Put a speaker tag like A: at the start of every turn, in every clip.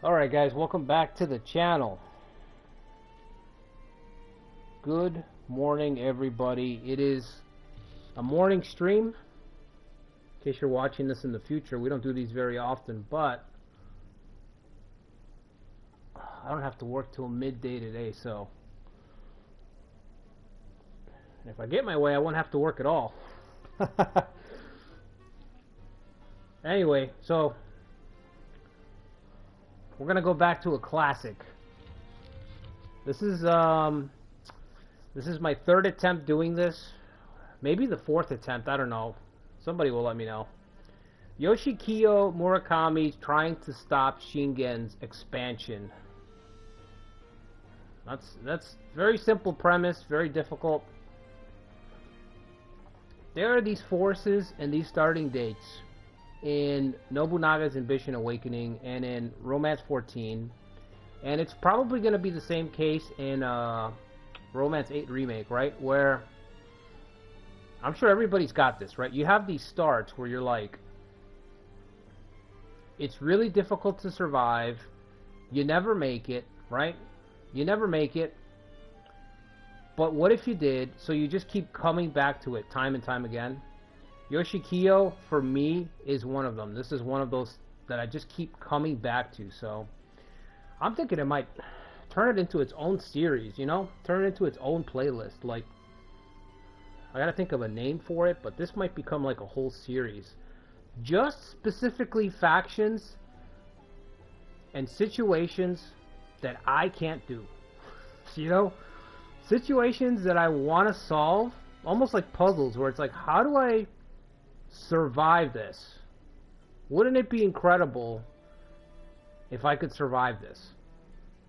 A: Alright guys, welcome back to the channel. Good morning everybody. It is a morning stream. In case you're watching this in the future, we don't do these very often, but I don't have to work till midday today, so if I get my way I won't have to work at all. Anyway, so we're gonna go back to a classic. This is my third attempt doing this. Maybe the fourth attempt, I don't know. Somebody will let me know. Yoshikiyo Murakami trying to stop Shingen's expansion. That's very simple premise, very difficult. There are these forces and these starting dates in NOBUNAGA'S Ambition Awakening and in Romance 14, and it's probably going to be the same case in Romance 8 Remake, right? Where I'm sure everybody's got this, right? You have these starts where you're like, it's really difficult to survive, you never make it, right? You never make it, but what if you did? So you just keep coming back to it time and time again. Yoshikiyo, for me, is one of them. This is one of those that I just keep coming back to. So I'm thinking it might turn it into its own series, you know? Turn it into its own playlist. Like, I gotta think of a name for it, but this might become like a whole series. Just specifically factions and situations that I can't do. You know? Situations that I want to solve, almost like puzzles, where it's like, how do I survive this? Wouldn't it be incredible if I could survive this?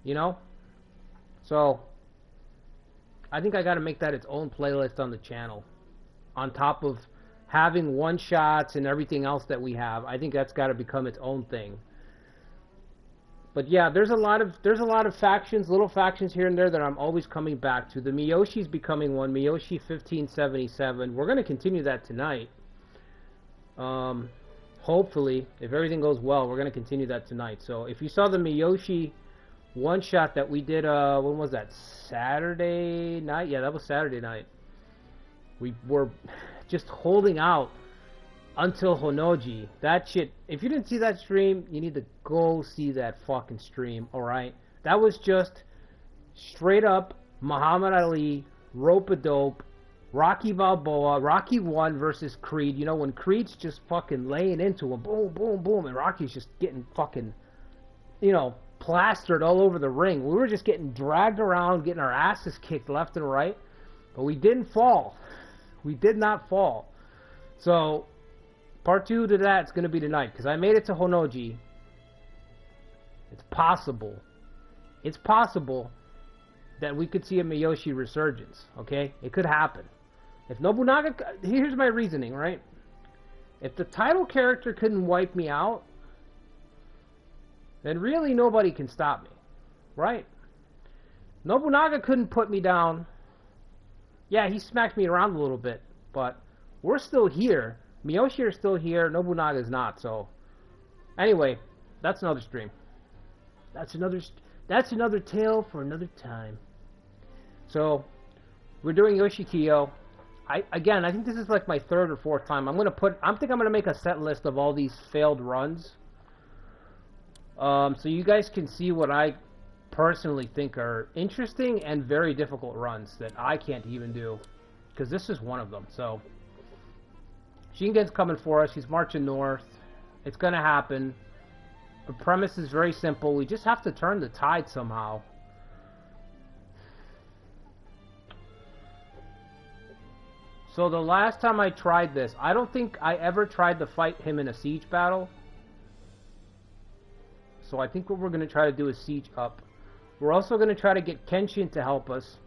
A: You know? So I think I got to make that its own playlist on the channel, on top of having one shots and everything else that we have. I think that's got to become its own thing. But yeah, there's a lot of factions, little factions here and there that I'm always coming back to. The Miyoshi's becoming one. Miyoshi 1577. We're going to continue that tonight. Hopefully, if everything goes well, we're going to continue that tonight. So if you saw the Miyoshi one shot that we did, when was that? Saturday night? Yeah, that was Saturday night. We were just holding out until Honnoji. That shit, if you didn't see that stream, you need to go see that fucking stream, alright? That was just straight up Muhammad Ali, rope-a-dope, Rocky Balboa, Rocky 1 versus Creed. You know, when Creed's just fucking laying into him, boom, boom, boom, and Rocky's just getting fucking, you know, plastered all over the ring. We were just getting dragged around, getting our asses kicked left and right, but we didn't fall. We did not fall. So part 2 to that's going to be tonight, because I made it to Honnoji. It's possible that we could see a Miyoshi resurgence, okay? It could happen. If Nobunaga, here's my reasoning, right? If the title character couldn't wipe me out, then really nobody can stop me, right? Nobunaga couldn't put me down. Yeah, he smacked me around a little bit, but we're still here. Miyoshi are still here, Nobunaga is not, so anyway, that's another stream. That's another tale for another time. So we're doing Yoshikiyo. I think this is like my third or fourth time. I think I'm gonna make a set list of all these failed runs. So you guys can see what I personally think are interesting and very difficult runs that I can't even do, because this is one of them. So Shingen's coming for us. He's marching north. It's going to happen. The premise is very simple. We just have to turn the tide somehow. So the last time I tried this, I don't think I ever tried to fight him in a siege battle. So I think what we're going to try to do is siege up. We're also going to try to get Kenshin to help us.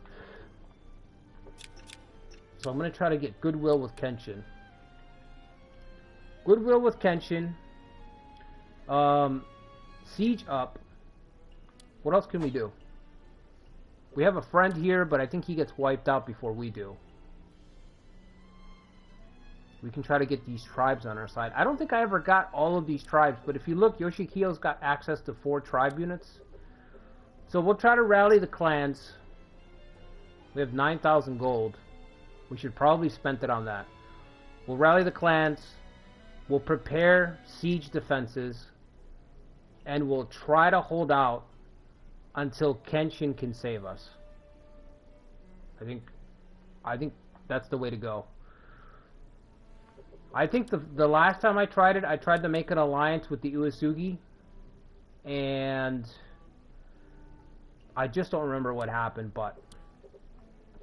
A: So I'm going to try to get goodwill with Kenshin. Goodwill with Kenshin. Siege up. What else can we do? We have a friend here, but I think he gets wiped out before we do. We can try to get these tribes on our side. I don't think I ever got all of these tribes, but if you look, Yoshikiyo's got access to 4 tribe units. So we'll try to rally the clans. We have 9,000 gold. We should probably spend it on that. We'll rally the clans. We'll prepare siege defenses. And we'll try to hold out until Kenshin can save us. I think that's the way to go. I think the last time I tried it, I tried to make an alliance with the Uesugi, and I just don't remember what happened, but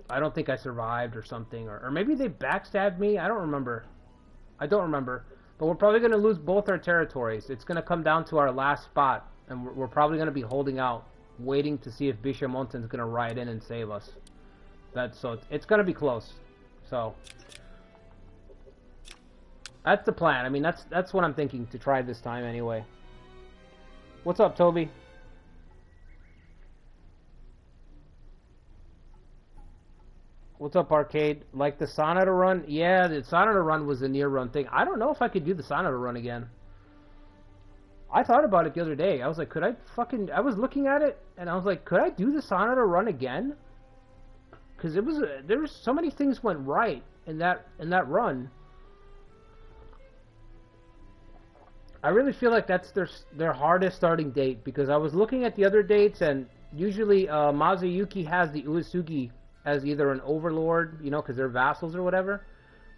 A: I don't think I survived or something, or maybe they backstabbed me. I don't remember. But we're probably going to lose both our territories. It's going to come down to our last spot, and we're probably going to be holding out, waiting to see if Bishamonten's going to ride in and save us. So it's going to be close. So that's the plan. I mean, that's what I'm thinking to try this time anyway. What's up, Toby? What's up, Arcade? Like the Sonata run? Yeah, the Sonata run was a near run thing. I don't know if I could do the Sonata run again. I thought about it the other day. I was like, could I fucking... I was looking at it, and I was like, could I do the Sonata run again? Because it was... there was so many things went right in that run. I really feel like that's their hardest starting date, because I was looking at the other dates, and usually Mazuyuki has the Uesugi as either an overlord, you know, because they're vassals or whatever.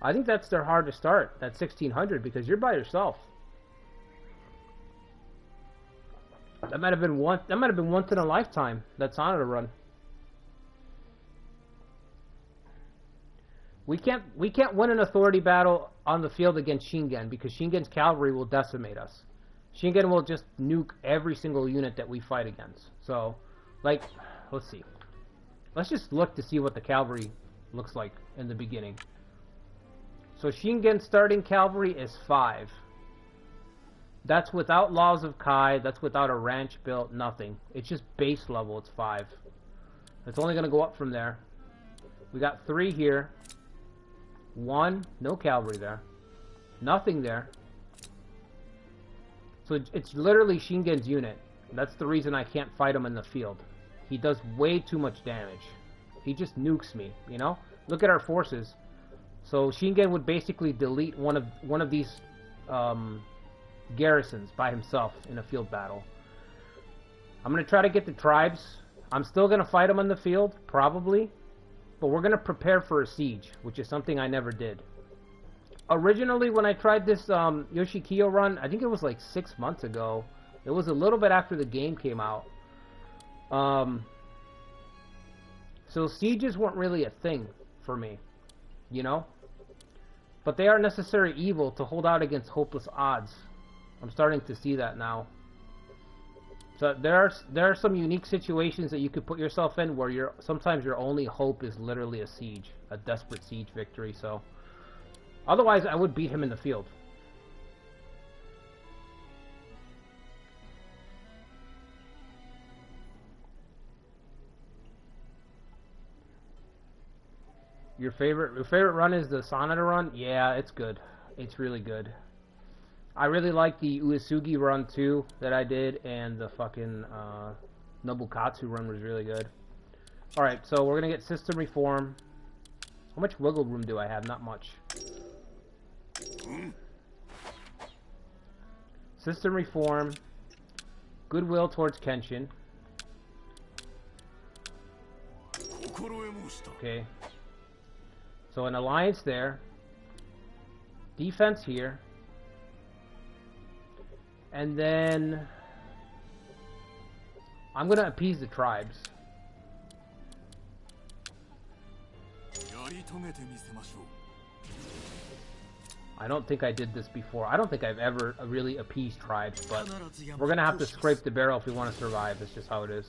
A: I think that's their hardest start, that 1600, because you're by yourself. That might have been once in a lifetime, that Sonata run. We can't win an authority battle on the field against Shingen, because Shingen's cavalry will decimate us. Shingen will just nuke every single unit that we fight against. So, like, let's see. Let's just look to see what the cavalry looks like in the beginning. So Shingen's starting cavalry is 5. That's without Laws of Kai, that's without a ranch built, nothing. It's just base level, it's 5. It's only going to go up from there. We got 3 here. 1, no cavalry there. Nothing there. So it's literally Shingen's unit. That's the reason I can't fight him in the field. He does way too much damage. He just nukes me, you know? Look at our forces. So Shingen would basically delete one of these garrisons by himself in a field battle. I'm going to try to get the tribes. I'm still going to fight them on the field, probably. But we're going to prepare for a siege, which is something I never did. Originally, when I tried this Yoshikiyo run, I think it was like 6 months ago. It was a little bit after the game came out. So sieges weren't really a thing for me, you know? But they are necessary evil to hold out against hopeless odds. I'm starting to see that now. So there are some unique situations that you could put yourself in where sometimes your only hope is literally a siege, a desperate siege victory. So otherwise I would beat him in the field. Your favorite run is the Sonata run? Yeah, it's good. It's really good. I really like the Uesugi run too that I did, and the fucking Nobukatsu run was really good. Alright, so we're gonna get system reform. How much wiggle room do I have? Not much. System reform. Goodwill towards Kenshin. Okay. So an alliance there. Defense here. And then I'm going to appease the tribes. I don't think I did this before. I don't think I've ever really appeased tribes, but we're going to have to scrape the barrel if we want to survive. That's just how it is.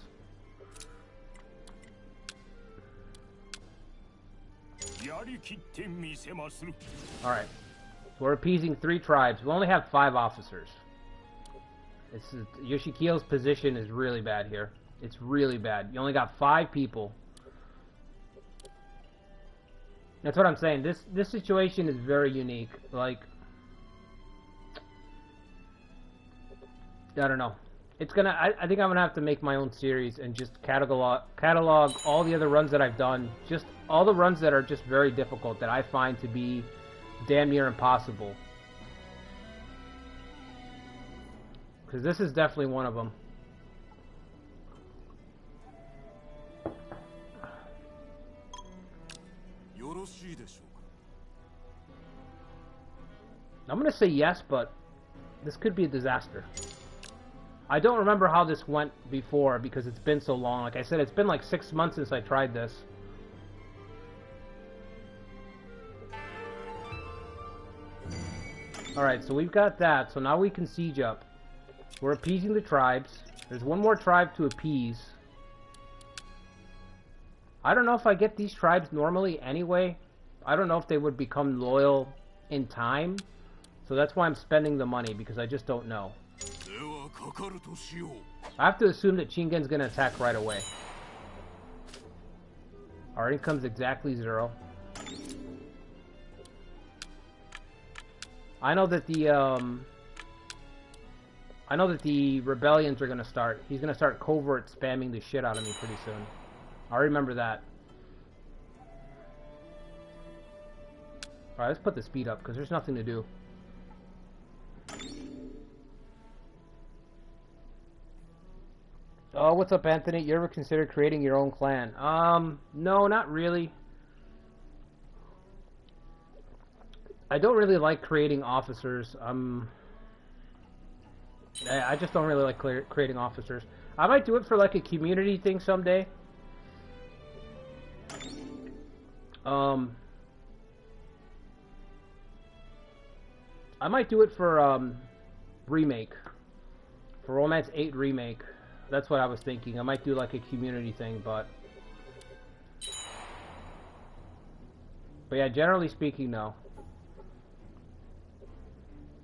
A: Alright. So we're appeasing 3 tribes. We only have 5 officers. Yoshikiyo's position is really bad here. It's really bad. You only got 5 people. That's what I'm saying. This situation is very unique. Like, I don't know. It's gonna. I think I'm gonna have to make my own series and just catalog all the other runs that I've done. Just all the runs that are just very difficult that I find to be damn near impossible. Because this is definitely one of them. I'm gonna say yes, but this could be a disaster. I don't remember how this went before because it's been so long. Like I said, it's been like 6 months since I tried this. Alright, so we've got that. So now we can siege up. We're appeasing the tribes. There's one more tribe to appease. I don't know if I get these tribes normally anyway. I don't know if they would become loyal in time. So that's why I'm spending the money, because I just don't know. I have to assume that Shingen's going to attack right away. Our income's exactly 0. I know that the rebellions are going to start. He's going to start covert spamming the shit out of me pretty soon. I remember that. Alright, let's put the speed up, because there's nothing to do. Oh, what's up, Anthony? You ever considered creating your own clan? No, not really. I don't really like creating officers. I just don't really like creating officers. I might do it for like a community thing someday. I might do it for remake. For Romance 8 remake. That's what I was thinking. I might do like a community thing, but yeah, generally speaking, no.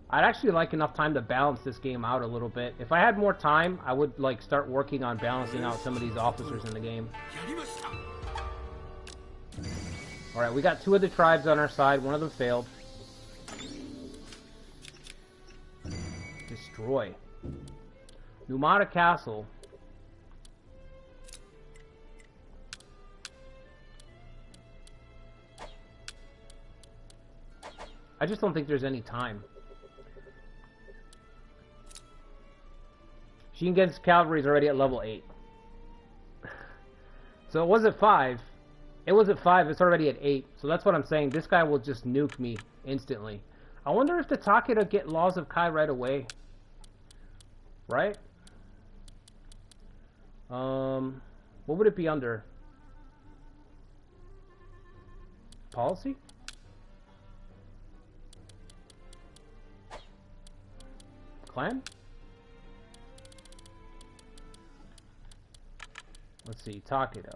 A: I'd actually like enough time to balance this game out a little bit. If I had more time, I would like start working on balancing out some of these officers in the game. Alright, we got 2 of the tribes on our side. One of them failed. Destroy. Numata Castle. I just don't think there's any time. Shingen's cavalry is already at level 8. So it was at 5. It was at 5, it's already at 8. So that's what I'm saying. This guy will just nuke me instantly. I wonder if the Takeda get Laws of Kai right away. Right? What would it be under? Policy? Clan? Let's see, Takeda.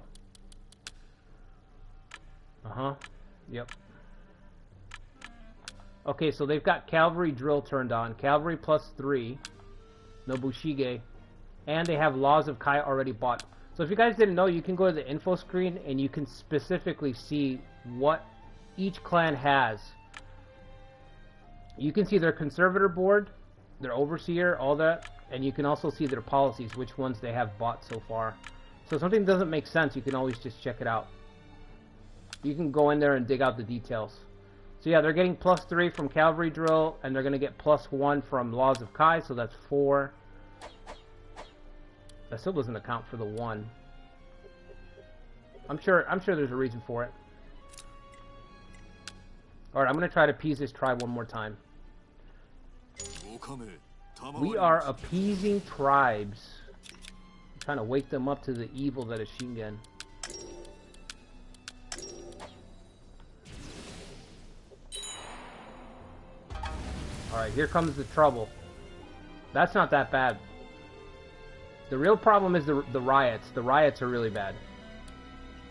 A: Yep. Okay, so they've got cavalry drill turned on. Cavalry +3. Nobushige. And they have Laws of Kai already bought. So if you guys didn't know, you can go to the info screen and you can specifically see what each clan has. You can see their conservator board, their overseer, all that. And you can also see their policies, which ones they have bought so far. So if something doesn't make sense, you can always just check it out. You can go in there and dig out the details. So yeah, they're getting +3 from cavalry drill, and they're going to get +1 from Laws of Kai, so that's 4. That still doesn't account for the 1. I'm sure there's a reason for it. Alright, I'm going to try to appease this tribe one more time. We are appeasing tribes. I'm trying to wake them up to the evil that is Shingen. Alright, here comes the trouble. That's not that bad. The real problem is the riots. The riots are really bad.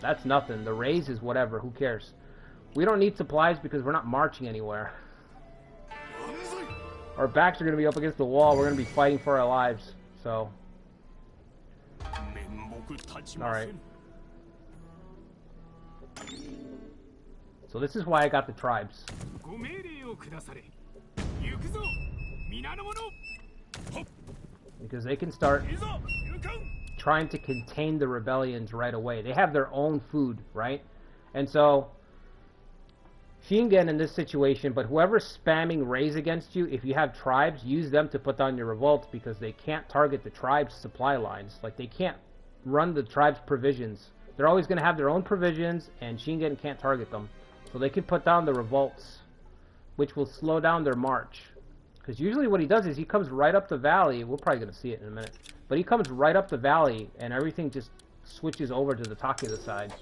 A: That's nothing. The raise is whatever. Who cares? We don't need supplies because we're not marching anywhere. Our backs are going to be up against the wall. We're going to be fighting for our lives. So. Alright. So this is why I got the tribes. Because they can start trying to contain the rebellions right away. They have their own food, right? And so Shingen in this situation, but whoever's spamming raids against you, if you have tribes, use them to put down your revolts, because they can't target the tribes' supply lines. Like, they can't run the tribes' provisions. They're always going to have their own provisions, and Shingen can't target them. So they can put down the revolts, which will slow down their march. Because usually what he does is he comes right up the valley. We're probably going to see it in a minute. But he comes right up the valley, and everything just switches over to the Takeda side.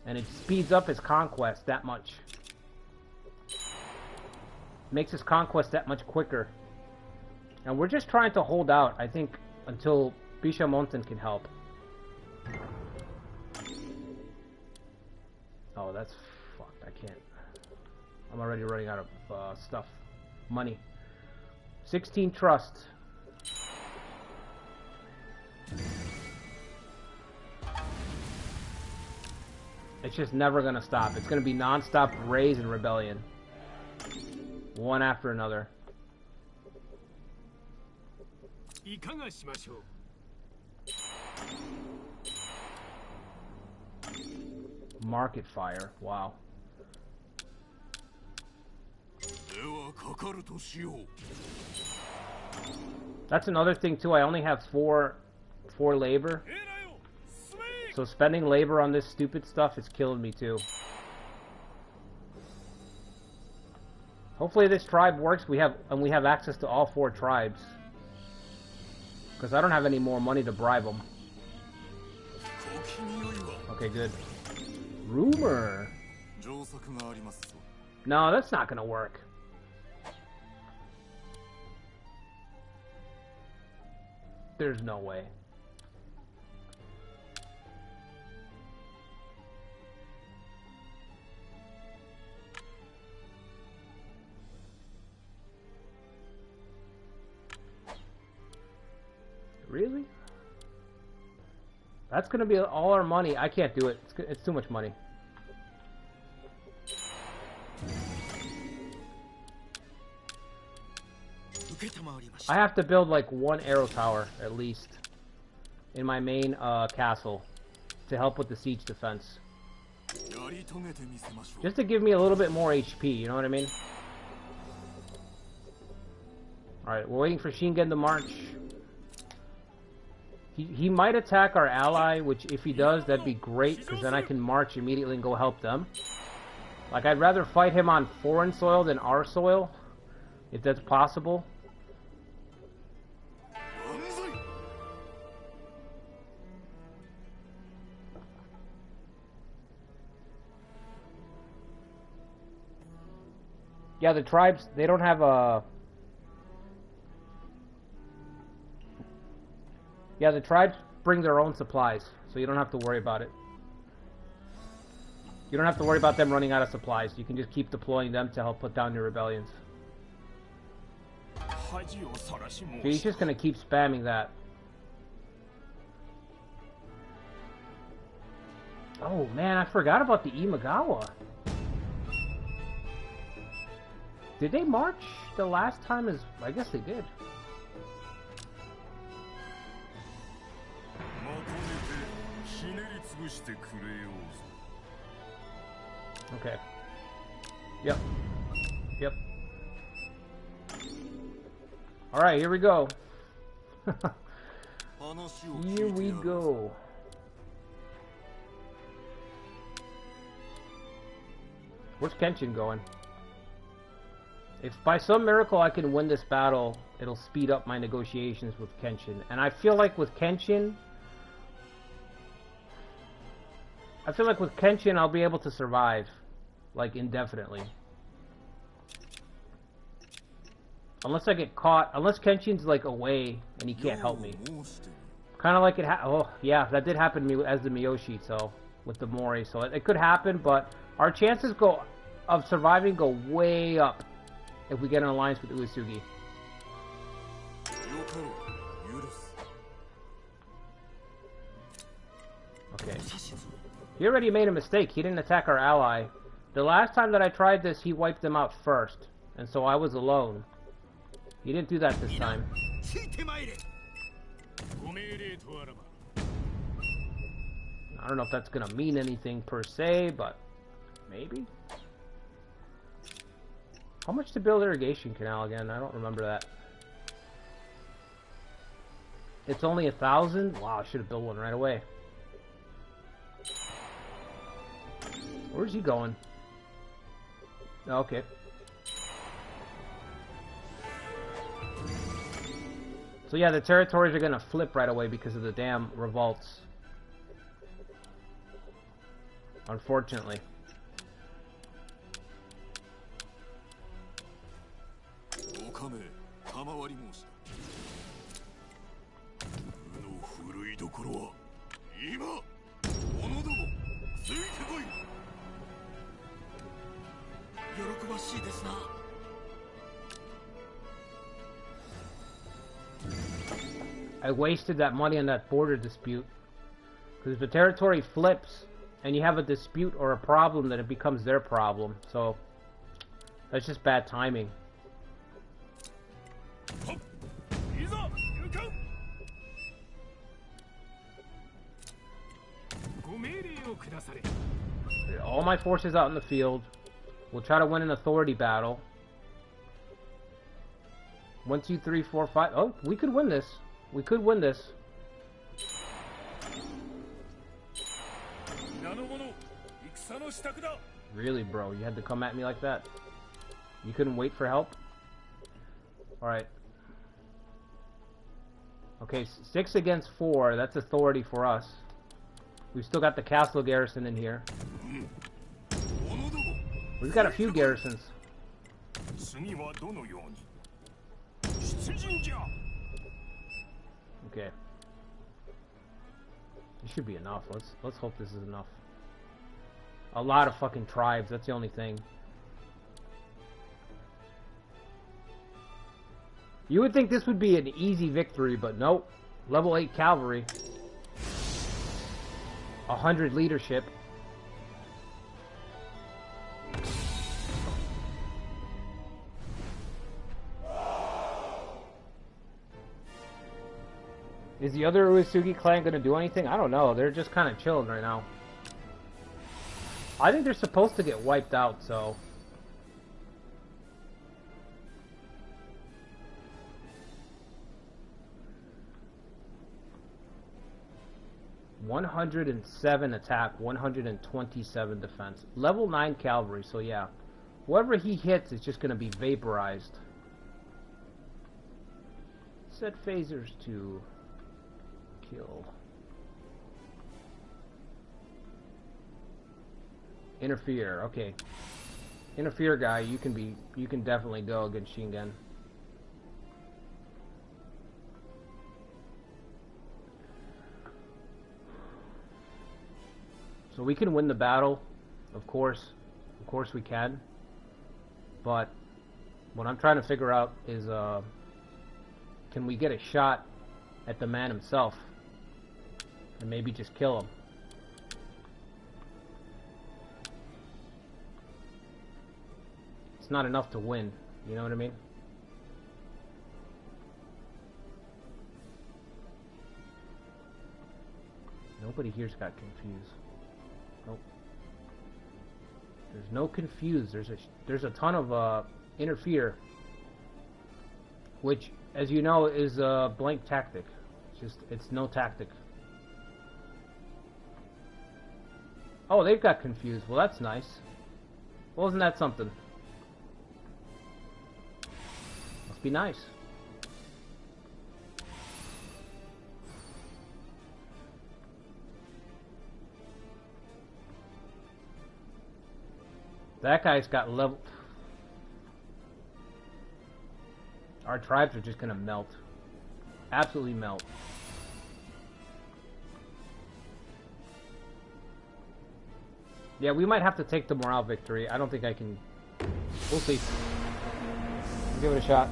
A: And it speeds up his conquest that much. Makes his conquest that much quicker. And we're just trying to hold out, I think, until Bishamonten can help. Oh, that's fucked. I can't. I'm already running out of stuff. Money. 16 trust. It's just never gonna stop. It's gonna be non-stop raise and rebellion. One after another. Market fire. Wow. That's another thing too. I only have four labor. So spending labor on this stupid stuff is killing me too. Hopefully this tribe works. We have access to all 4 tribes. Because I don't have any more money to bribe them. Okay, good. Rumor. No, that's not gonna work. There's no way. Really? That's gonna be all our money. I can't do it. It's too much money. I have to build like 1 arrow tower at least in my main castle to help with the siege defense. Just to give me a little bit more HP, you know what I mean? Alright, we're waiting for Shingen to march. He might attack our ally, which if he does, that'd be great, because then I can march immediately and go help them. Like, I'd rather fight him on foreign soil than our soil, if that's possible. Yeah, the tribes, they don't have a... Yeah, the tribes bring their own supplies, so you don't have to worry about it. You don't have to worry about them running out of supplies. You can just keep deploying them to help put down your rebellions. So he's just going to keep spamming that. Oh man, I forgot about the Imagawa. Did they march the last time as... I guess they did. Okay. Yep. Yep. Alright, here we go. Here we go. Where's Kenshin going? If by some miracle I can win this battle, it'll speed up my negotiations with Kenshin. And I feel like with Kenshin... I'll be able to survive, like, indefinitely. Unless I get caught, unless Kenshin's, like, away and he can't help me. Kind of like it oh, yeah, that did happen to me as the Miyoshi, so, with the Mori, so it could happen, but our chances of surviving go way up if we get an alliance with Uesugi. Okay. He already made a mistake. He didn't attack our ally The last time that I tried this, he wiped them out first. And so I was alone. He didn't do that this time. I don't know if that's gonna mean anything per se, but maybe. How much to build irrigation canal again? I don't remember that. It's only 1,000? Wow, I should have built one right away. Where's he going? Oh, okay. So yeah, the territories are gonna flip right away because of the damn revolts. Unfortunately. I wasted that money on that border dispute. Because if the territory flips and you have a dispute or a problem, then it becomes their problem. So that's just bad timing. All my forces out in the field. We'll try to win an authority battle. 1, 2, 3, 4, 5. Oh, we could win this. We could win this. Really, bro? You had to come at me like that? You couldn't wait for help? Alright. Okay, 6 against 4. That's authority for us. We've still got the castle garrison in here. We've got a few garrisons. Okay. This should be enough. Let's hope this is enough. A lot of fucking tribes, that's the only thing. You would think this would be an easy victory, but nope. Level 8 cavalry. 100 leadership. Is the other Uesugi clan gonna do anything? I don't know. They're just kind of chilling right now. I think they're supposed to get wiped out, so... ...107 attack, 127 defense. Level 9 cavalry, so yeah. Whoever he hits is just gonna be vaporized. Set phasers to... kill. Interfere, okay. Interfere guy, you can definitely go against Shingen. So we can win the battle, of course we can. But what I'm trying to figure out is can we get a shot at the man himself and maybe just kill him. It's not enough to win, you know what I mean? Nobody here's got confused. Nope. There's no confused. There's a ton of interfere, which, as you know, is a blank tactic. It's no tactic. Oh, they've got confused. Well, that's nice. Well, isn't that something? Must be nice. That guy's got level... Our tribes are just gonna melt. Absolutely melt. Yeah, we might have to take the morale victory. I don't think I can... We'll see. We'll give it a shot.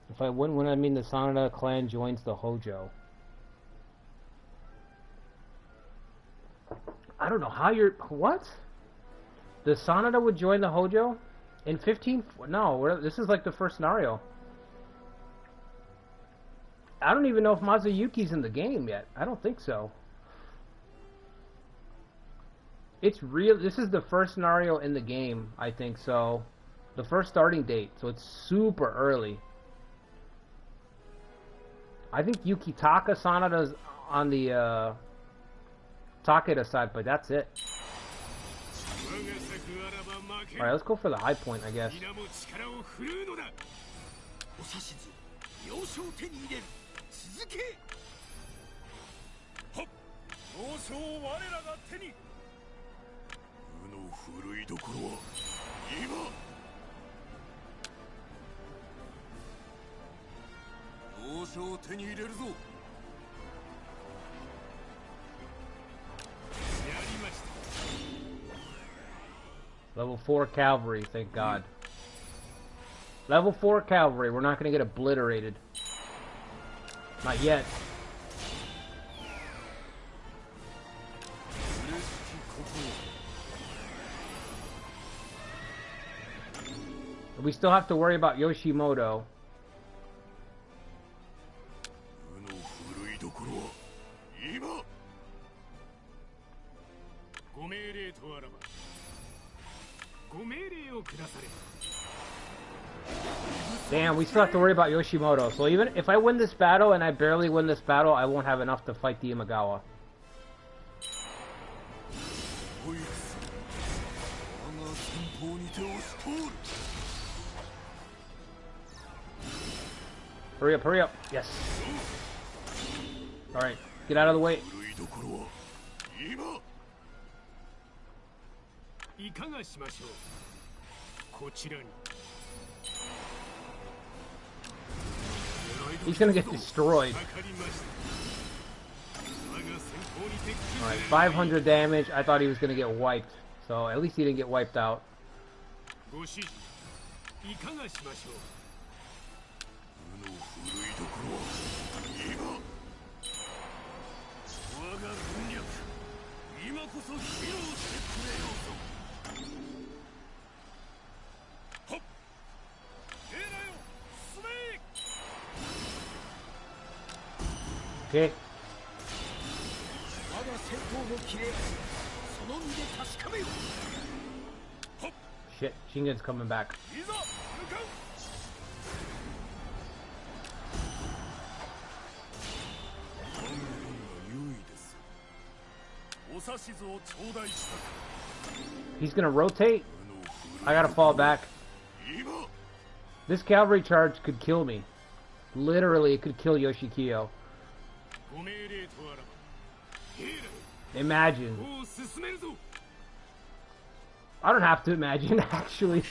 A: If I win, when I mean the Sanada clan joins the Hojo. I don't know how you're... What? The Sanada would join the Hojo? In 15... No, this is like the first scenario. I don't even know if Mazuyuki's in the game yet. I don't think so. It's real. This is the first scenario in the game, I think so. The first starting date, so it's super early. I think Yukitaka Sanada's on the Takeda side, but that's it. Alright, let's go for the high point, I guess. Level 4 cavalry, thank God. Level 4 cavalry, we're not going to get obliterated. Not yet. We still have to worry about Yoshimoto. Damn, we still have to worry about Yoshimoto. So even if I win this battle and I barely win this battle, I won't have enough to fight the Imagawa. Hurry up, hurry up. Yes. Alright, get out of the way. He's gonna get destroyed. Alright, 500 damage. I thought he was gonna get wiped. So at least he didn't get wiped out. Okay. Shit, Shingen's coming back. He's gonna rotate. I gotta fall back. This cavalry charge could kill me. Literally, it could kill Yoshikiyo. Imagine. I don't have to imagine, actually.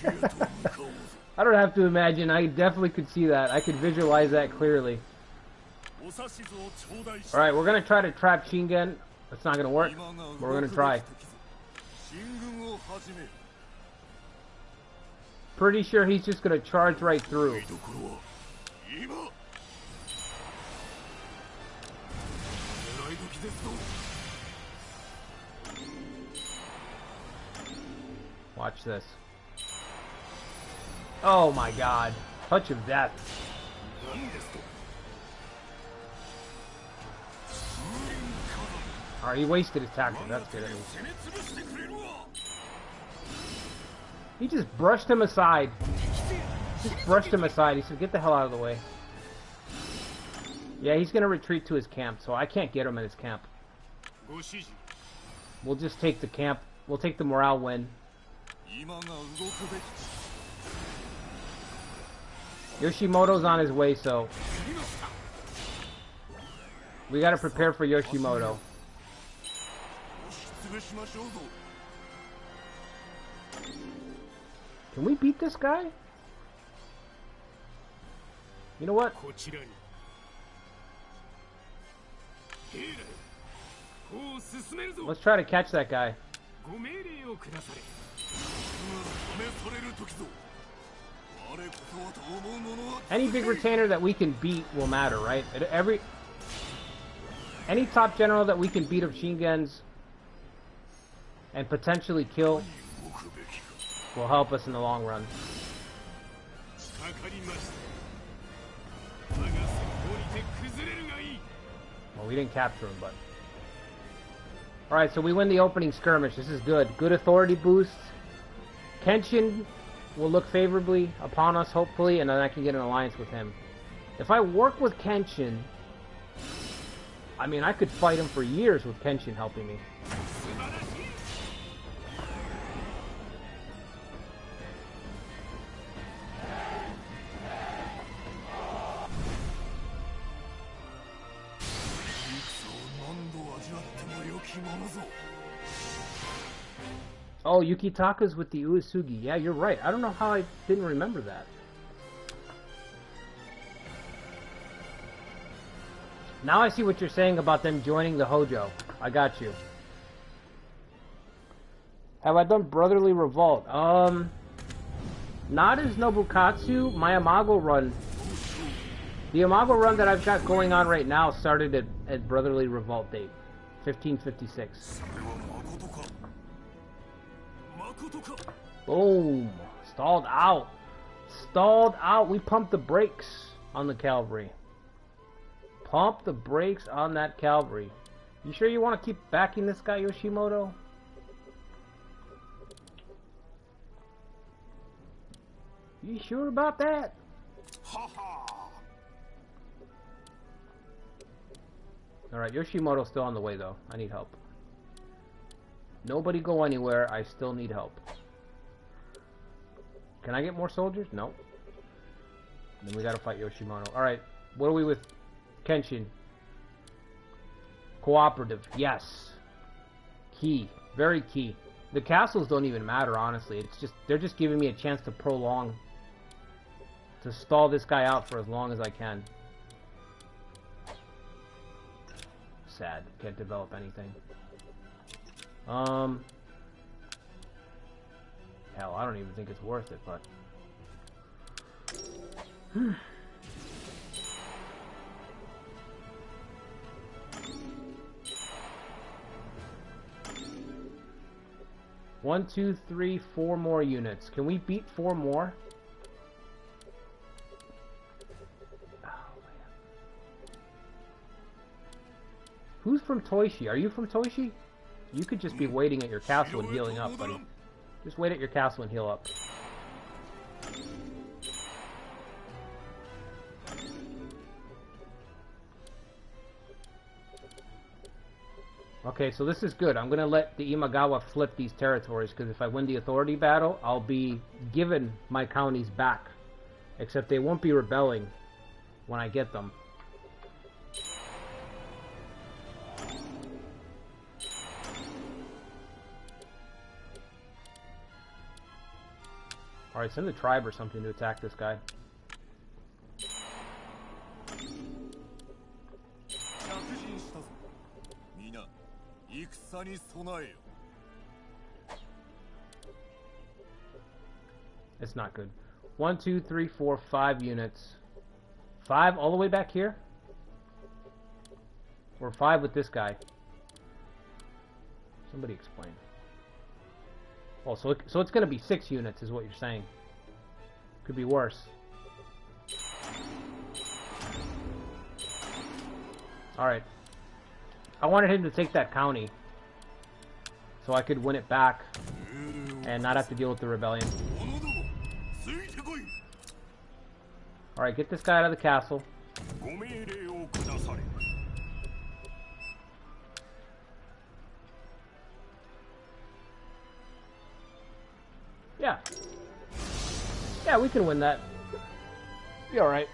A: I don't have to imagine. I definitely could see that. I could visualize that clearly. Alright, we're going to try to trap Shingen. That's not going to work, but we're going to try. Pretty sure he's just going to charge right through. Watch this. Oh my God. Touch of death. Alright, he wasted his tactic. That's good at least. He just brushed him aside. Just brushed him aside. He said, get the hell out of the way. Yeah, he's going to retreat to his camp, so I can't get him at his camp. We'll just take the camp. We'll take the morale win. Yoshimoto's on his way, so we gotta prepare for Yoshimoto. Can we beat this guy? You know what? Let's try to catch that guy. Any big retainer that we can beat will matter, right? Any top general that we can beat of Shingen's and potentially kill will help us in the long run. Well, we didn't capture him, but... Alright, so we win the opening skirmish. This is good. Good authority boost. Kenshin will look favorably upon us, hopefully, and then I can get an alliance with him. If I work with Kenshin... I mean, I could fight him for years with Kenshin helping me. Oh, Yukitaka's with the Uesugi. Yeah, you're right. I don't know how I didn't remember that. Now I see what you're saying about them joining the Hojo. I got you. Have I done Brotherly Revolt? Not as Nobukatsu. My Imago run. The Imago run that I've got going on right now started at Brotherly Revolt date. 1556. Boom. Stalled out. Stalled out. We pumped the brakes on the cavalry. Pump the brakes on that cavalry. You sure you want to keep backing this guy, Yoshimoto? You sure about that? Alright, Yoshimoto's still on the way though. I need help. Nobody go anywhere. I still need help. Can I get more soldiers? No. Then we gotta fight Yoshimoto. Alright, what are we with Kenshin? Cooperative. Yes. Key. Very key. The castles don't even matter, honestly. It's just they're just giving me a chance to prolong, to stall this guy out for as long as I can. Sad. Can't develop anything. Hell, I don't even think it's worth it, but... One, two, three, 4 more units. Can we beat 4 more? Oh, man. Who's from Toishi? Are you from Toishi? You could just be waiting at your castle and healing up, buddy. Just wait at your castle and heal up. Okay, so this is good. I'm going to let the Imagawa flip these territories, because if I win the authority battle, I'll be given my counties back. Except they won't be rebelling when I get them. Alright, send the tribe or something to attack this guy. It's not good. 1, 2, 3, 4, 5 units. 5 all the way back here? Or 5 with this guy? Somebody explain. Oh, so it's going to be 6 units is what you're saying. Could be worse. Alright. I wanted him to take that county, so I could win it back and not have to deal with the rebellion. Alright, get this guy out of the castle. Yeah. Yeah, we can win that. Be alright.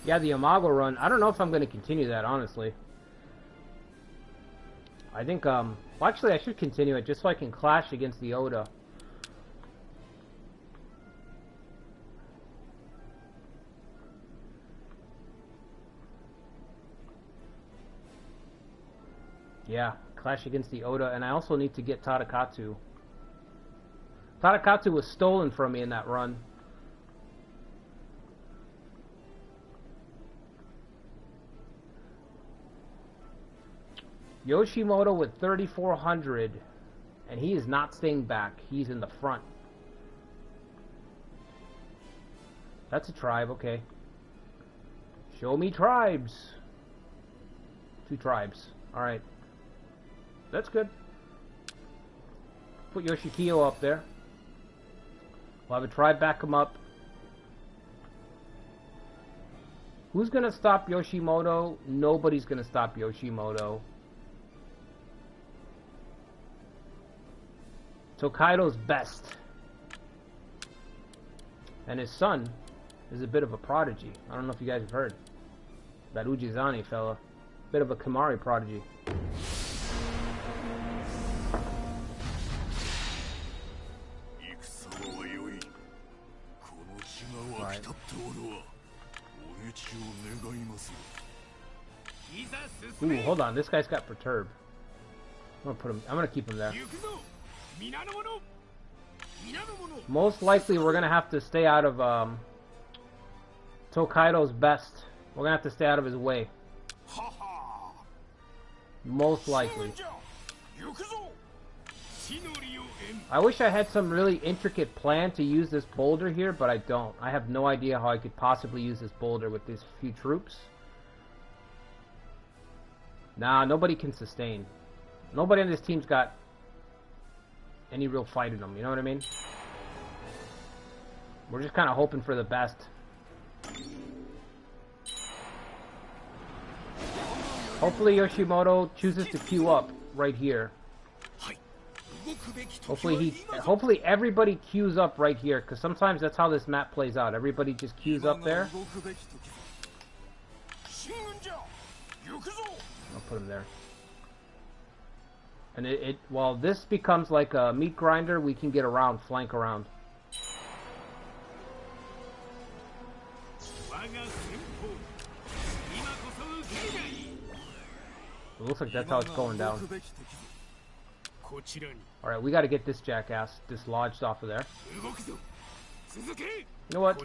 A: Yeah, the Imago run. I don't know if I'm going to continue that, honestly. I think, well, actually, I should continue it just so I can clash against the Oda. Yeah, clash against the Oda, and I also need to get Tadakatsu. Tadakatsu was stolen from me in that run. Yoshimoto with 3,400, and he is not staying back. He's in the front. That's a tribe, okay. Show me tribes. 2 tribes. Alright. That's good. Put Yoshikiyo up there. We'll have a tribe back him up. Who's gonna stop Yoshimoto? Nobody's gonna stop Yoshimoto. Tokaido's best. And his son is a bit of a prodigy. I don't know if you guys have heard. That Ujizani fella. Bit of a Kamari prodigy. Right. Ooh, hold on. This guy's got perturb. I'm gonna keep him there. Most likely we're gonna have to stay out of Tokaido's best. We're gonna have to stay out of his way. Most likely. I wish I had some really intricate plan to use this boulder here, but I don't. I have no idea how I could possibly use this boulder with these few troops. Nah, nobody can sustain. Nobody on this team's got any real fight in them, you know what I mean? We're just kind of hoping for the best. Hopefully Yoshimoto chooses to queue up right here. Hopefully everybody queues up right here, because sometimes that's how this map plays out. Everybody just queues up there. I'll put him there. And while this becomes like a meat grinder, we can get around, flank around. It looks like that's how it's going down. Alright, we gotta get this jackass dislodged off of there. You know what?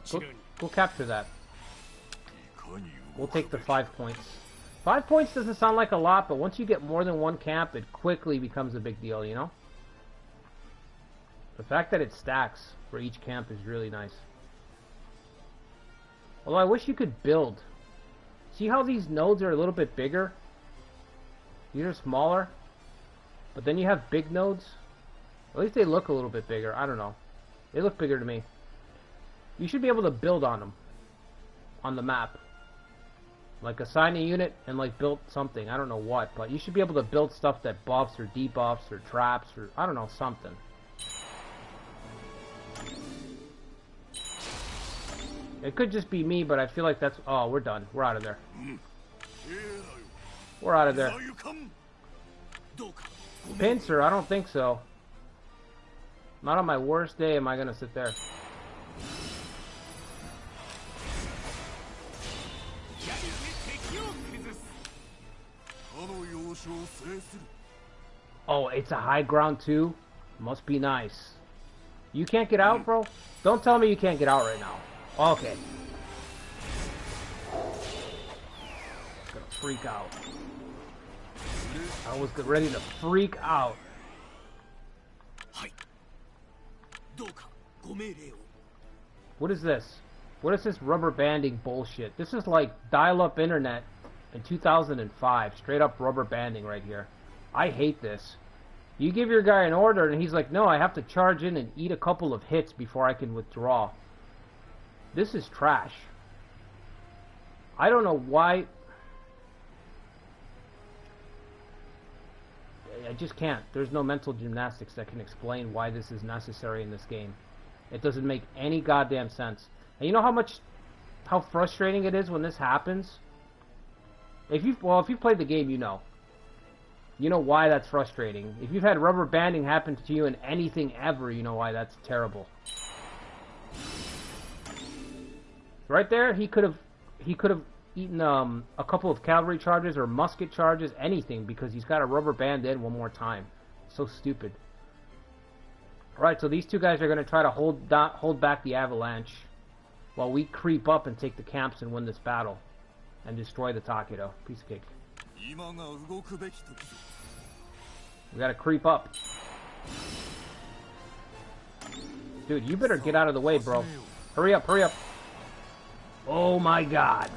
A: Go capture that. We'll take the 5 points. 5 points doesn't sound like a lot, but once you get more than one camp, it quickly becomes a big deal, you know? The fact that it stacks for each camp is really nice. Although I wish you could build. See how these nodes are a little bit bigger? These are smaller. But then you have big nodes. At least they look a little bit bigger. I don't know. They look bigger to me. You should be able to build on them. On the map. Like assign a unit and like build something. I don't know what. But you should be able to build stuff that buffs or debuffs or traps or I don't know, something. It could just be me, but I feel like that's... Oh, we're done. We're out of there. We're out of there. Pincer? I don't think so. Not on my worst day am I going to sit there. Oh, it's a high ground too? Must be nice. You can't get out, bro? Don't tell me you can't get out right now. Okay. Gonna freak out. I was ready to freak out. What is this? What is this rubber banding bullshit? This is like dial-up internet in 2005. Straight up rubber banding right here. I hate this. You give your guy an order and he's like, no, I have to charge in and eat a couple of hits before I can withdraw. This is trash. I don't know why. I just can't. There's no mental gymnastics that can explain why this is necessary in this game. It doesn't make any goddamn sense. And you know how frustrating it is when this happens? If you've played the game, you know. You know why that's frustrating. If you've had rubber banding happen to you in anything ever, you know why that's terrible. Right there, he could have eaten a couple of cavalry charges or musket charges, anything, because he's got a rubber band in one more time. So stupid. Alright, so these two guys are going to try to hold back the avalanche while we creep up and take the camps and win this battle and destroy the Takedo. Piece of cake. We got to creep up. Dude, you better get out of the way, bro. Hurry up, hurry up. Oh my god.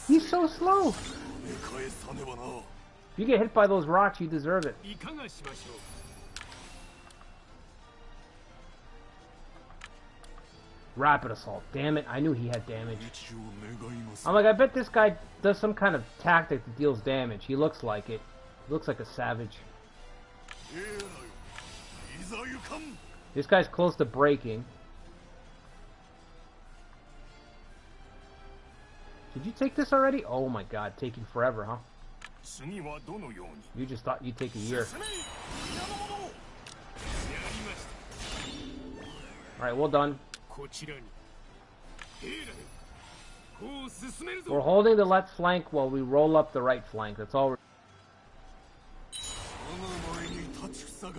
A: He's so slow. If you get hit by those rocks, you deserve it. Rapid assault. Damn it, I knew he had damage. I'm like, I bet this guy does some kind of tactic that deals damage. He looks like it. He looks like a savage. This guy's close to breaking. Did you take this already? Oh my god, taking forever, huh? You just thought you'd take a year. Alright, well done. We're holding the left flank while we roll up the right flank. That's all.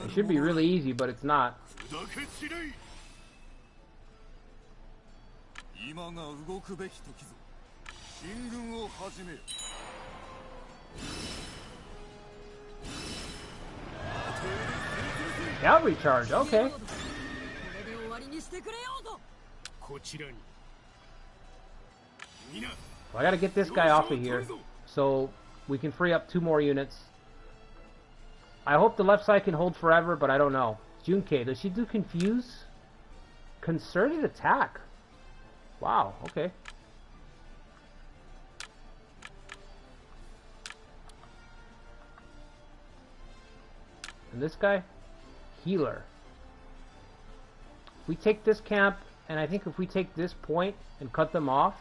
A: It should be really easy, but it's not. Cavalry charge, okay. Well, I gotta get this guy off of here so we can free up 2 more units. I hope the left side can hold forever, but I don't know. Junkei, does she do confuse? Concerted attack. Wow, okay. And this guy? Healer. If we take this camp, and I think if we take this point and cut them off,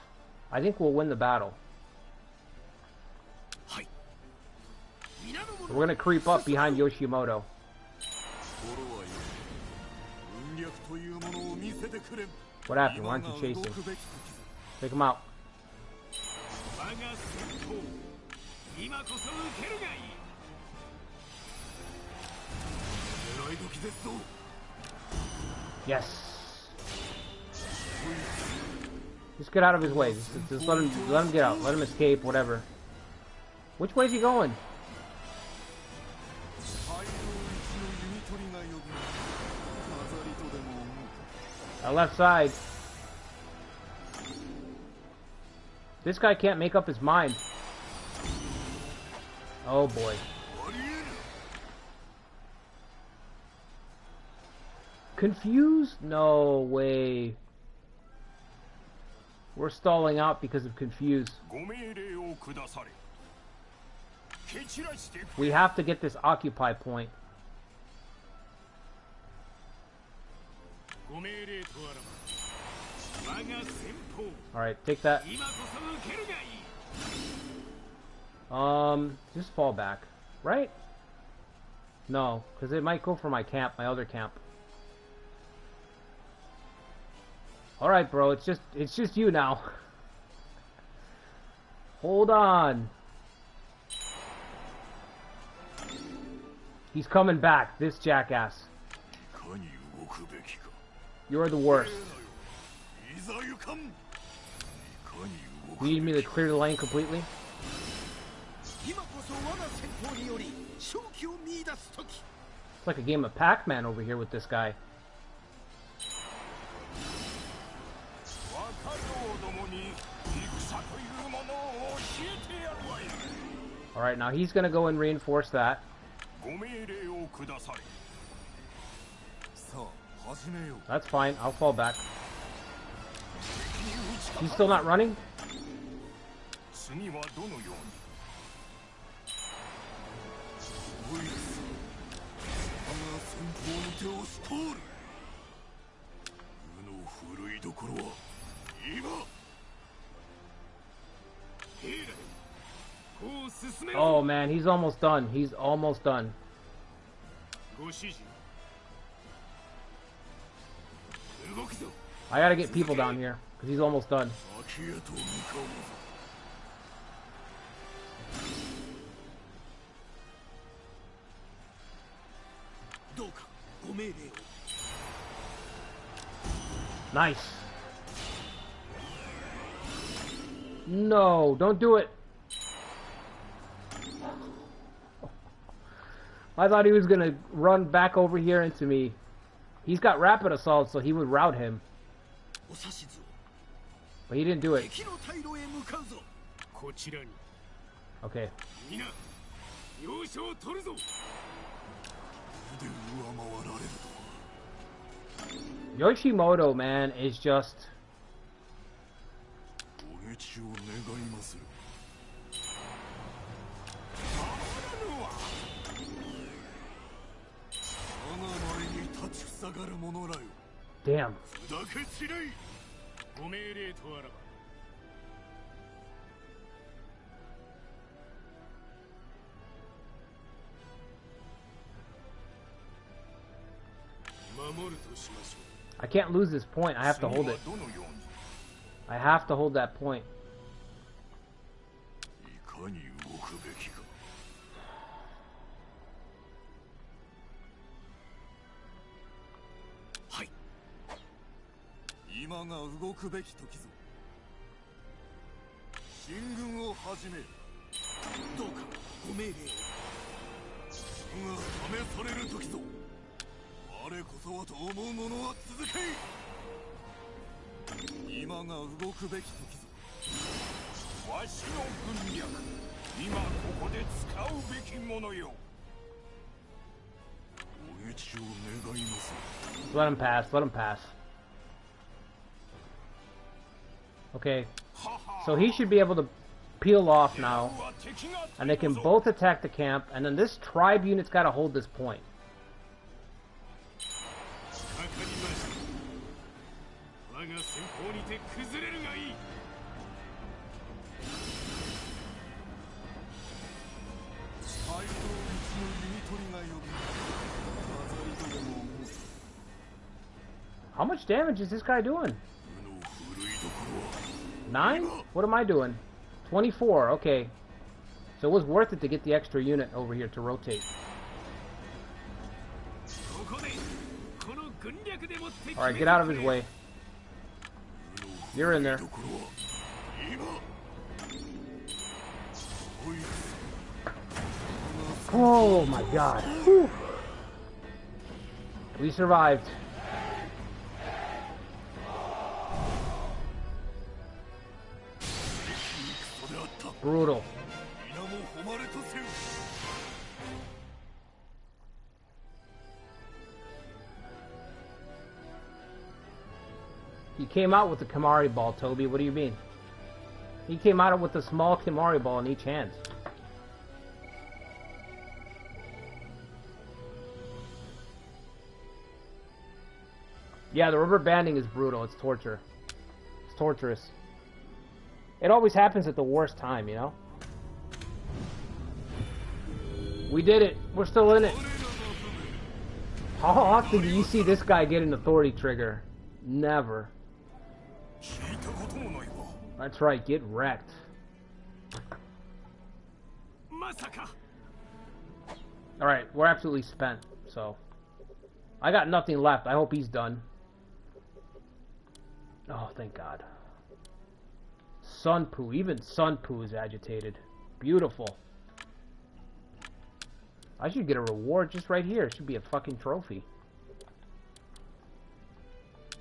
A: I think we'll win the battle. So we're going to creep up behind Yoshimoto. What happened? Why aren't you chasing? Take him out. Yes. Just get out of his way. Just let him get out. Let him escape. Whatever. Which way is he going? Our left side. This guy can't make up his mind. Oh boy. Confused? No way. We're stalling out because of confused. We have to get this occupy point. Alright, take that. Just fall back. Right? No, because it might go for my camp, my other camp. Alright, bro, it's just you now. Hold on. He's coming back, this jackass. You're the worst. You need me to clear the lane completely? It's like a game of Pac-Man over here with this guy. Alright, now he's gonna go and reinforce that. That's fine, I'll fall back. He's still not running? Oh man, he's almost done. He's almost done. I gotta get people down here, because he's almost done. Nice. No, don't do it. I thought he was gonna run back over here into me. He's got rapid assault, so he would rout him. But he didn't do it. Okay. Yoshimoto, man, is just... Damn. I can't lose this point. I have to hold it. I have to hold that point. Let him pass, let him pass. Okay, so he should be able to peel off now, and they can both attack the camp, and then this tribe unit's got to hold this point. How much damage is this guy doing? 9? What am I doing? 24, okay. So it was worth it to get the extra unit over here to rotate. Alright, get out of his way. You're in there. Oh my god. Whew. We survived. Brutal. He came out with the Kimari ball, Toby. What do you mean? He came out with a small Kimari ball in each hand. Yeah, the rubber banding is brutal. It's torture. It's torturous. It always happens at the worst time, you know? We did it. We're still in it. How often do you see this guy get an authority trigger? Never. That's right, get wrecked. Alright, we're absolutely spent, so... I got nothing left. I hope he's done. Oh, thank God. Sunpoo. Even Sunpoo is agitated. Beautiful. I should get a reward just right here. It should be a fucking trophy.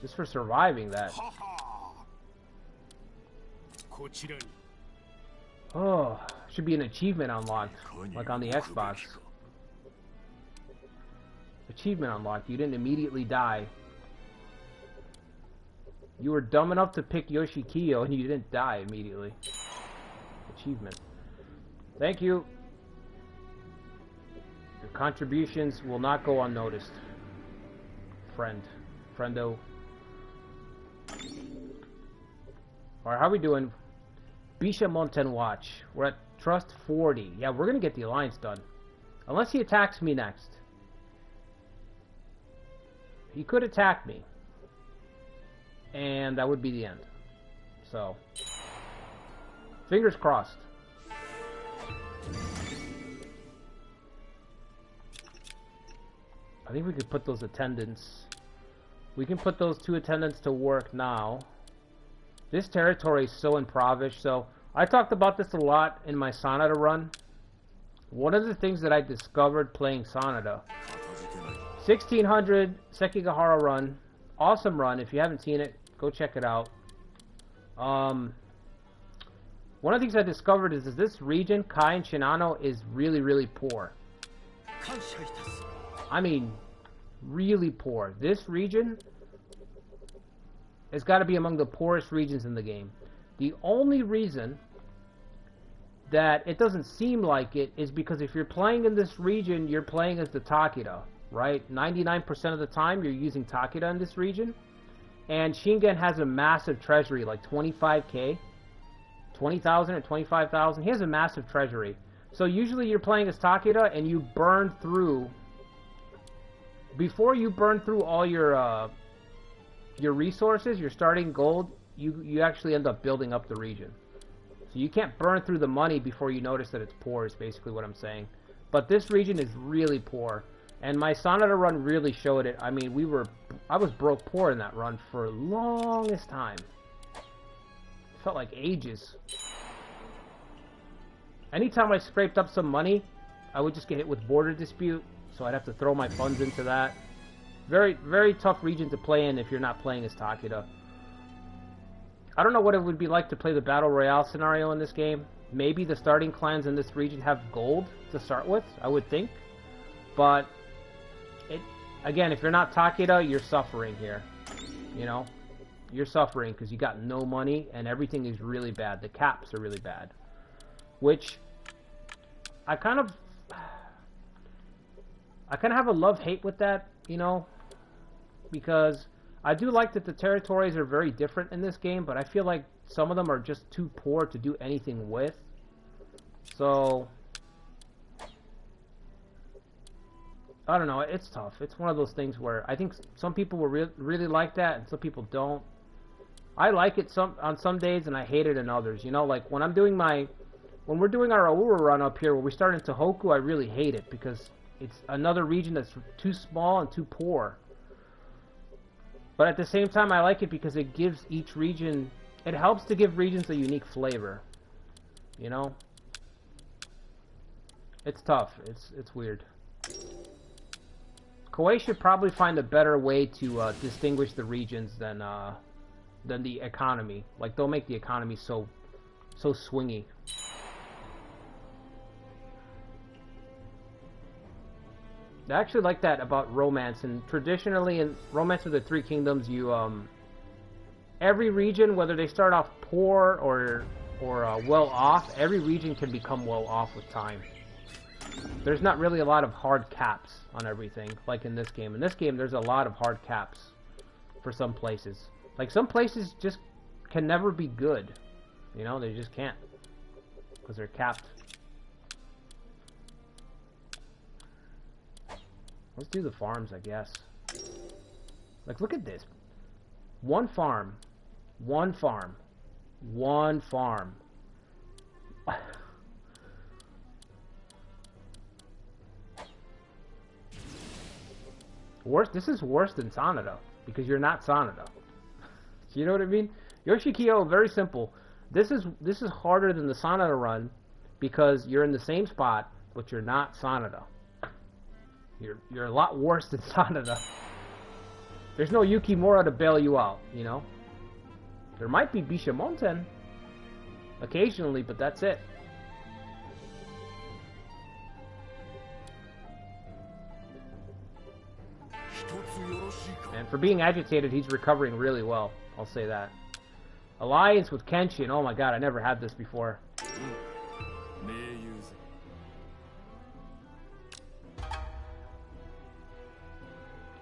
A: Just for surviving that. Oh, should be an achievement unlocked. Like on the Xbox. Achievement unlocked. You didn't immediately die. You were dumb enough to pick Yoshikiyo and you didn't die immediately. Achievement. Thank you. Your contributions will not go unnoticed. Friend. Friendo. Alright, how are we doing? Bisha Mountain Watch. We're at Trust 40. Yeah, we're gonna get the alliance done. Unless he attacks me next. He could attack me. and that would be the end. So, fingers crossed. I think we could put those attendants. We can put those 2 attendants to work now. This territory is so impoverished. So I talked about this a lot in my Sanada run. One of the things that I discovered playing Sanada, 1600 Sekigahara run, awesome run. If you haven't seen it, go check it out. One of the things I discovered is this region, Kai and Shinano, is really, really poor. I mean, really poor. This region has got to be among the poorest regions in the game. The only reason that it doesn't seem like it is because if you're playing in this region, you're playing as the Takeda, right? 99% of the time you're using Takeda in this region. And Shingen has a massive treasury, like 25k, 20,000 or 25,000. He has a massive treasury. So usually you're playing as Takeda and you burn through, before you burn through all your resources, your starting gold, you actually end up building up the region. So you can't burn through the money before you notice that it's poor, is basically what I'm saying. But this region is really poor. And my Sanada run really showed it. I mean, I was broke poor in that run for the longest time. It felt like ages. Anytime I scraped up some money, I would just get hit with border dispute. So I'd have to throw my funds into that. Very, very tough region to play in if you're not playing as Takeda. I don't know what it would be like to play the Battle Royale scenario in this game. Maybe the starting clans in this region have gold to start with, I would think. But, again, if you're not Takeda, you're suffering here. You know? You're suffering because you got no money and everything is really bad. The caps are really bad. Which, I kind of have a love-hate with that, you know? Because I do like that the territories are very different in this game, but I feel like some of them are just too poor to do anything with. So, I don't know, it's tough. It's one of those things where I think some people will really like that and some people don't. I like it on some days and I hate it on others. You know, like when we're doing our Aura run up here where we start in Tohoku, I really hate it because it's another region that's too small and too poor. But at the same time, I like it because it gives each region, it helps to give regions a unique flavor. You know? It's tough. It's weird. Koei should probably find a better way to distinguish the regions than the economy. Like, they'll make the economy so swingy. I actually like that about romance, and traditionally in Romance of the Three Kingdoms, you every region, whether they start off poor or well off, every region can become well off with time. There's not really a lot of hard caps on everything, like in this game. In this game, there's a lot of hard caps for some places. Like, some places just can never be good. You know, they just can't. Because they're capped. Let's do the farms, I guess. Like, look at this. One farm. One farm. One farm. Worse. This is worse than Sanada. Because you're not Sanada. You know what I mean? Yoshikiyo, very simple. This is harder than the Sanada run. Because you're in the same spot, but you're not Sanada. You're a lot worse than Sanada. There's no Yukimura to bail you out, you know? There might be Bishamonten occasionally, but that's it. And for being agitated, he's recovering really well. I'll say that. Alliance with Kenshin. Oh my god, I never had this before.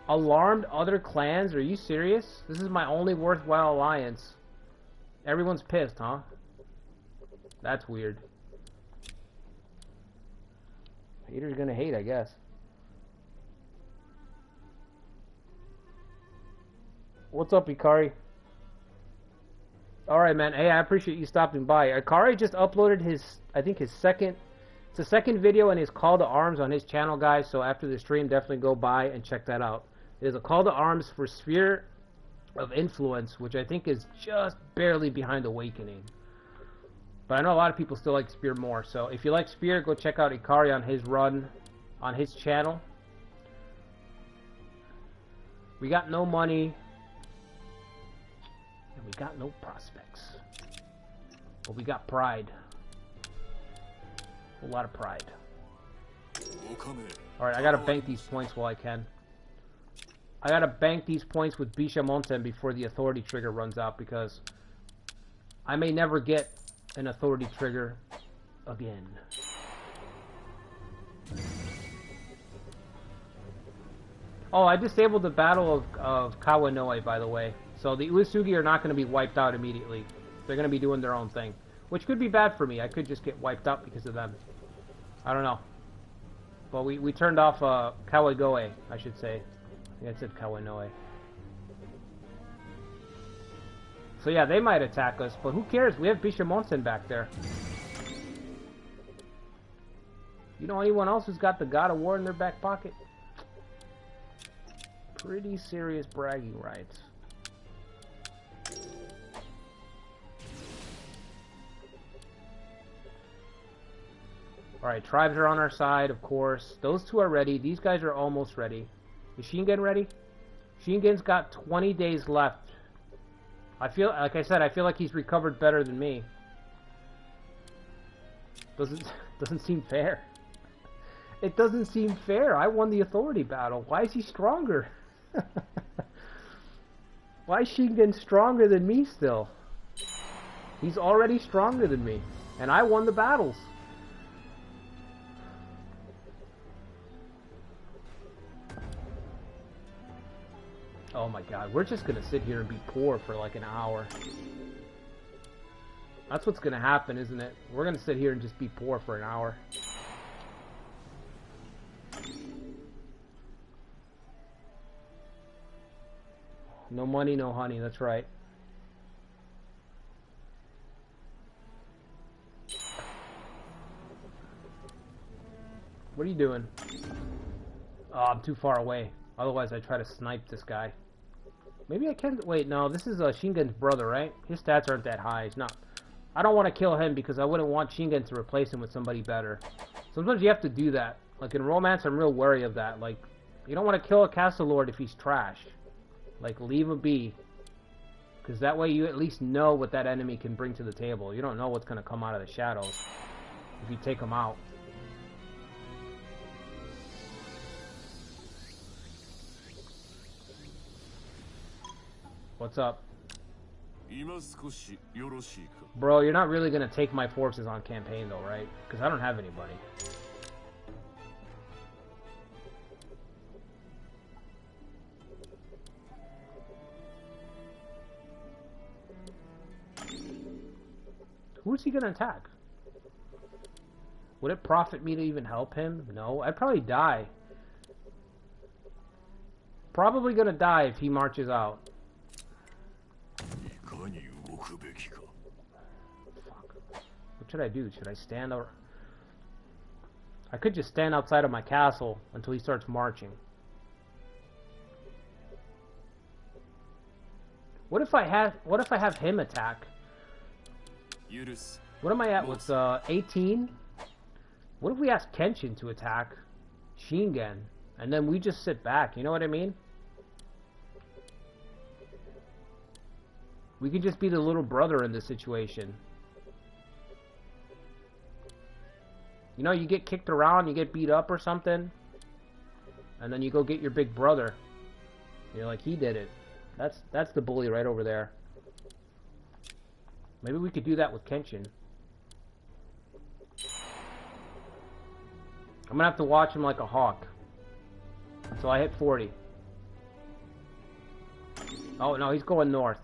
A: Alarmed other clans? Are you serious? This is my only worthwhile alliance. Everyone's pissed, huh? That's weird. Haters gonna hate, I guess. What's up, Ikari? Alright, man. Hey, I appreciate you stopping by. Akari just uploaded his, I think his second, it's the second video in his call to arms on his channel, guys. So after the stream, definitely go by and check that out. There's a call to arms for Sphere of Influence, which I think is just barely behind Awakening. But I know a lot of people still like Spear more. So if you like Spear, go check out Ikari on his run, on his channel. We got no money. And we got no prospects. But we got pride. A lot of pride. Alright, I gotta bank these points while I can. I gotta bank these points with Bishamonten before the authority trigger runs out, because I may never get an authority trigger again. Oh, I disabled the Battle of Kawanoe, by the way. So the Uesugi are not going to be wiped out immediately. They're going to be doing their own thing. Which could be bad for me. I could just get wiped out because of them. I don't know. But we turned off Kawagoe, I should say. I think I said Kawanoe. So yeah, they might attack us, but who cares? We have Bishamonten back there. You know anyone else who's got the God of War in their back pocket? Pretty serious bragging rights. Alright, tribes are on our side, of course. Those two are ready. These guys are almost ready. Is Shingen ready? Shingen's got 20 days left. I feel, like I said, I feel like he's recovered better than me. Doesn't seem fair. It doesn't seem fair. I won the authority battle. Why is he stronger? Why is Shingen stronger than me still? He's already stronger than me. And I won the battles. Oh my god, we're just gonna sit here and be poor for like an hour. That's what's gonna happen, isn't it? We're gonna sit here and just be poor for an hour. No money, no honey, that's right. What are you doing? Oh, I'm too far away. Otherwise, I try to snipe this guy. Maybe I can... Wait, no, this is Shingen's brother, right? His stats aren't that high. He's not... I don't want to kill him because I wouldn't want Shingen to replace him with somebody better. Sometimes you have to do that. Like, in Romance, I'm real wary of that. Like, you don't want to kill a Castle Lord if he's trash. Like, leave him be. Because that way you at least know what that enemy can bring to the table. You don't know what's going to come out of the shadows if you take him out. What's up? Bro, you're not really gonna take my forces on campaign though, right? Because I don't have anybody. Who is he gonna attack? Would it profit me to even help him? No, I'd probably die. Probably gonna die if he marches out. What should I do? Should I stand or... I could just stand outside of my castle until he starts marching. What if I have him attack? What am I at with 18? What if we ask Kenshin to attack Shingen and then we just sit back? You know what I mean? We could just be the little brother in this situation. You know, you get kicked around, you get beat up or something, and then you go get your big brother. You're like, he did it. That's the bully right over there. Maybe we could do that with Kenshin. I'm gonna have to watch him like a hawk. So I hit 40. Oh no, he's going north.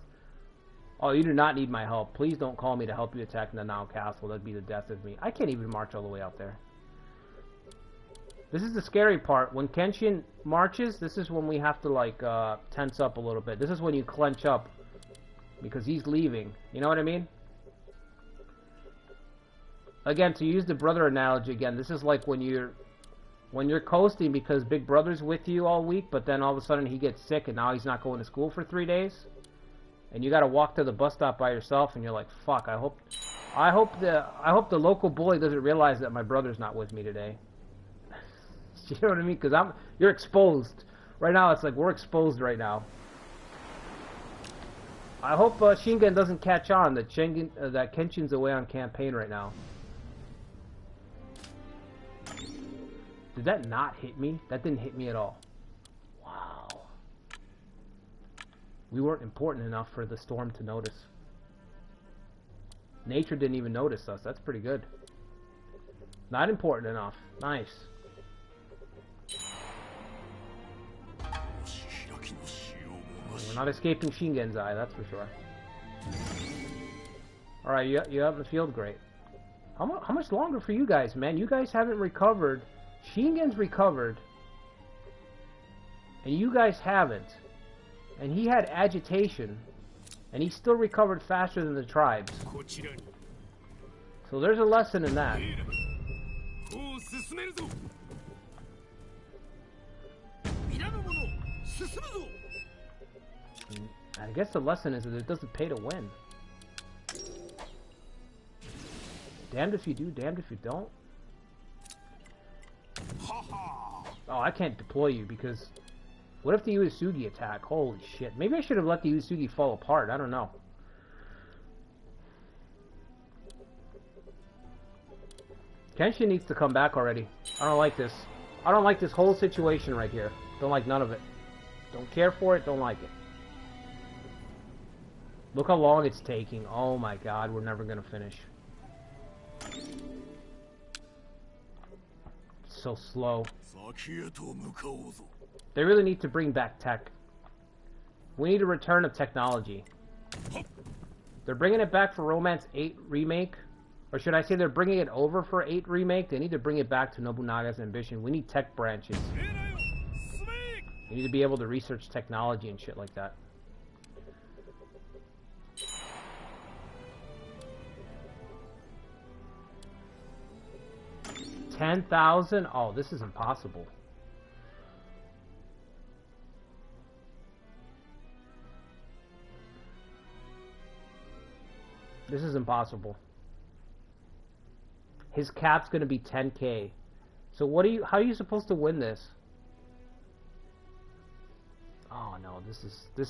A: Oh, you do not need my help. Please don't call me to help you attack Nanao Castle. That'd be the death of me. I can't even march all the way out there. This is the scary part. When Kenshin marches, this is when we have to, like, tense up a little bit. This is when you clench up because he's leaving. You know what I mean? Again, to use the brother analogy again, this is like when you're coasting because Big Brother's with you all week, but then all of a sudden he gets sick and now he's not going to school for 3 days, and you got to walk to the bus stop by yourself, and you're like, "Fuck! I hope the local bully doesn't realize that my brother's not with me today." You know what I mean? Because you're exposed right now. It's like we're exposed right now. I hope Shingen doesn't catch on that that Kenshin's away on campaign right now. Did that not hit me? That didn't hit me at all. Wow. We weren't important enough for the storm to notice. Nature didn't even notice us. That's pretty good. Not important enough. Nice. We're not escaping Shingen's eye, that's for sure. Alright, you out in the field, great. How much longer for you guys, man? You guys haven't recovered. Shingen's recovered. And you guys haven't. And he had agitation. And he still recovered faster than the tribes. So there's a lesson in that. I guess the lesson is that it doesn't pay to win. Damned if you do, damned if you don't. Oh, I can't deploy you because... What if the Uesugi attack? Holy shit. Maybe I should have let the Uesugi fall apart. I don't know. Kenshin needs to come back already. I don't like this. I don't like this whole situation right here. Don't like none of it. Don't care for it, don't like it. Look how long it's taking. Oh my god, we're never gonna finish. It's so slow. They really need to bring back tech. We need a return of technology. They're bringing it back for Romance 8 Remake. Or should I say they're bringing it over for 8 Remake? They need to bring it back to Nobunaga's Ambition. We need tech branches. You need to be able to research technology and shit like that. 10,000? Oh, this is impossible. This is impossible. His cap's gonna be 10K. So how are you supposed to win this? Oh no, this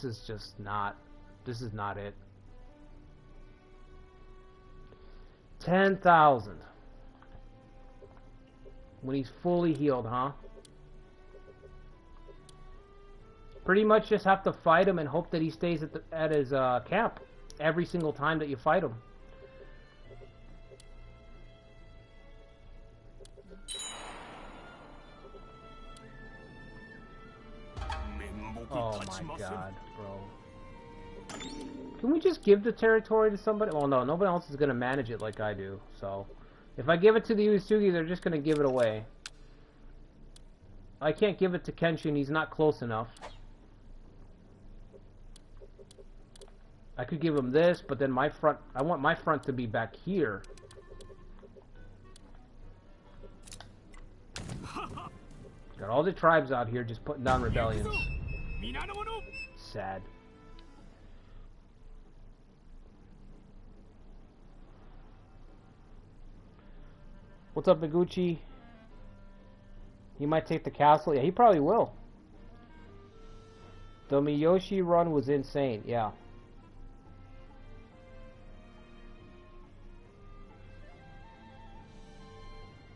A: is just not, this is not it. 10,000. When he's fully healed, huh? Pretty much just have to fight him and hope that he stays at his camp every single time that you fight him. Oh my god, bro. Can we just give the territory to somebody? Well, no, nobody else is going to manage it like I do, so... If I give it to the Uesugi, they're just going to give it away. I can't give it to Kenshin, he's not close enough. I could give him this, but then my front... I want my front to be back here. Got all the tribes out here just putting down rebellions. Sad. What's up, Noguchi? He might take the castle. Yeah, he probably will. The Miyoshi run was insane. Yeah.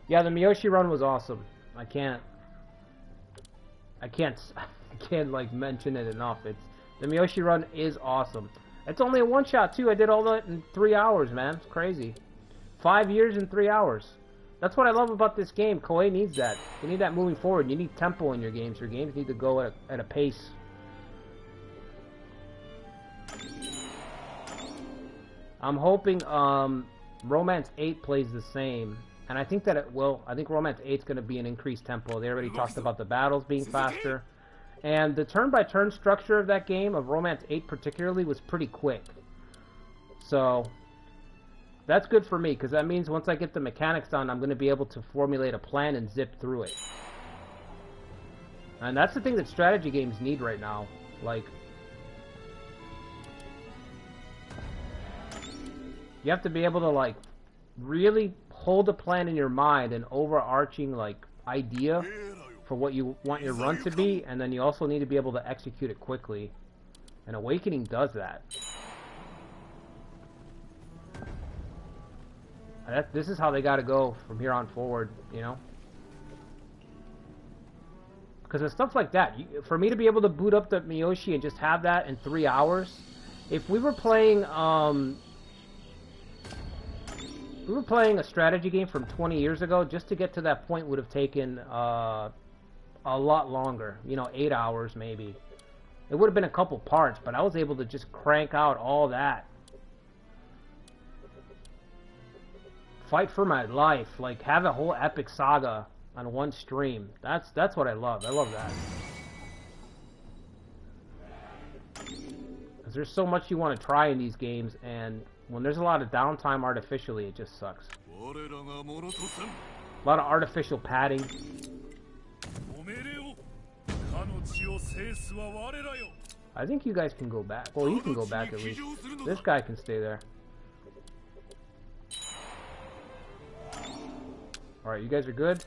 A: Yeah, the Miyoshi run was awesome. I can't like mention it enough. The Miyoshi run is awesome. It's only a one-shot too. I did all that in 3 hours, man. It's crazy. 5 years in 3 hours. That's what I love about this game. Koei needs that. You need that moving forward. You need tempo in your games. Your games need to go at a pace. I'm hoping Romance 8 plays the same. And I think that it will. I think Romance 8 is going to be an increased tempo. They already talked about the battles being faster. And the turn-by-turn structure of that game, of Romance 8 particularly, was pretty quick. So that's good for me, because that means once I get the mechanics done, I'm going to be able to formulate a plan and zip through it. And that's the thing that strategy games need right now. Like, you have to be able to, like, really hold a plan in your mind, an overarching, like, idea for what you want your run to be, and then you also need to be able to execute it quickly. And Awakening does that. This is how they gotta go from here on forward, you know? Because of stuff like that, for me to be able to boot up the Miyoshi and just have that in 3 hours, if we were playing, a strategy game from 20 years ago, just to get to that point would have taken, a lot longer. You know, 8 hours maybe. It would have been a couple parts, but I was able to just crank out all that. Fight for my life, like have a whole epic saga on one stream. That's what I love. I love that. Because there's so much you want to try in these games, and when there's a lot of downtime artificially, it just sucks. A lot of artificial padding. I think you guys can go back. Well, you can go back at least. This guy can stay there. Alright, you guys are good?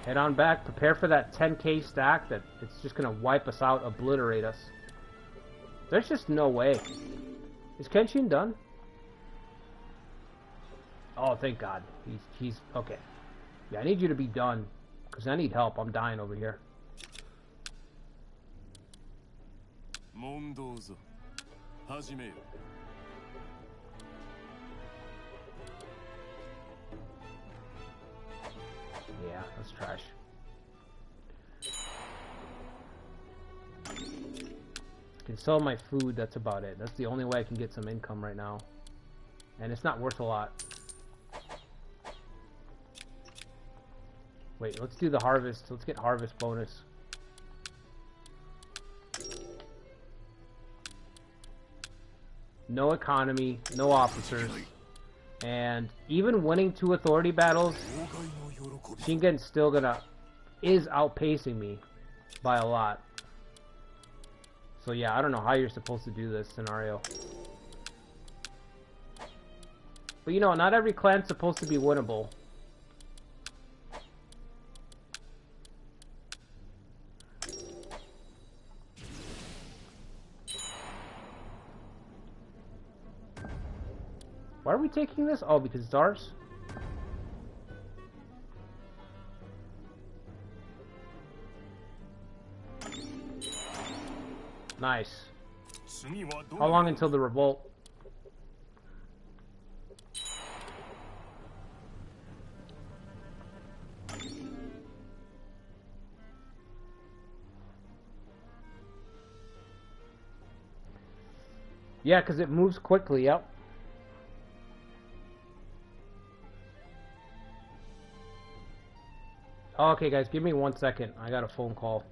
A: Head on back. Prepare for that 10k stack that it's just gonna wipe us out, obliterate us. There's just no way. Is Kenshin done? Oh, thank God. He's okay. Yeah, I need you to be done, because I need help. I'm dying over here. Yeah, that's trash. I can sell my food, that's about it. That's the only way I can get some income right now. And it's not worth a lot. Wait, let's do the harvest. Let's get harvest bonus. No economy, no officers. And even winning 2 authority battles, Shingen's still is outpacing me by a lot. So yeah, I don't know how you're supposed to do this scenario. But you know, not every clan's supposed to be winnable. Why are we taking this? Oh, because it's ours? Nice. How long until the revolt? Yeah, because it moves quickly, yep. Oh, okay, guys, give me 1 second. I got a phone call.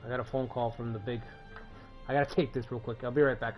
A: I got a phone call from the big... I gotta take this real quick. I'll be right back.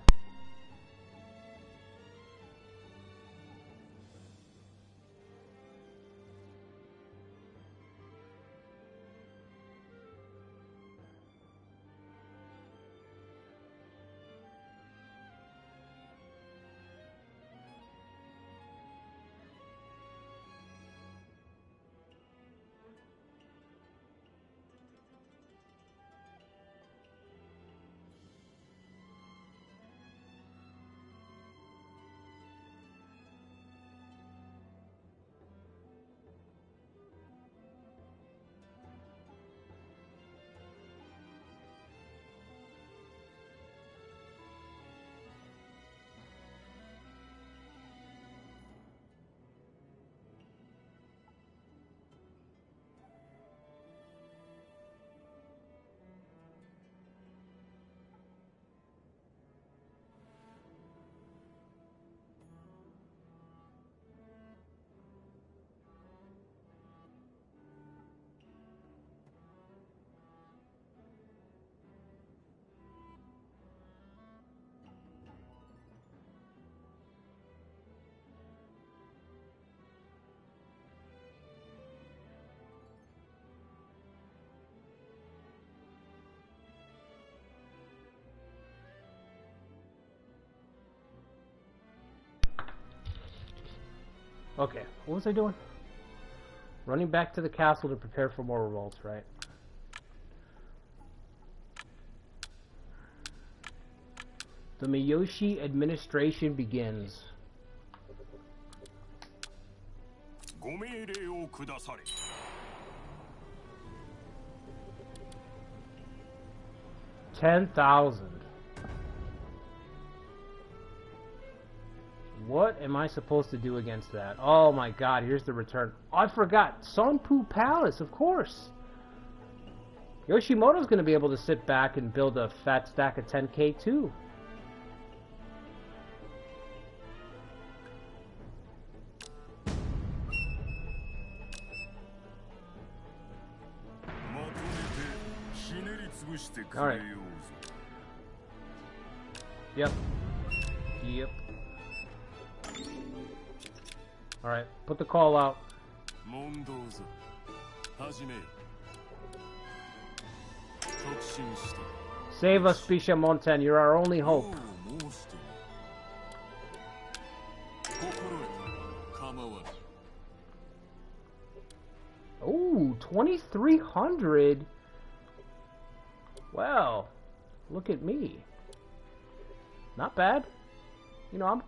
A: Okay, what was I doing? Running back to the castle to prepare for more revolts, right? The Miyoshi administration begins. $10,000. What am I supposed to do against that? Oh my god, here's the return. Oh, I forgot. Sonpu Palace, of course. Yoshimoto's going to be able to sit back and build a fat stack of 10k too. Alright. Yep. Yep. Alright, put the call out. Save us, Bishamonten. You're our only hope. Ooh, 2,300. Well, look at me. Not bad. You know, I'm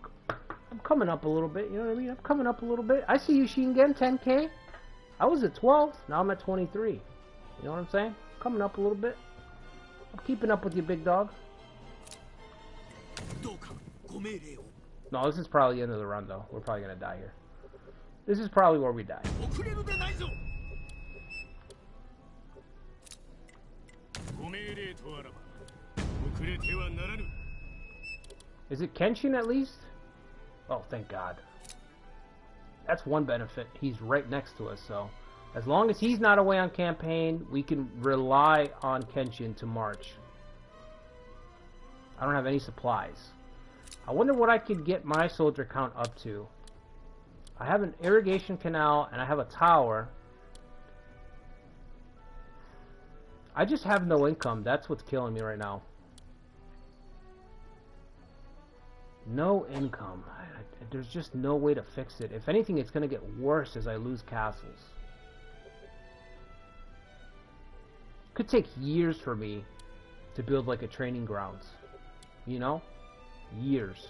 A: coming up a little bit. You know what I mean? I'm coming up a little bit. I see you, Shingen, 10k. I was at 12. Now I'm at 23. You know what I'm saying? Coming up a little bit. I'm keeping up with you, big dog. No, this is probably the end of the run, though. We're probably gonna die here. This is probably where we die. Is it Kenshin at least? Oh, thank God. That's one benefit. He's right next to us, so as long as he's not away on campaign, we can rely on Kenshin to march. I don't have any supplies. I wonder what I could get my soldier count up to. I have an irrigation canal and I have a tower. I just have no income. That's what's killing me right now. No income. There's just no way to fix it. If anything, it's going to get worse as I lose castles. Could take years for me to build like a training grounds. You know? Years.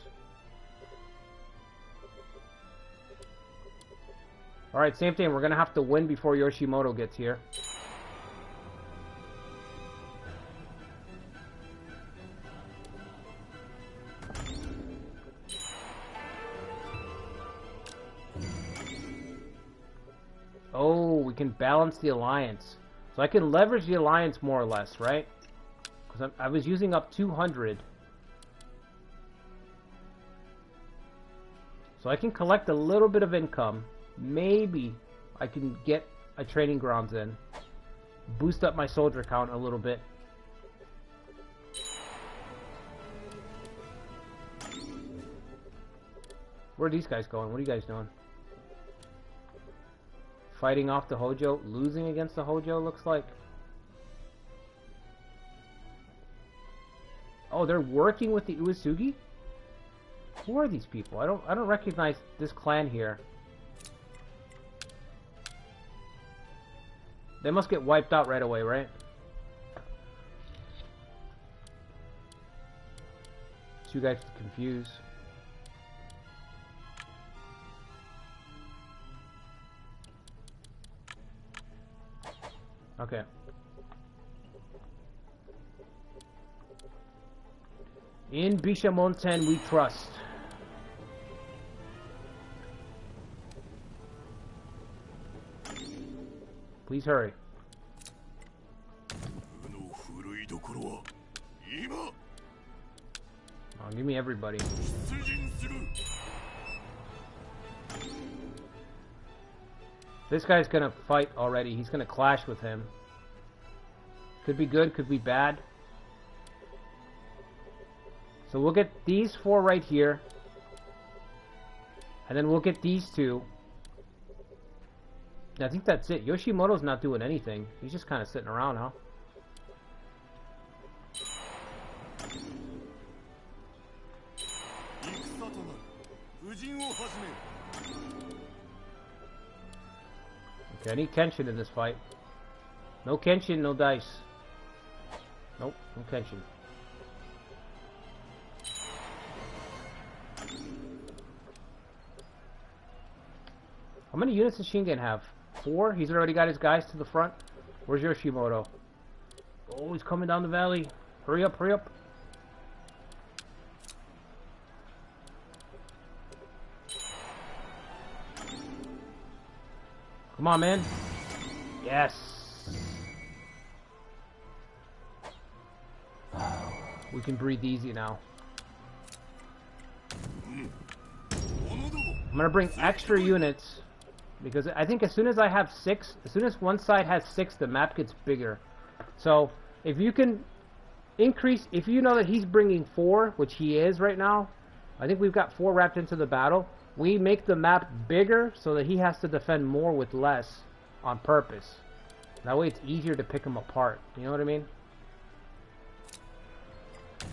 A: Alright, same thing. We're going to have to win before Yoshimoto gets here. Oh, we can balance the alliance. So I can leverage the alliance more or less, right? Because I was using up 200. So I can collect a little bit of income. Maybe I can get a training grounds in. Boost up my soldier count a little bit. Where are these guys going? What are you guys doing? Fighting off the Hojo, losing against the Hojo, looks like. Oh, they're working with the Uesugi? Who are these people? I don't recognize this clan here. They must get wiped out right away, right? You guys confused. Okay. In Bishamonten we trust. Please hurry. Oh, give me everybody. This guy's gonna fight already. He's gonna clash with him. Could be good, could be bad. So we'll get these 4 right here. And then we'll get these 2. I think that's it. Yoshimoto's not doing anything. He's just kind of sitting around, huh? Okay, I need Kenshin in this fight. No Kenshin, no dice. Nope, no Kenshin. How many units does Shingen have? 4? He's already got his guys to the front. Where's Yoshimoto? Oh, he's coming down the valley. Hurry up, hurry up. Come on, man. Yes. We can breathe easy now. I'm gonna bring extra units because I think as soon as I have 6, as soon as one side has 6, the map gets bigger. So if you can increase, if you know that he's bringing 4, which he is right now, I think we've got 4 wrapped into the battle. We make the map bigger so that he has to defend more with less on purpose. That way it's easier to pick him apart. You know what I mean?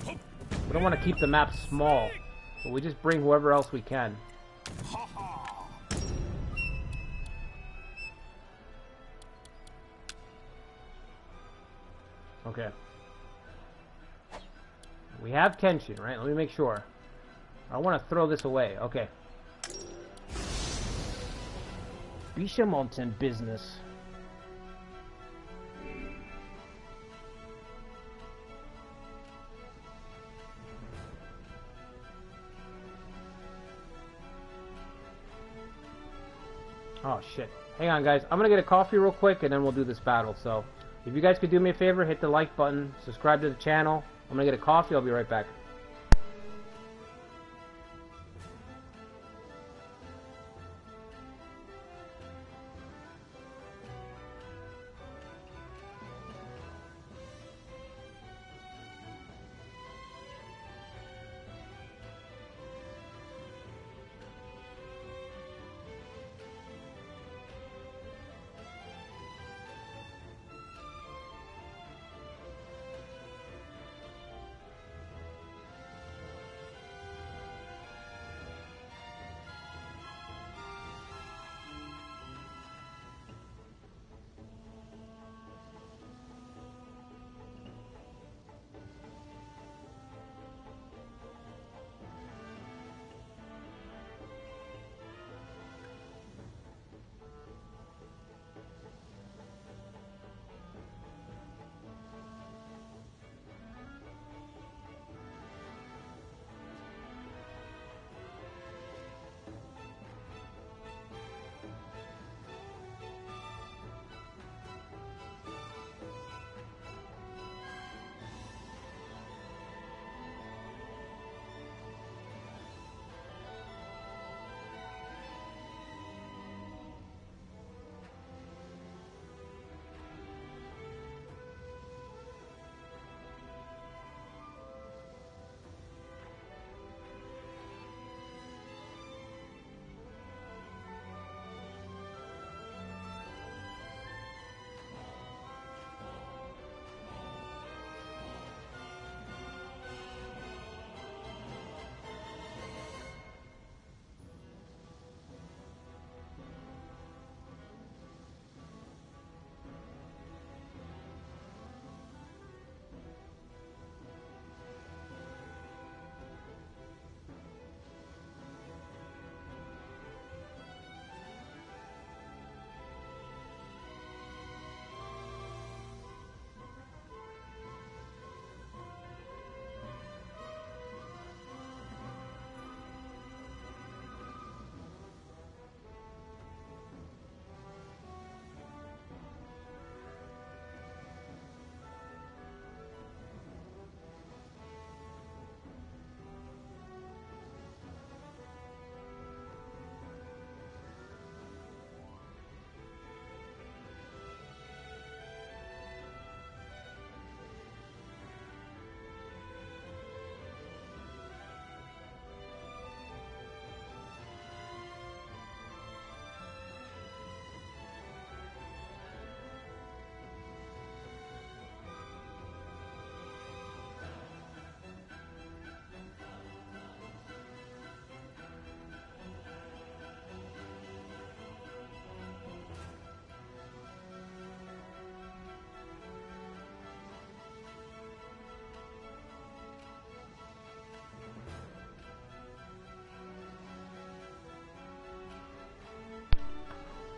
A: We don't want to keep the map small, so we just bring whoever else we can. Okay. We have Kenshin, right? Let me make sure. I want to throw this away. Okay. Bishamonten business. Oh shit. Hang on guys, I'm gonna get a coffee real quick and then we'll do this battle. So if you guys could do me a favor, hit the like button, subscribe to the channel. I'm gonna get a coffee, I'll be right back.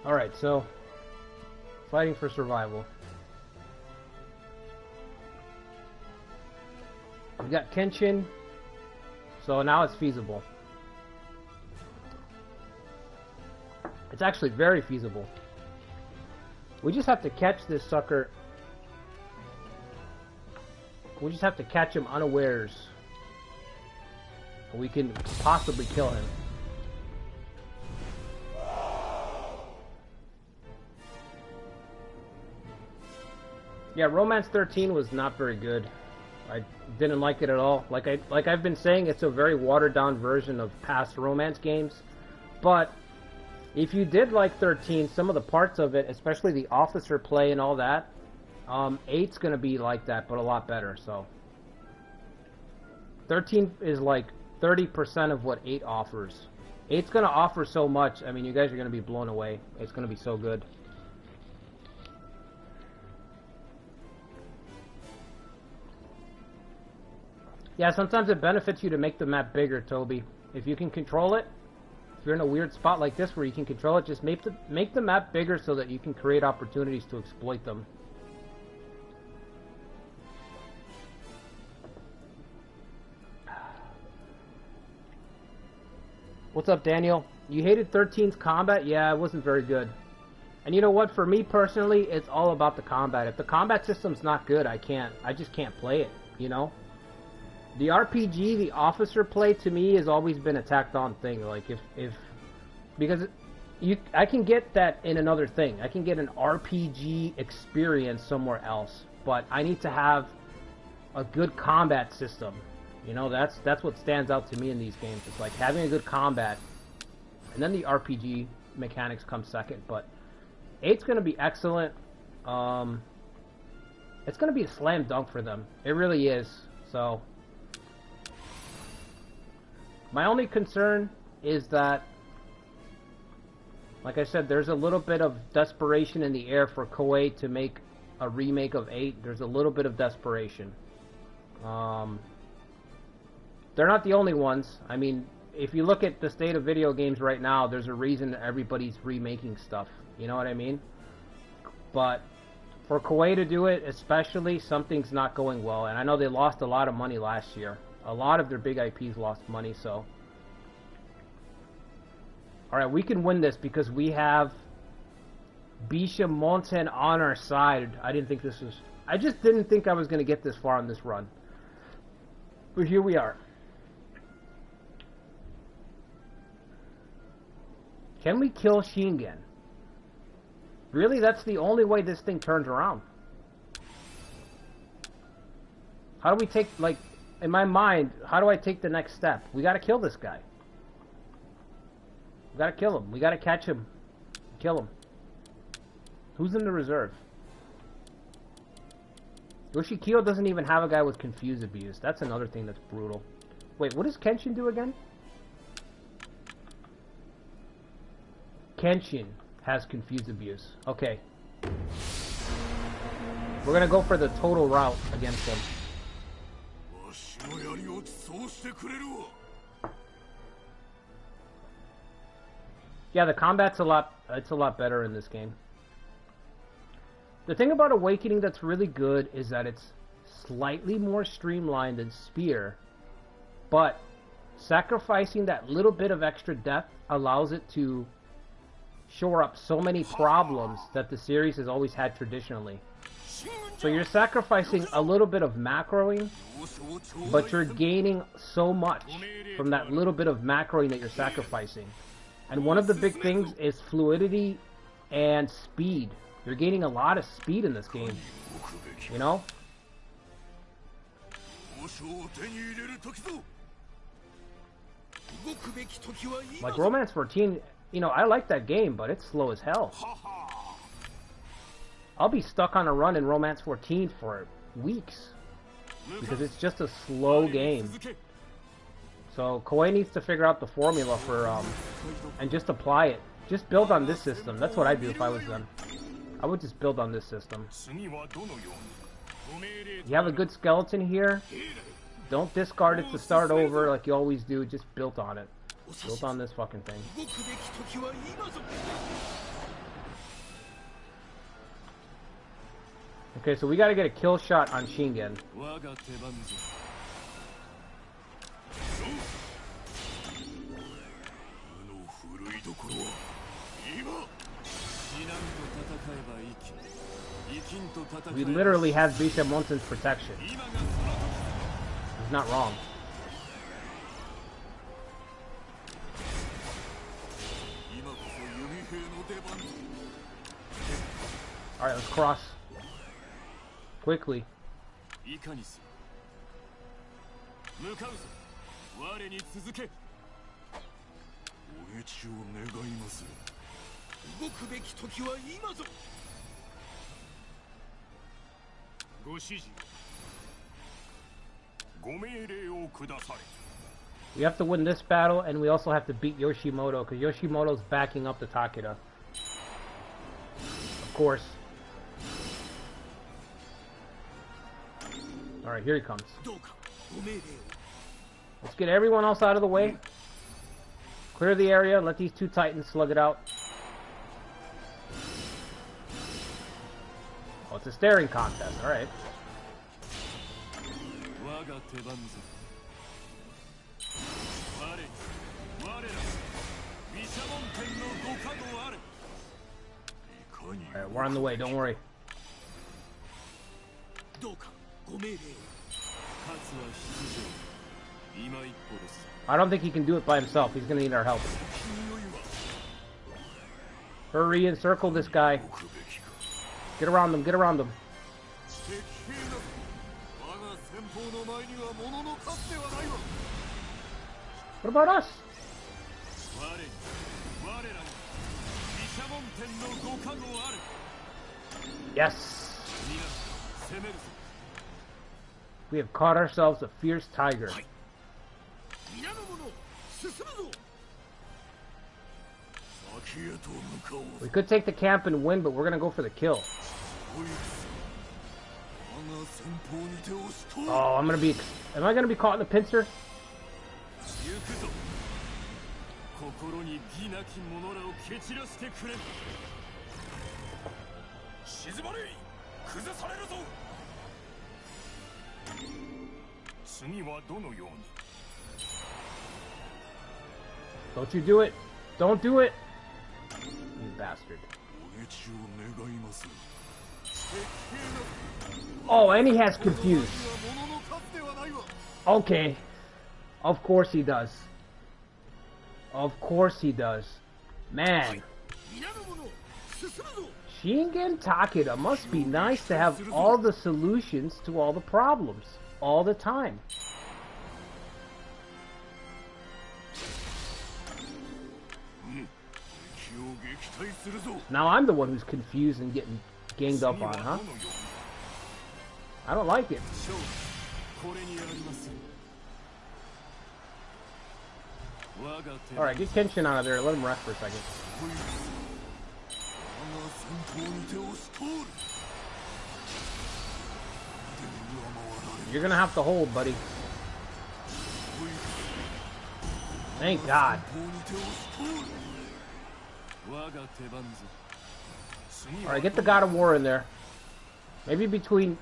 A: Alright, so fighting for survival. We got Kenshin, so now it's feasible. It's actually very feasible. We just have to catch this sucker. We just have to catch him unawares. We can possibly kill him. Yeah, Romance 13 was not very good. I didn't like it at all. Like I've been saying, it's a very watered down version of past romance games. But if you did like 13, some of the parts of it, especially the officer play and all that, 8's gonna be like that, but a lot better. So 13 is like 30% of what 8 offers. 8's gonna offer so much. I mean, you guys are gonna be blown away. It's gonna be so good. Yeah, sometimes it benefits you to make the map bigger, Toby. If you can control it, if you're in a weird spot like this where you can control it, just make the map bigger so that you can create opportunities to exploit them. What's up, Daniel? You hated 13's combat? Yeah, it wasn't very good. And you know what? For me personally, it's all about the combat. If the combat system's not good, I just can't play it, you know? The RPG, the officer play, to me, has always been a tacked on thing. Like, because I can get that in another thing. I can get an RPG experience somewhere else, but I need to have a good combat system. You know, that's what stands out to me in these games. It's like having a good combat, and then the RPG mechanics come second. But 8's going to be excellent. It's going to be a slam dunk for them. It really is. So my only concern is that, like I said, there's a little bit of desperation in the air for Koei to make a remake of 8. There's a little bit of desperation. They're not the only ones. I mean, if you look at the state of video games right now, there's a reason everybody's remaking stuff. You know what I mean? But for Koei to do it, especially, something's not going well. And I know they lost a lot of money last year. A lot of their big IPs lost money, so. Alright, we can win this because we have Bisha Monten on our side. I just didn't think I was going to get this far on this run. But here we are. Can we kill Shingen? Really? That's the only way this thing turns around. How do we take, like, in my mind, how do I take the next step? We gotta kill this guy. We gotta kill him. We gotta catch him. Kill him. Who's in the reserve? Yoshikiyo doesn't even have a guy with confuse abuse. That's another thing that's brutal. Wait, what does Kenshin do again? Kenshin has confuse abuse. Okay. We're gonna go for the total route against him. Yeah, the combat's it's a lot better in this game. The thing about Awakening that's really good is that it's slightly more streamlined than Spear, but sacrificing that little bit of extra depth allows it to shore up so many problems that the series has always had traditionally. So you're sacrificing a little bit of macroing, but you're gaining so much from that little bit of macroing that you're sacrificing. And one of the big things is fluidity and speed. You're gaining a lot of speed in this game, you know? Like Romance 14, you know, I like that game, but it's slow as hell. I'll be stuck on a run in Romance 14 for weeks because it's just a slow game. So Koei needs to figure out the formula for and just apply it. Just build on this system. That's what I'd do if I was them. I would just build on this system. You have a good skeleton here. Don't discard it to start over like you always do. Just build on it. Build on this fucking thing. Okay, so we gotta get a kill shot on Shingen. We literally have Bisha Monsen's protection. He's not wrong. Alright, let's cross. Quickly. We have to win this battle, and we also have to beat Yoshimoto, because Yoshimoto's backing up the Takeda. Of course. Alright, here he comes. Let's get everyone else out of the way. Clear the area, let these two titans slug it out. Oh, it's a staring contest, alright. Alright, we're on the way, don't worry. I don't think he can do it by himself. He's gonna need our help. Hurry, encircle this guy. Get around them, get around them. What about us? Yes! We have caught ourselves a fierce tiger. We could take the camp and win, but we're gonna go for the kill. Oh, am I gonna be caught in the pincer? Don't you do it! Don't do it! You bastard. Oh, and he has confused. Okay. Of course he does. Of course he does. Man. Shingen Takeda must be nice to have all the solutions to all the problems. All the time. Now I'm the one who's confused and getting ganged up on, huh? I don't like it. Alright, get Kenshin out of there. Let him rest for a second. You're gonna have to hold, buddy. Thank God. Alright, get the God of War in there. Maybe between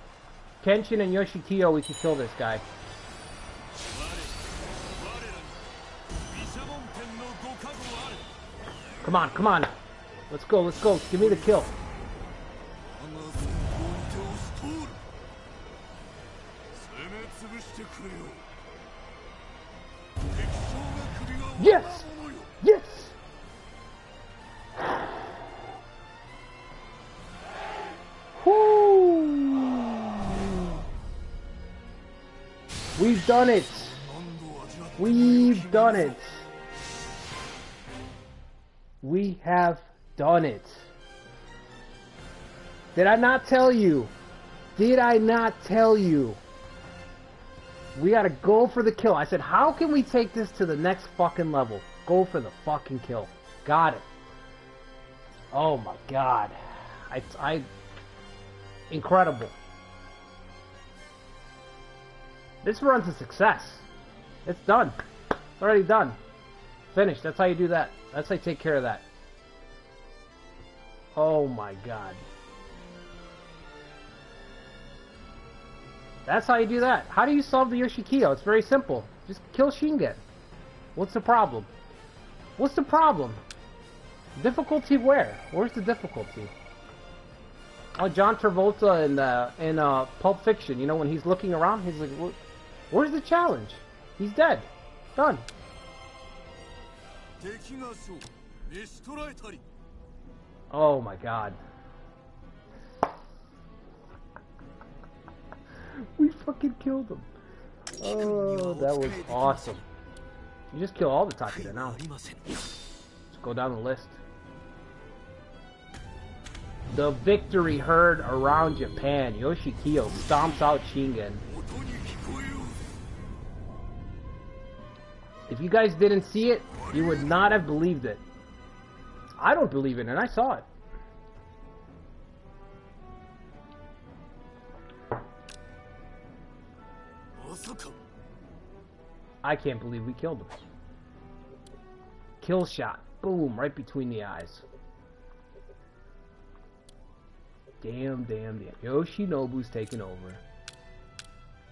A: Kenshin and Yoshikiyo we can kill this guy. Come on, come on. Let's go, let's go. Give me the kill. Yes! Yes! Woo! We've done it! We've done it! We have done it. Did I not tell you? Did I not tell you? We gotta go for the kill. I said, how can we take this to the next fucking level? Go for the fucking kill. Got it. Oh my God. Incredible. This run's a success. It's done. It's already done. Finished. That's how you do that. That's how you take care of that. Oh my God. That's how you do that. How do you solve the Yoshikiyo? It's very simple. Just kill Shingen. What's the problem? What's the problem? Difficulty where? Where's the difficulty? Oh, John Travolta in Pulp Fiction. You know, when he's looking around, he's like, where's the challenge? He's dead. Done. Oh my god. We fucking killed him. Oh, that was awesome. You just kill all the Takeda now. Let's go down the list. The victory heard around Japan. Yoshikiyo stomps out Shingen. If you guys didn't see it, you would not have believed it. I don't believe it, and I saw it. I can't believe we killed him. Kill shot. Boom, right between the eyes. Damn, damn, damn. Yoshinobu's taking over.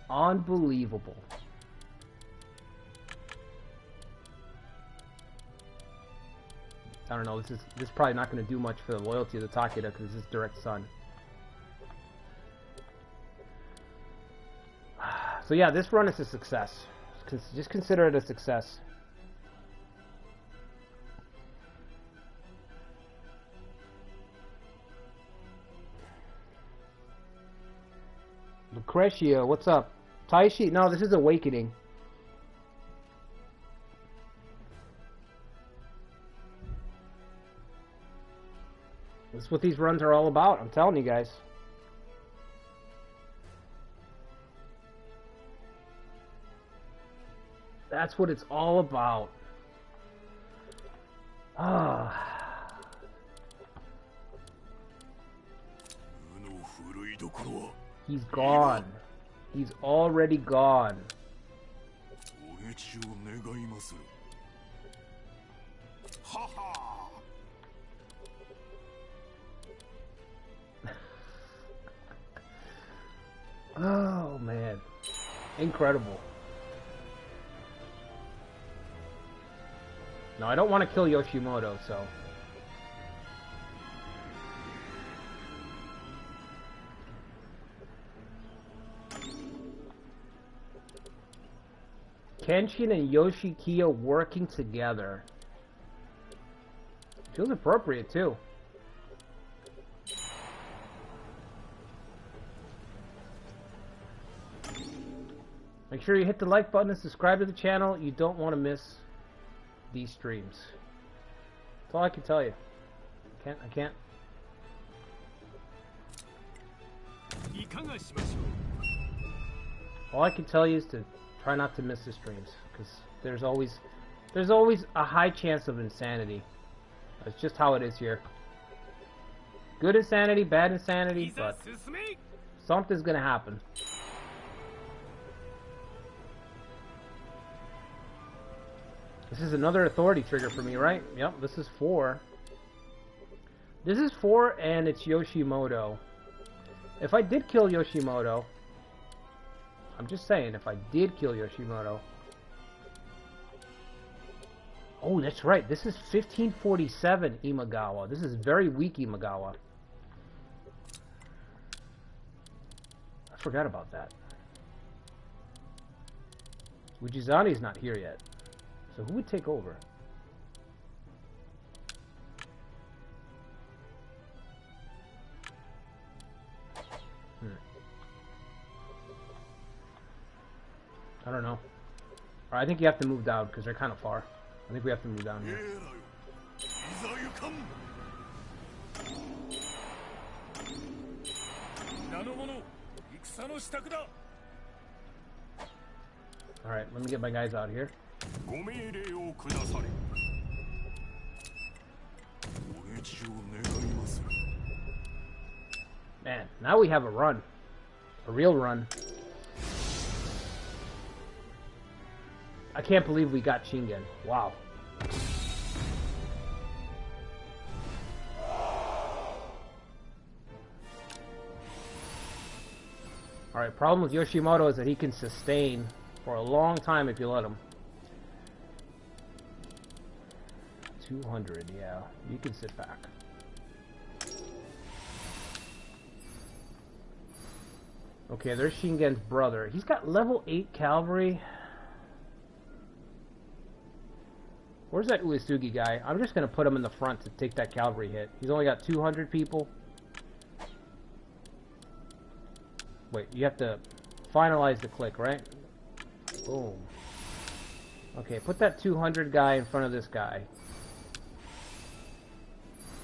A: Unbelievable. I don't know, this is probably not going to do much for the loyalty of the Takeda because it's his direct son. So yeah, this run is a success. Just consider it a success. Lucretia, what's up? Taishi, no, this is Awakening. That's what these runs are all about, I'm telling you guys. That's what it's all about. Ah. He's gone. He's already gone. Oh man. Incredible. No, I don't want to kill Yoshimoto, so... Kenshin and Yoshikiyo working together. Feels appropriate, too. Make sure you hit the like button and subscribe to the channel. You don't want to miss these streams. That's all I can tell you. I can't. All I can tell you is to try not to miss the streams, because there's always a high chance of insanity. That's just how it is here. Good insanity, bad insanity, but something's gonna happen. This is another authority trigger for me, right? Yep, this is 4. This is 4, and it's Yoshimoto. If I did kill Yoshimoto... I'm just saying, if I did kill Yoshimoto... Oh, that's right. This is 1547 Imagawa. This is very weak Imagawa. I forgot about that. Ujizani's not here yet. So who would take over? I don't know. I think you have to move down because they're kind of far. I think we have to move down here. Alright, let me get my guys out here. Man, now we have a run. A real run. I can't believe we got Shingen. Wow. Alright, problem with Yoshimoto is that he can sustain for a long time if you let him. 200, yeah. You can sit back. Okay, there's Shingen's brother. He's got level 8 cavalry. Where's that Uesugi guy? I'm just going to put him in the front to take that cavalry hit. He's only got 200 people. Wait, you have to finalize the click, right? Boom. Okay, put that 200 guy in front of this guy.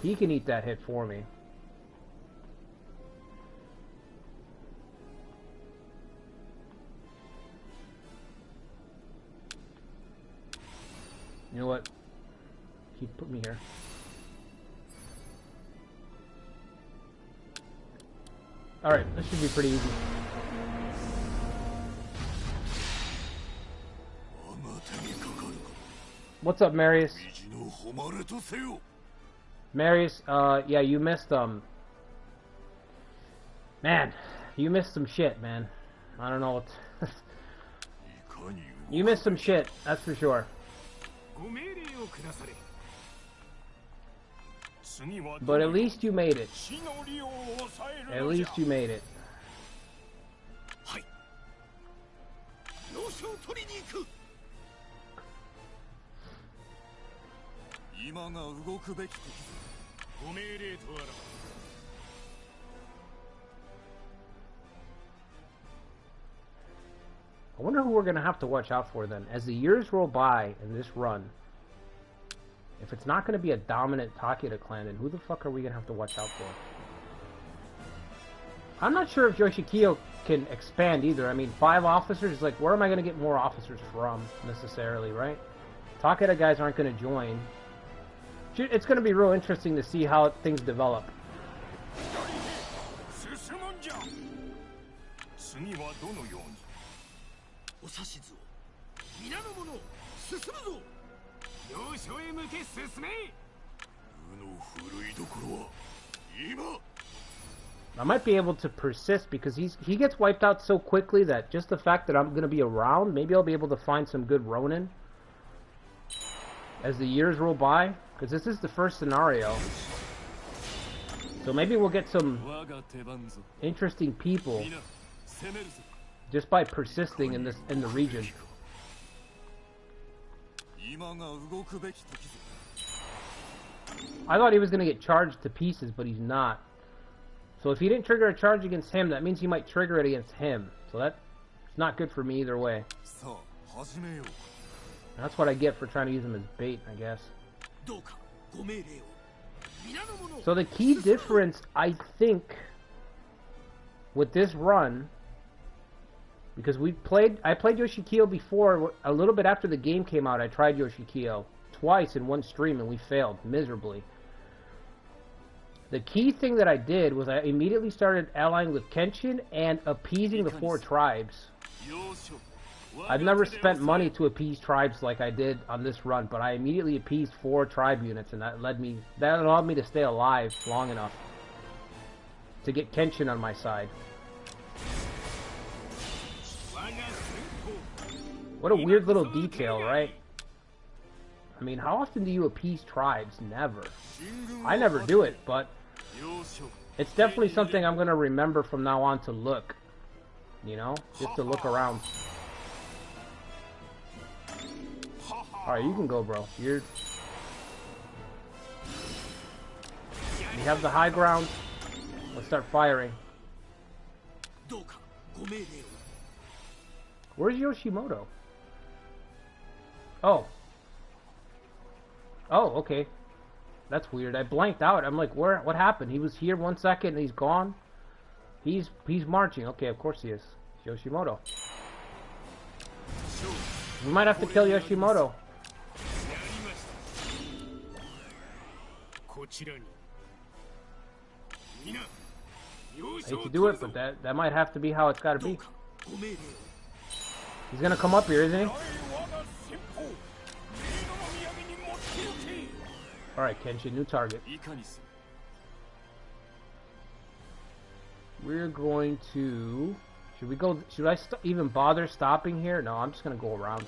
A: He can eat that hit for me. You know what? He put me here. Alright, this should be pretty easy. What's up, Marius? Marius, yeah, you missed, man, you missed some shit, man. I don't know what... You missed some shit, that's for sure. But at least you made it. At least you made it. I wonder who we're going to have to watch out for then. As the years roll by in this run, if it's not going to be a dominant Takeda clan, then who the fuck are we going to have to watch out for? I'm not sure if Yoshikiyo can expand either. I mean, 5 officers, like, where am I going to get more officers from, necessarily, right? Takeda guys aren't going to join. It's going to be real interesting to see how things develop. I might be able to persist because he gets wiped out so quickly that just the fact that I'm going to be around, maybe I'll be able to find some good Ronin as the years roll by, because this is the first scenario. So maybe we'll get some interesting people just by persisting in the region. I thought he was going to get charged to pieces, but he's not. So if he didn't trigger a charge against him, that means he might trigger it against him. So that's not good for me either way. That's what I get for trying to use him as bait, I guess. So the key difference, I think, with this run, because I played Yoshikiyo before, a little bit after the game came out. I tried Yoshikiyo twice in one stream and we failed miserably. The key thing that I did was I immediately started allying with Kenshin and appeasing the 4 tribes. I've never spent money to appease tribes like I did on this run, but I immediately appeased 4 tribe units, and that allowed me to stay alive long enough to get Kenshin on my side. What a weird little detail, right? I mean, how often do you appease tribes? Never. I never do it, but it's definitely something I'm going to remember from now on to look. You know? Just to look around. Alright, you can go, bro. You have the high ground. Let's start firing. Where's Yoshimoto? Oh. Oh, okay. That's weird. I blanked out. I'm like, what happened? He was here 1 second and he's gone? He's marching. Okay, of course he is. Yoshimoto. We might have to kill Yoshimoto. I hate to do it, but that might have to be how it's got to be. He's gonna come up here, isn't he? Alright, Kenshin, new target. We're going to Should we go? Should I even bother stopping here? No, I'm just gonna go around.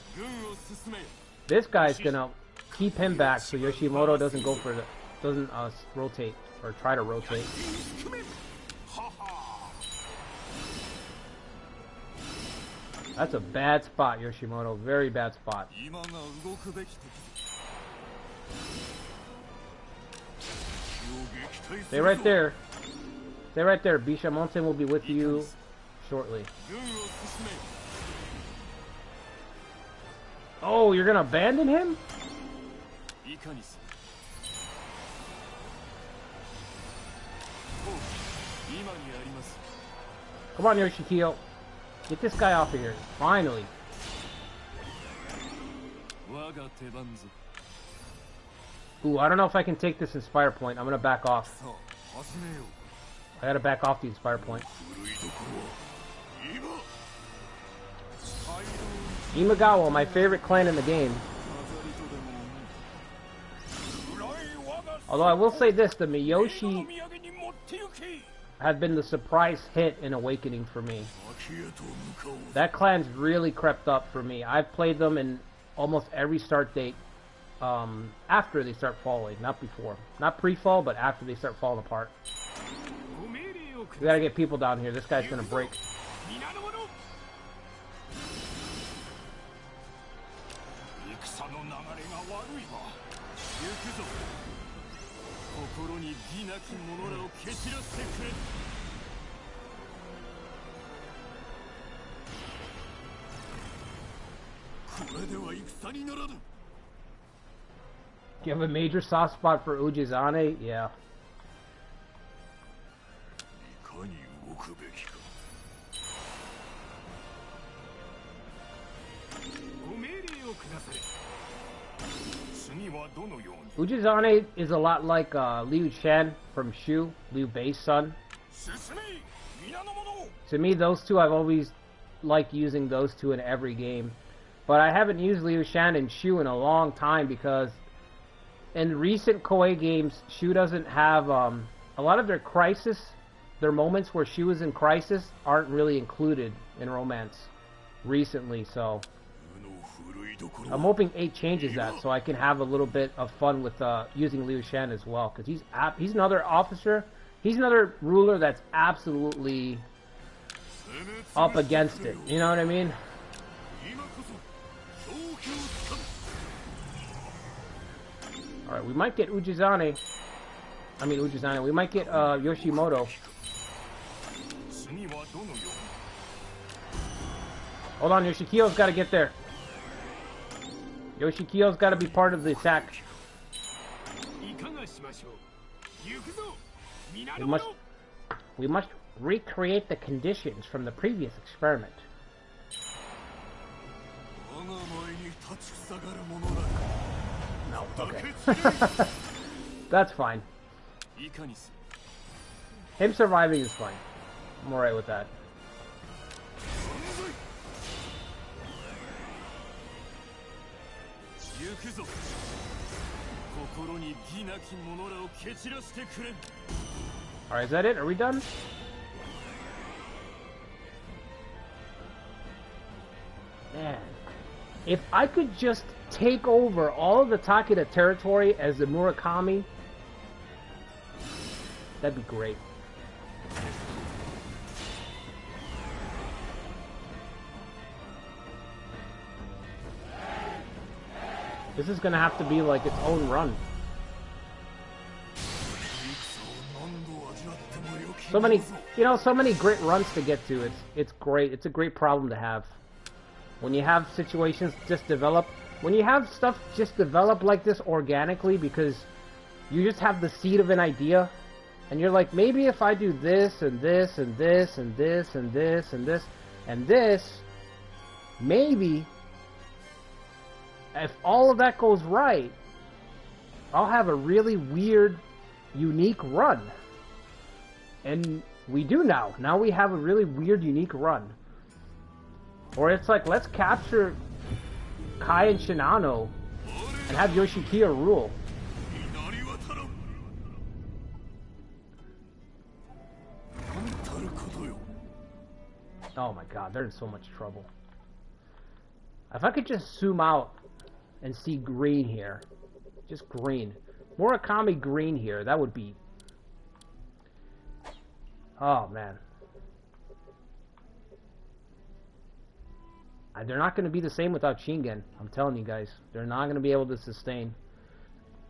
A: This guy's gonna keep him back so Yoshimoto doesn't go for the rotate or try to rotate. That's a bad spot, Yoshimoto. Very bad spot. Stay right there. Stay right there. Bishamonten will be with you shortly. Oh, you're gonna abandon him? Come on, Yoshikiyo. Get this guy off of here. Finally. Ooh, I don't know if I can take this Inspire Point. I'm gonna back off. I gotta back off the Inspire Point. Imagawa, my favorite clan in the game. Although I will say this, the Miyoshi have been the surprise hit in Awakening for me. That clan's really crept up for me. I've played them in almost every start date after they start falling, not before. Not pre-fall, but after they start falling apart. We gotta get people down here. This guy's gonna break. You have a major soft spot for Ujizane? Yeah. Ujizane is a lot like Liu Shen from Shu, Liu Bei's son. To me, those two, I've always liked using those two in every game. But I haven't used Liu Shan and Shu in a long time because in recent Koei games, Shu doesn't have a lot of their crisis, their moments where Shu is in crisis aren't really included in Romance recently, so I'm hoping 8 changes that so I can have a little bit of fun with using Liu Shan as well, because he's another officer, he's another ruler that's absolutely up against it, you know what I mean? Alright, we might get Ujizane. We might get Yoshimoto. Hold on, Yoshikiyo's got to get there. Yoshikiyo's got to be part of the attack. We must recreate the conditions from the previous experiment. No, okay. That's fine. Him surviving is fine. I'm alright with that. Alright, is that it? Are we done? Man. If I could just take over all of the Takeda territory as the Murakami, that'd be great. This is gonna have to be like its own run. So many, so many great runs to get to. It's great. It's a great problem to have. When you have situations just develop, when you have stuff just develop like this organically because you just have the seed of an idea, and you're like, maybe if I do this and this and this and this and this and this and this, maybe if all of that goes right, I'll have a really weird, unique run. And we do now. Now we have a really weird, unique run. Or it's like, let's capture Kai and Shinano and have Yoshikiyo rule. Oh my god, they're in so much trouble. If I could just zoom out and see green here. Just green. Murakami green here, that would be... Oh man. They're not going to be the same without Shingen. I'm telling you guys. They're not going to be able to sustain.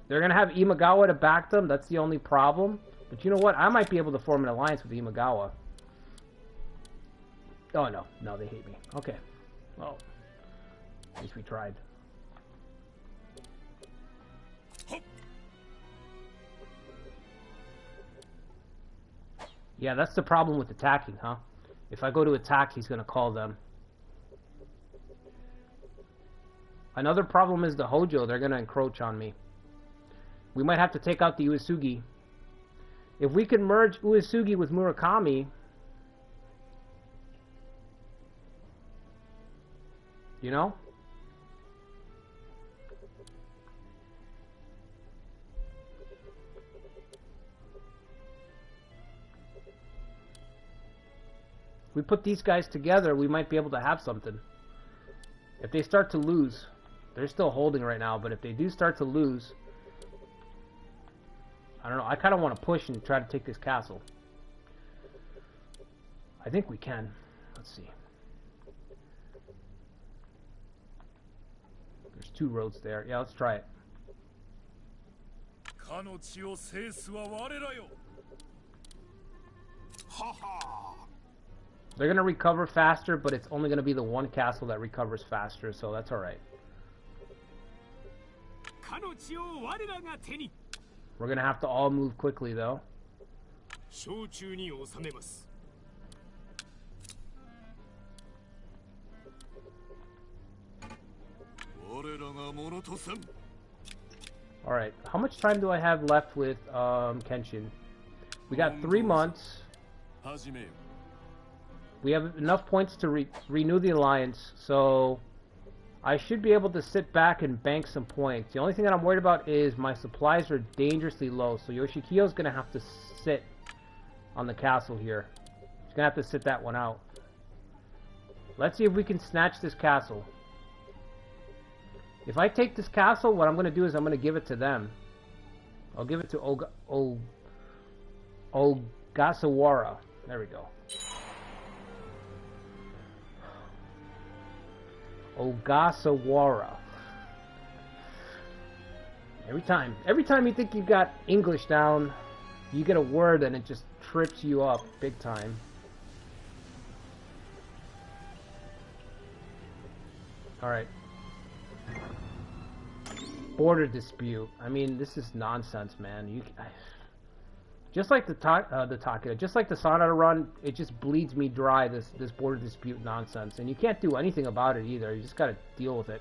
A: They're going to have Imagawa to back them. That's the only problem. But you know what? I might be able to form an alliance with Imagawa. Oh, no. No, they hate me. Okay. Well, at least we tried. Yeah, that's the problem with attacking, huh? If I go to attack, he's going to call them. Another problem is the Hojo. They're going to encroach on me. We might have to take out the Uesugi. If we can merge Uesugi with Murakami... You know? If we put these guys together, we might be able to have something. If they start to lose... They're still holding right now, but if they do start to lose... I don't know, I kind of want to push and try to take this castle. I think we can. Let's see. There's 2 roads there. Yeah, let's try it. They're going to recover faster, but it's only going to be the one castle that recovers faster, so that's alright. We're going to have to all move quickly, though. Alright, how much time do I have left with Kenshin? We got 3 months. We have enough points to renew the alliance, so I should be able to sit back and bank some points. The only thing that I'm worried about is my supplies are dangerously low, so Yoshikiyo's going to have to sit on the castle here. He's going to have to sit that one out. Let's see if we can snatch this castle. If I take this castle, what I'm going to do is I'm going to give it to them. I'll give it to Ogasawara. There we go. Ogasawara. Every time you think you've got English down, you get a word and it just trips you up big time. Alright. Border dispute. I mean, this is nonsense, man. Just like the Takeda, just like the Sonata run, it just bleeds me dry, this border dispute nonsense. And you can't do anything about it either. You just gotta deal with it.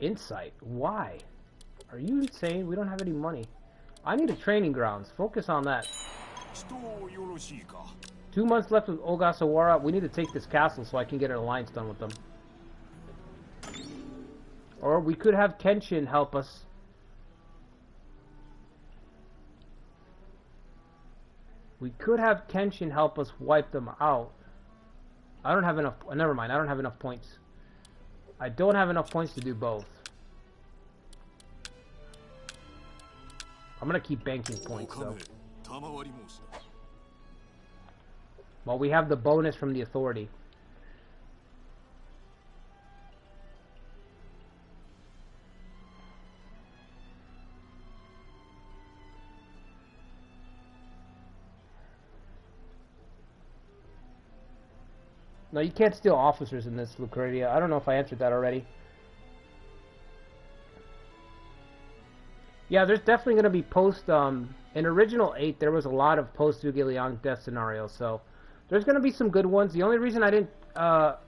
A: Insight. Why? Are you insane? We don't have any money. I need a training grounds. Focus on that. 2 months left with Ogasawara. We need to take this castle so I can get an alliance done with them. Or we could have Kenshin help us. We could have Kenshin help us wipe them out. I don't have enough... Never mind, I don't have enough points. I don't have enough points to do both. I'm gonna keep banking points, though. Well, we have the bonus from the authority. No, you can't steal officers in this, Lucretia. I don't know if I answered that already. Yeah, there's definitely going to be post... in Original 8, there was a lot of post-Zhuge death scenarios, so... There's going to be some good ones. The only reason I didn't...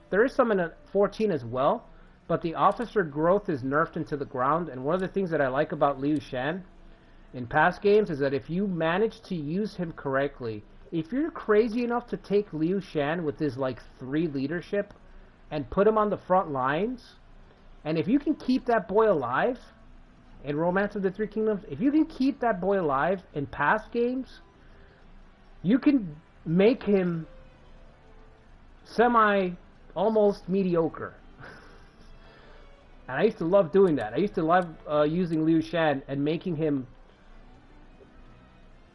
A: there is some in 14 as well, but the officer growth is nerfed into the ground, and one of the things that I like about Liu Shan in past games is that if you manage to use him correctly... If you're crazy enough to take Liu Shan with his, like, 3 leadership and put him on the front lines, and if you can keep that boy alive in Romance of the Three Kingdoms, if you can keep that boy alive in past games, you can make him almost mediocre. And I used to love doing that. I used to love using Liu Shan and making him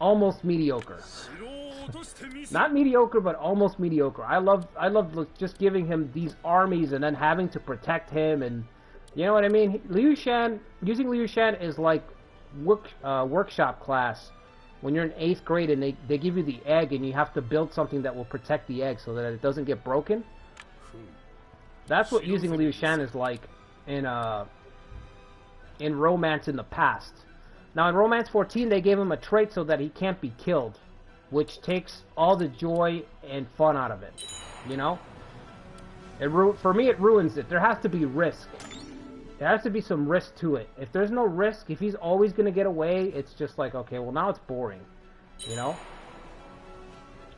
A: almost mediocre. Not mediocre, but almost mediocre. I love just giving him these armies and then having to protect him, and you know what I mean? Using Liu Shan is like workshop class when you're in 8th grade and they give you the egg and you have to build something that will protect the egg so that it doesn't get broken. That's what using Liu Shan is like in Romance in the past. Now in Romance 14 they gave him a trait so that he can't be killed, which takes all the joy and fun out of it. You know? For me it ruins it. There has to be risk. There has to be some risk to it. If there's no risk, if he's always going to get away, it's just like, okay, well now it's boring. You know?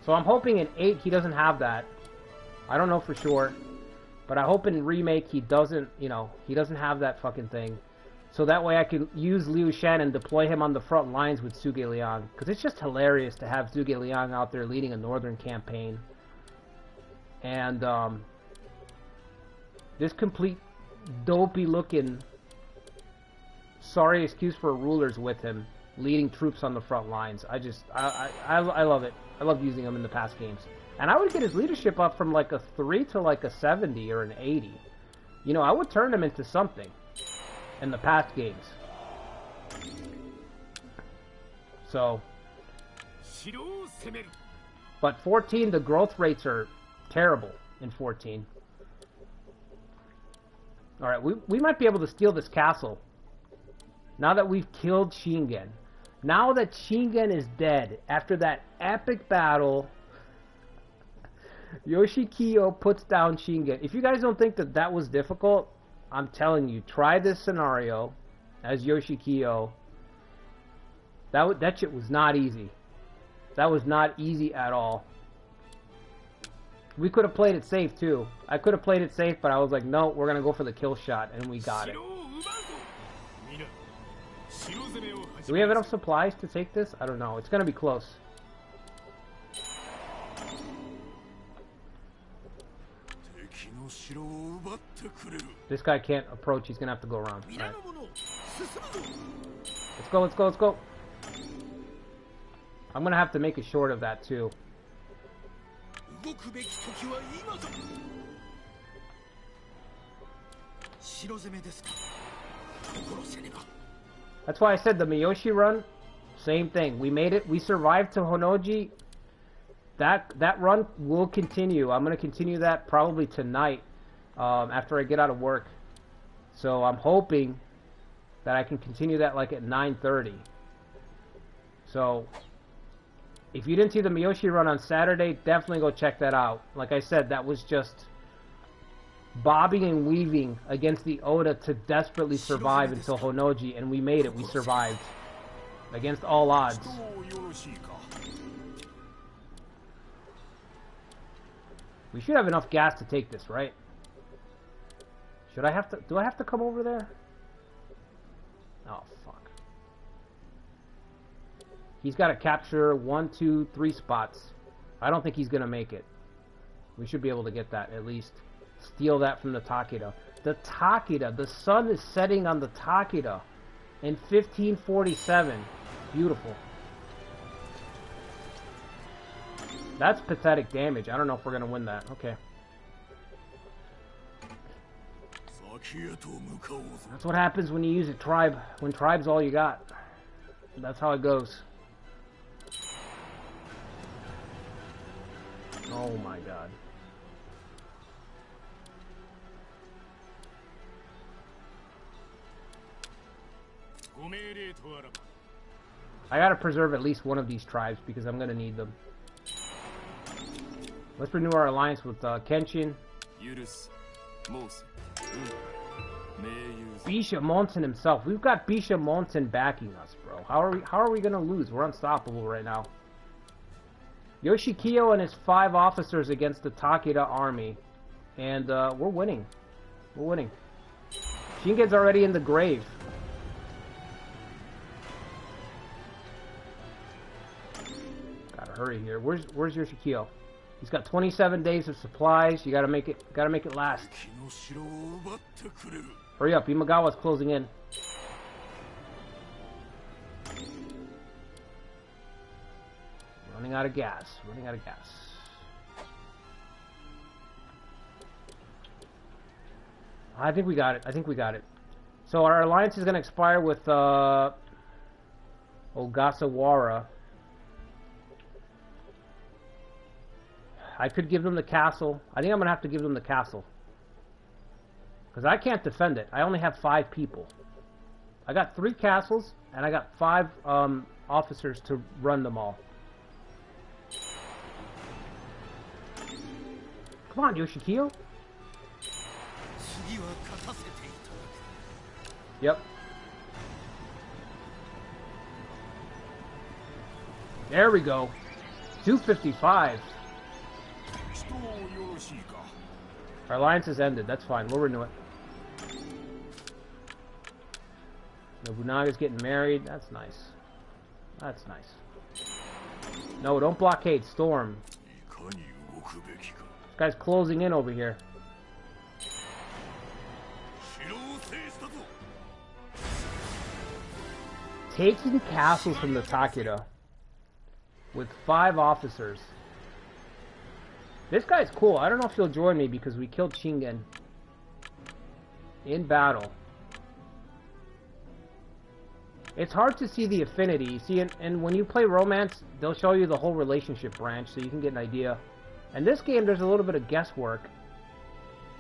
A: So I'm hoping in 8 he doesn't have that. I don't know for sure. But I hope in Remake he doesn't, you know, he doesn't have that fucking thing. So that way I can use Liu Shan and deploy him on the front lines with Zhuge Liang. Because it's just hilarious to have Zhuge Liang out there leading a northern campaign. And this complete dopey looking, sorry excuse for rulers with him, leading troops on the front lines. I love it. I love using him in the past games. And I would get his leadership up from like a 3 to like a 70 or an 80. You know, I would turn him into something in the past games. So, but 14, the growth rates are terrible in 14. Alright, we might be able to steal this castle. Now that we've killed Shingen. Now that Shingen is dead, after that epic battle, Yoshikiyo puts down Shingen. If you guys don't think that that was difficult, I'm telling you, try this scenario as Yoshikiyo. That shit was not easy. That was not easy at all. We could have played it safe too. I could have played it safe, but I was like, no, we're gonna go for the kill shot, and we got it. Do we have enough supplies to take this? I don't know. It's gonna be close. This guy can't approach. He's gonna have to go around. All right. Let's go, let's go, let's go. I'm gonna have to make it short of that too. That's why I said the Miyoshi run, same thing. We made it. We survived to Honnoji. That run will continue. I'm going to continue that probably tonight after I get out of work. So I'm hoping that I can continue that like at 9:30. So if you didn't see the Miyoshi run on Saturday, definitely go check that out. Like I said, that was just bobbing and weaving against the Oda to desperately survive until Honnoji, and we made it. We survived against all odds. We should have enough gas to take this, right? Should I have to... Do I have to come over there? Oh, fuck. He's got to capture 1, 2, 3 spots. I don't think he's going to make it. We should be able to get that, at least. Steal that from the Takeda. The Takeda. The sun is setting on the Takeda in 1547. Beautiful. That's pathetic damage. I don't know if we're going to win that. Okay. That's what happens when you use a tribe. When tribe's all you got. That's how it goes. Oh my god. I gotta preserve at least one of these tribes because I'm gonna need them. Let's renew our alliance with Kenshin. Bisha Monten himself. We've got Bisha Monten backing us, bro. How are we gonna lose? We're unstoppable right now. Yoshikiyo and his 5 officers against the Takeda army. And we're winning. We're winning. Shingen's already in the grave. Gotta hurry here. Where's Yoshikiyo? He's got 27 days of supplies. You gotta make it last. Hurry up, Imagawa's closing in. Running out of gas. Running out of gas. I think we got it. I think we got it. So our alliance is going to expire with Ogasawara. I could give them the castle. I think I'm going to have to give them the castle. Because I can't defend it. I only have 5 people. I got 3 castles, and I got 5 officers to run them all. Come on, Yoshikiyo. Yep. There we go. 255. Our alliance has ended. That's fine. We'll renew it. Nobunaga's getting married. That's nice. That's nice. No, don't blockade. Storm. This guy's closing in over here. Taking castles from the Takeda with 5 officers. This guy's cool. I don't know if he'll join me because we killed Shingen in battle. It's hard to see the affinity. See, and when you play romance, they'll show you the whole relationship branch so you can get an idea. In this game, there's a little bit of guesswork.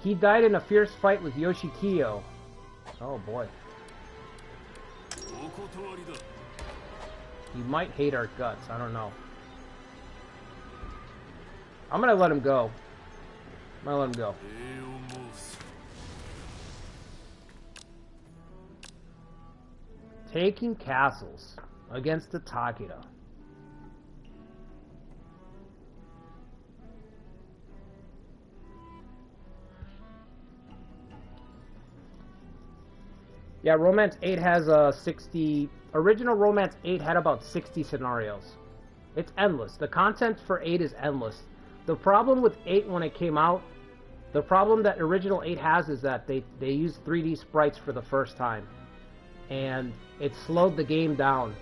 A: He died in a fierce fight with Yoshikiyo. Oh boy. He might hate our guts. I don't know. I'm gonna let him go. I'm gonna let him go. Taking castles against the Takeda. Yeah, Romance 8 has 60... Original Romance 8 had about 60 scenarios. It's endless. The content for 8 is endless. The problem with 8 when it came out, the problem that original 8 has is that they used 3D sprites for the first time. And it slowed the game down.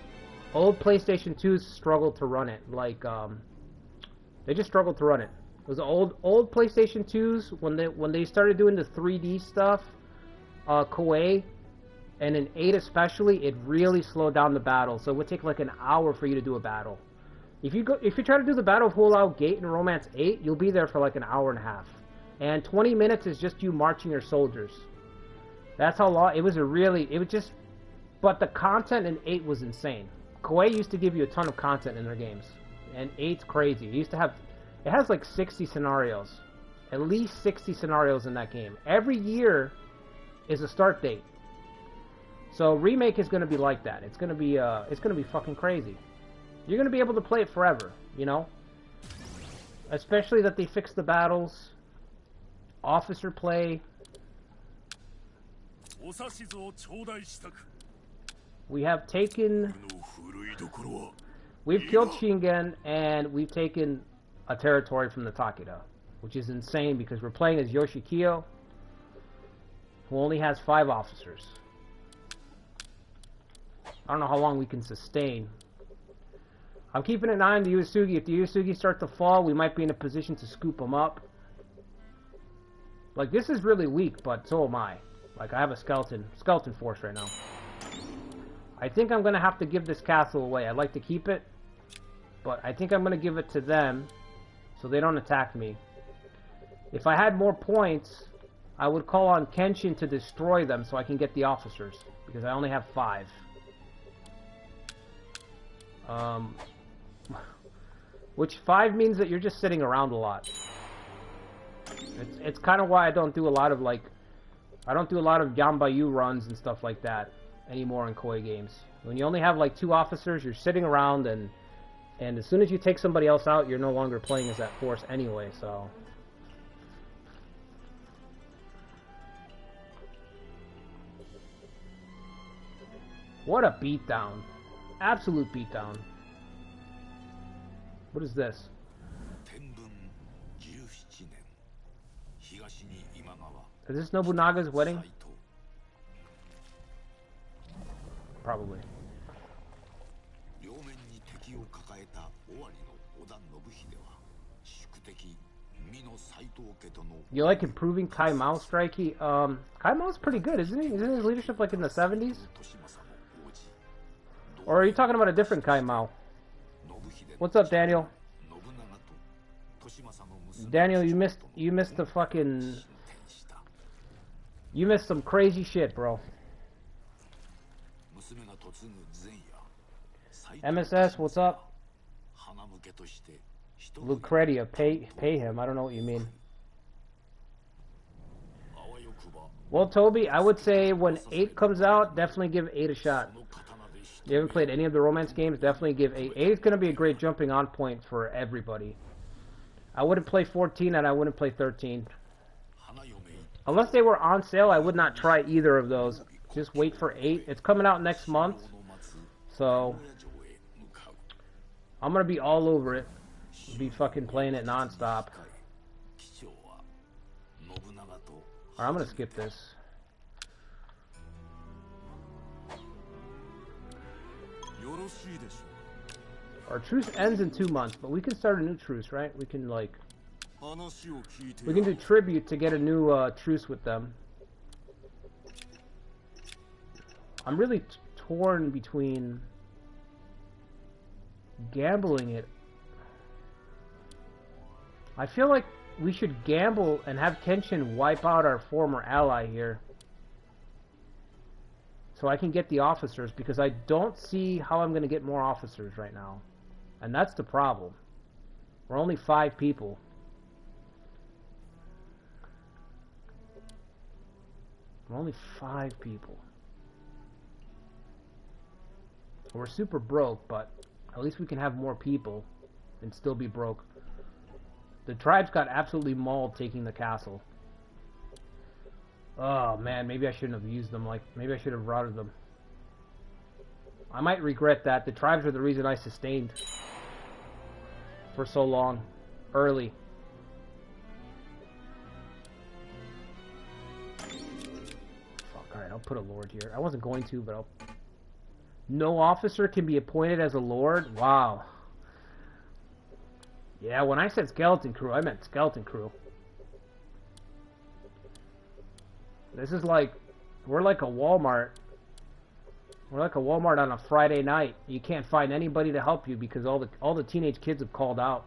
A: Old PlayStation 2s struggled to run it. Like, they just struggled to run it. It was old PlayStation 2s, when they started doing the 3D stuff, Koei, and in 8 especially, it really slowed down the battle. So it would take like an hour for you to do a battle. If you try to do the Battle of Hulao Gate in Romance 8, you'll be there for like an hour and a half. And 20 minutes is just you marching your soldiers. That's how long it was but the content in 8 was insane. Koei used to give you a ton of content in their games. And 8's crazy. It has like 60 scenarios. At least 60 scenarios in that game. Every year is a start date. So remake is going to be like that. It's going to be fucking crazy. You're going to be able to play it forever, you know? Especially that they fixed the battles. Officer play. We have taken... We've killed Shingen, and we've taken a territory from the Takeda. Which is insane, because we're playing as Yoshikiyo, who only has 5 officers. I don't know how long we can sustain. I'm keeping an eye on the Uesugi. If the Uesugi start to fall, we might be in a position to scoop them up. Like, this is really weak, but so am I. Like, I have a skeleton force right now. I think I'm going to have to give this castle away. I'd like to keep it, but I think I'm going to give it to them so they don't attack me. If I had more points, I would call on Kenshin to destroy them so I can get the officers, because I only have 5. Which 5 means that you're just sitting around a lot. It's kind of why I don't do a lot of Yanbayu runs and stuff like that anymore in Koei games. When you only have like 2 officers, you're sitting around, and as soon as you take somebody else out, you're no longer playing as that force anyway, so... What a beatdown. Absolute beatdown. What is this? Is this Nobunaga's wedding? Probably. You like improving Kai Mao, Strikey? Kai Mao's pretty good, isn't he? Isn't his leadership like in the 70s? Or are you talking about a different Kai Mao? What's up, Daniel? Daniel, you missed the fucking... You missed some crazy shit, bro. MSS, what's up? Lucretia, pay him. I don't know what you mean. Well, Toby, I would say when 8 comes out, definitely give 8 a shot. You haven't played any of the romance games, definitely give 8. 8 is going to be a great jumping on point for everybody. I wouldn't play 14 and I wouldn't play 13. Unless they were on sale, I would not try either of those. Just wait for 8. It's coming out next month. So, I'm going to be all over it. Be fucking playing it non-stop. Alright, I'm going to skip this. Our truce ends in 2 months, but we can start a new truce, right? We can, like... We can do tribute to get a new truce with them. I'm really torn between gambling it. I feel like we should gamble and have Kenshin wipe out our former ally here. So I can get the officers, because I don't see how I'm going to get more officers right now. And that's the problem. We're only 5 people. We're only 5 people. We're super broke, but at least we can have more people and still be broke. The tribes got absolutely mauled taking the castle. Oh man, maybe I shouldn't have used them. Like, maybe I should have routed them. I might regret that. The tribes are the reason I sustained for so long. Early. Fuck, alright, I'll put a lord here. I wasn't going to, but I'll... No officer can be appointed as a lord? Wow. Yeah, when I said skeleton crew, I meant skeleton crew. This is like... We're like a Walmart. We're like a Walmart on a Friday night. You can't find anybody to help you because all the teenage kids have called out.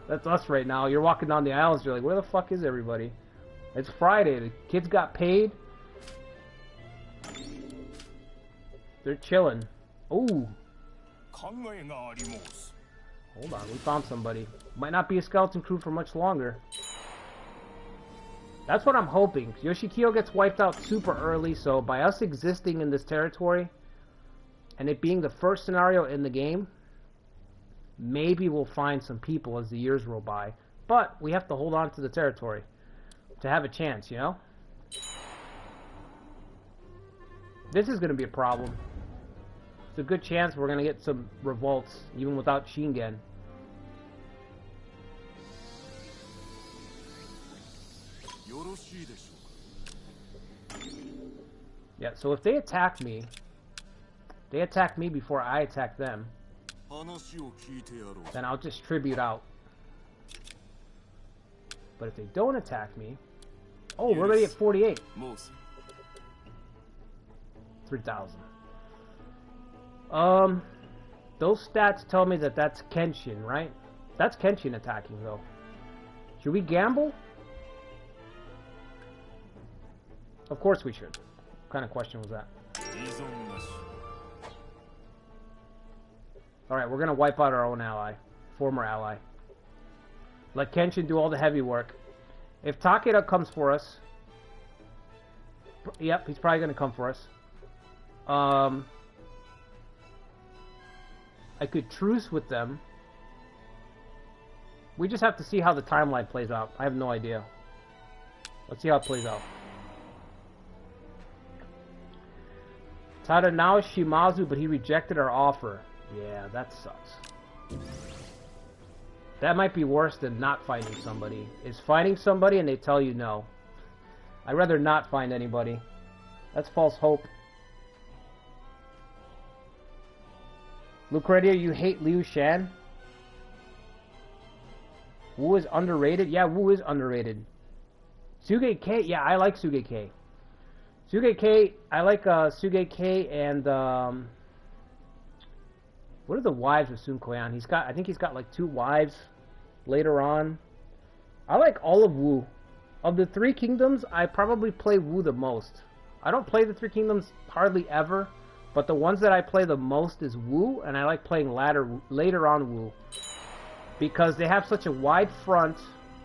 A: That's us right now. You're walking down the aisles, you're like, where the fuck is everybody? It's Friday. The kids got paid. They're chilling. Ooh. Hold on, we found somebody. Might not be a skeleton crew for much longer. That's what I'm hoping. Yoshikiyo gets wiped out super early, so by us existing in this territory, and it being the first scenario in the game, maybe we'll find some people as the years roll by. But we have to hold on to the territory to have a chance, you know? This is going to be a problem. It's a good chance we're going to get some revolts, even without Shingen. Yeah, so if they attack me before I attack them, then I'll just tribute out. But if they don't attack me... Oh, we're already at 48. 3,000. Those stats tell me that that's Kenshin, right? That's Kenshin attacking, though. Should we gamble? Of course we should. What kind of question was that? Alright, we're gonna wipe out our own ally. Former ally. Let Kenshin do all the heavy work. If Takeda comes for us... Yep, he's probably gonna come for us. I could truce with them. We just have to see how the timeline plays out. I have no idea. Let's see how it plays out. Tada now is Shimazu, but he rejected our offer. Yeah, that sucks. That might be worse than not finding somebody. Is finding somebody and they tell you no. I'd rather not find anybody. That's false hope. Lucretia, you hate Liu Shan? Wu is underrated? Yeah, Wu is underrated. Suge K? Yeah, I like Suge K. Suge K, I like Suge K and what are the wives of Sun Koyan? I think he's got like 2 wives later on. I like all of Wu. Of the 3 kingdoms, I probably play Wu the most. I don't play the 3 kingdoms hardly ever, but the ones that I play the most is Wu, and I like playing later on Wu. Because they have such a wide front,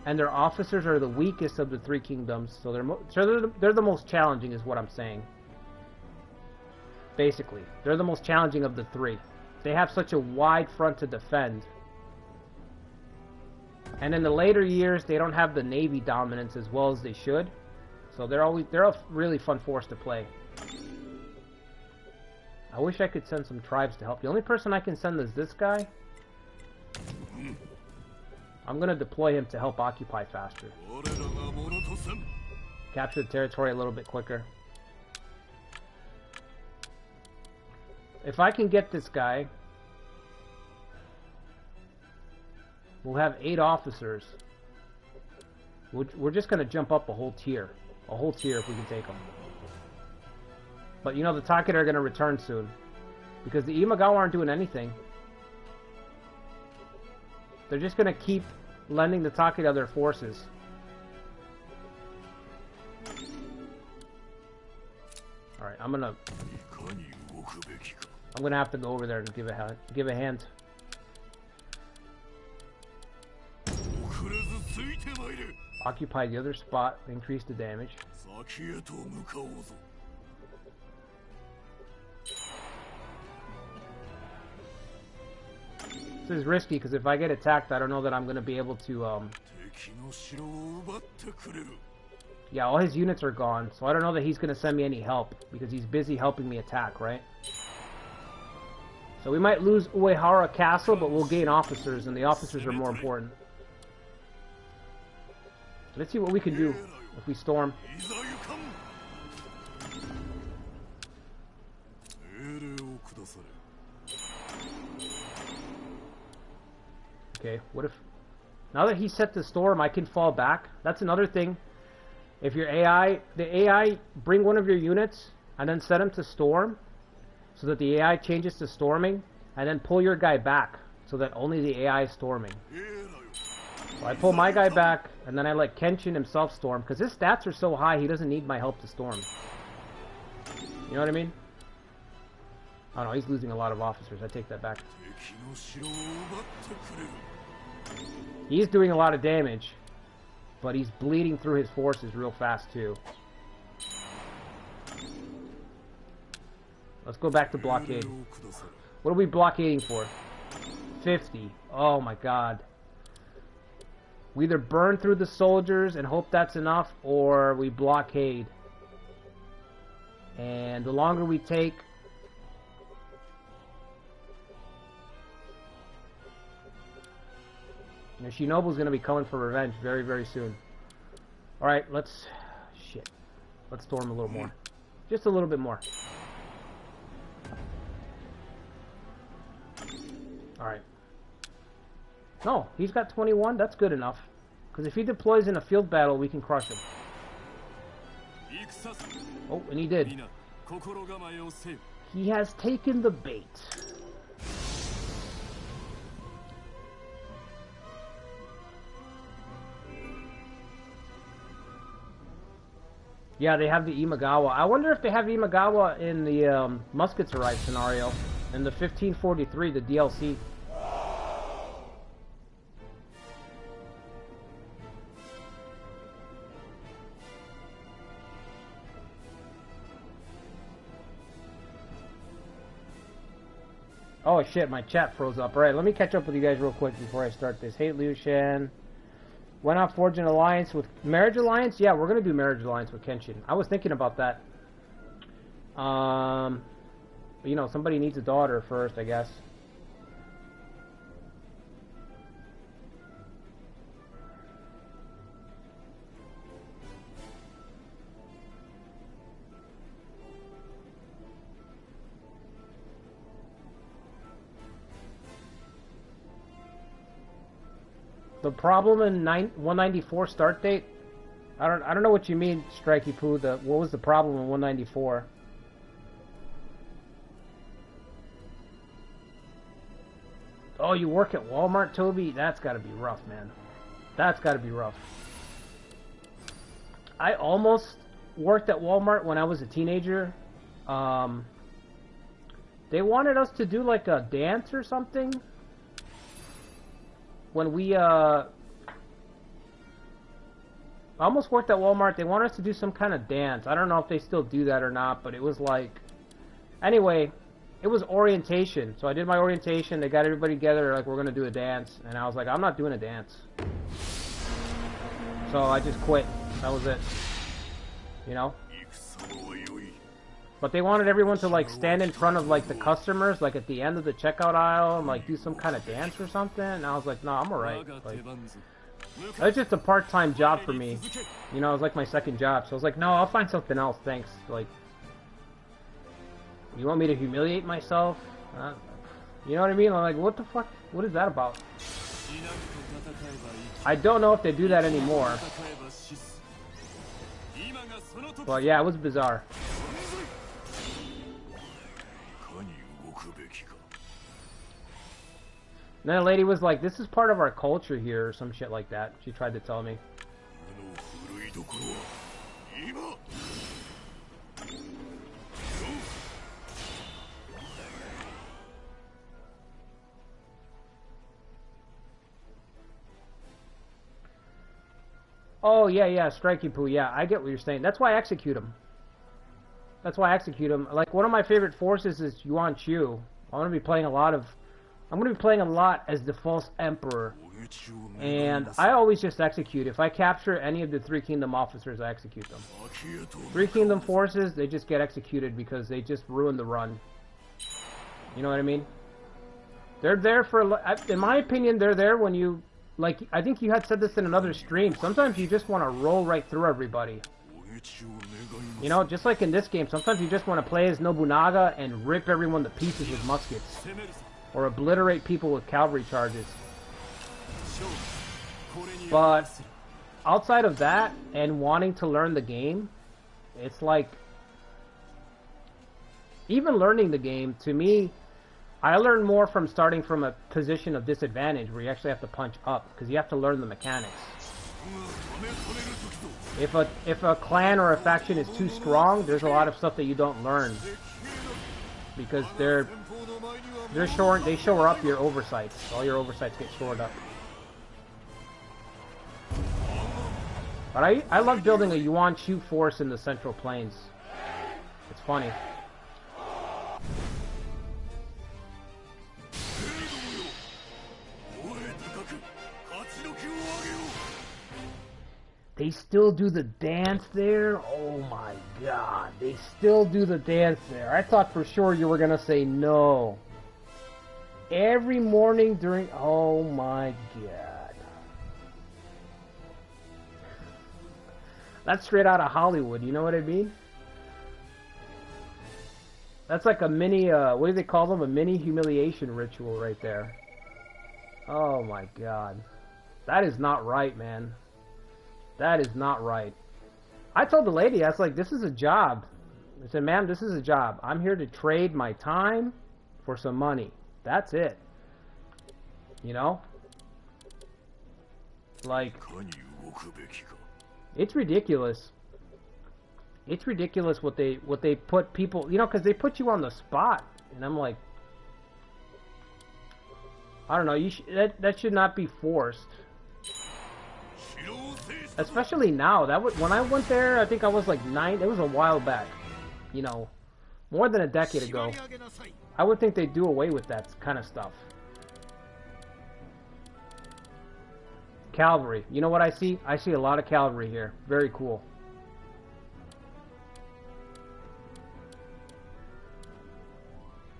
A: and their officers are the weakest of the 3 kingdoms, so they're the most challenging is what I'm saying. Basically, they're the most challenging of the 3. They have such a wide front to defend. And in the later years, they don't have the navy dominance as well as they should. So they're a really fun force to play. I wish I could send some tribes to help. The only person I can send is this guy. I'm going to deploy him to help occupy faster. Capture the territory a little bit quicker. If I can get this guy, we'll have 8 officers. We're just going to jump up a whole tier. A whole tier if we can take them. But you know, the Takeda are going to return soon. Because the Imagawa aren't doing anything. They're just going to keep lending the Takeda their forces. Alright, I'm gonna have to go over there and give a hand. Occupy the other spot, increase the damage. This is risky because if I get attacked, I don't know that I'm going to be able to, yeah, all his units are gone, so I don't know that he's going to send me any help because he's busy helping me attack, right? So we might lose Uehara Castle, but we'll gain officers, and the officers are more important. Let's see what we can do if we storm. Okay, what if... Now that he set the storm, I can fall back. That's another thing. If your AI... The AI, bring one of your units, and then set him to storm, so that the AI changes to storming, and then pull your guy back, so that only the AI is storming. So I pull my guy back, and then I let Kenshin himself storm, because his stats are so high, he doesn't need my help to storm. You know what I mean? Oh no, he's losing a lot of officers. I take that back. He's doing a lot of damage, but he's bleeding through his forces real fast too. Let's go back to blockade. What are we blockading for? 50. Oh my god. We either burn through the soldiers and hope that's enough, or we blockade. And the longer we take... Yoshinobu's going to be coming for revenge very, very soon. Alright, let's... Shit. Let's storm a little more. Just a little bit more. Alright. No, he's got 21. That's good enough. Because if he deploys in a field battle, we can crush him. Oh, and he did. He has taken the bait. Yeah, they have the Imagawa. I wonder if they have Imagawa in the Muskets Arrive scenario. In the 1543, the DLC. Oh shit, my chat froze up. Alright, let me catch up with you guys real quick before I start this. Hate Liu Shan. Why not forge an alliance with... Marriage alliance? Yeah, we're going to do marriage alliance with Kenshin. I was thinking about that. You know, somebody needs a daughter first, I guess. The problem in 194 start date? I don't know what you mean, Strikey Poo. What was the problem in 194? Oh, you work at Walmart, Toby? That's gotta be rough, man. That's gotta be rough. I almost worked at Walmart when I was a teenager. They wanted us to do like a dance or something. When we, I almost worked at Walmart. They wanted us to do some kind of dance. I don't know if they still do that or not, but it was like... Anyway, it was orientation. So I did my orientation. They got everybody together, like, we're going to do a dance. And I was like, I'm not doing a dance. So I just quit. That was it. You know? But they wanted everyone to, like, stand in front of, like, the customers, like, at the end of the checkout aisle and, like, do some kind of dance or something. And I was like, no, I'm alright. Like, that's just a part-time job for me. You know, it was like my second job. So I was like, no, I'll find something else, thanks. Like, you want me to humiliate myself? You know what I mean? I'm like, what the fuck? What is that about? I don't know if they do that anymore. But yeah, it was bizarre. And then a lady was like, this is part of our culture here, or some shit like that. She tried to tell me. Oh, yeah, Strikey Poo, yeah, I get what you're saying. That's why I execute him. That's why I execute him. Like, one of my favorite forces is Yuan Chu. I'm going to be playing a lot as the False Emperor. And I always just execute. If I capture any of the Three Kingdom officers, I execute them. Three Kingdom forces, they just get executed because they just ruin the run. You know what I mean? They're there for, in my opinion, they're there when you, like, I think you had said this in another stream. Sometimes you just want to roll right through everybody. You know, just like in this game, sometimes you just want to play as Nobunaga and rip everyone to pieces with muskets. Or obliterate people with cavalry charges. But outside of that, and wanting to learn the game, it's like, even learning the game, to me, I learn more from starting from a position of disadvantage where you actually have to punch up, because you have to learn the mechanics. If a clan or a faction is too strong, there's a lot of stuff that you don't learn. Because they shore up your oversights. All your oversights get shored up. But I love building a Yuan Chu force in the Central Plains. It's funny. They still do the dance there? Oh my god. They still do the dance there. I thought for sure you were going to say no. Every morning during... Oh my god. That's straight out of Hollywood, you know what I mean? That's like a mini, what do they call them? A mini humiliation ritual right there. Oh my god. That is not right, man. That is not right. I told the lady, I was like, this is a job. I said, ma'am, this is a job. I'm here to trade my time for some money. That's it. You know? Like, it's ridiculous. It's ridiculous what they put people, you know, because they put you on the spot. And I'm like, I don't know, that should not be forced. Especially now. When I went there, I think I was like 9. It was a while back. You know, more than a decade ago. I would think they'd do away with that kind of stuff. Cavalry. You know what I see? I see a lot of cavalry here. Very cool.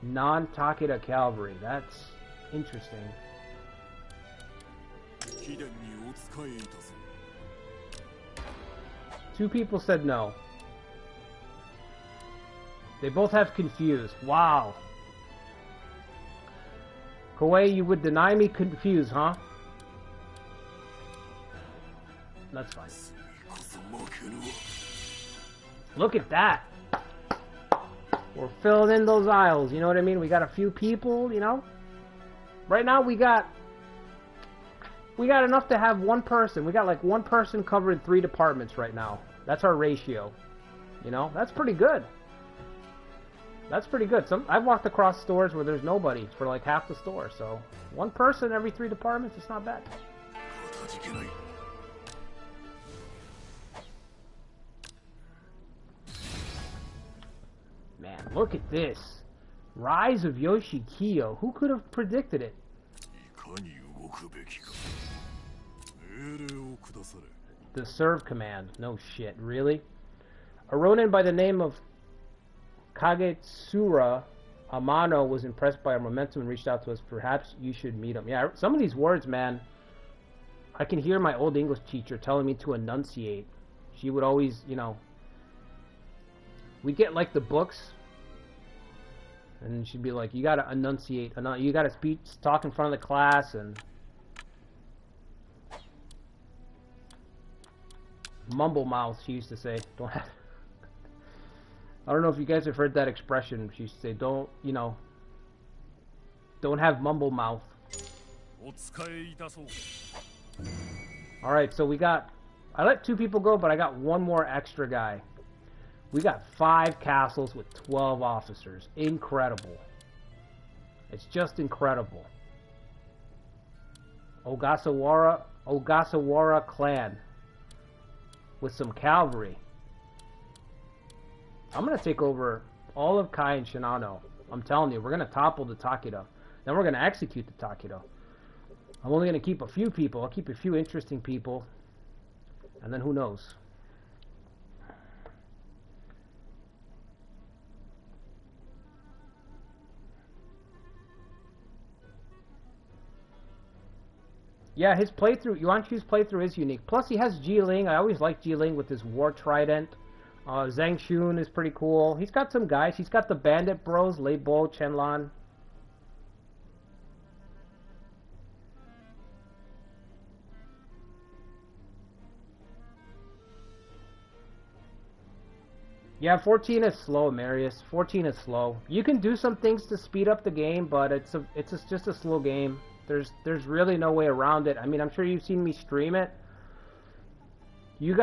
A: Non-Takeda cavalry. That's interesting. 2 people said no. They both have confused. Wow. Koei, you would deny me confused, huh? That's fine. Look at that. We're filling in those aisles, you know what I mean? We got a few people, you know? Right now we got enough to have one person. We got like one person covering 3 departments right now. That's our ratio. You know? That's pretty good. That's pretty good. I've walked across stores where there's nobody for like half the store, so one person every 3 departments, it's not bad. Man, look at this. Rise of Yoshikiyo. Who could have predicted it? The serve command. No shit, really? A Ronin by the name of Kagetsura Amano was impressed by our momentum and reached out to us. Perhaps you should meet him. Yeah, some of these words, man, I can hear my old English teacher telling me to enunciate. She would always, you know, we get like the books, and she'd be like, you gotta enunciate, you gotta talk in front of the class, and mumble mouth, she used to say. Don't have, I don't know if you guys have heard that expression. She used to say, don't, you know, don't have mumble mouth. Alright, so we got, I let 2 people go, but I got one more extra guy. We got 5 castles with 12 officers. Incredible. It's just incredible. Ogasawara clan with some cavalry. I'm going to take over all of Kai and Shinano. I'm telling you, we're going to topple the Takedo. Then we're going to execute the Takedo. I'm only going to keep a few people. I'll keep a few interesting people. And then who knows? Yeah, his playthrough, Yuan Chu's playthrough is unique. Plus, he has Ji-Ling. I always like Ji-Ling with his War Trident. Zhang Xun is pretty cool. He's got some guys. He's got the Bandit Bros, Lei Bo, Chenlan. Yeah, 14 is slow, Marius. 14 is slow. You can do some things to speed up the game, but it's just a slow game. There's really no way around it. I mean, I'm sure you've seen me stream it. You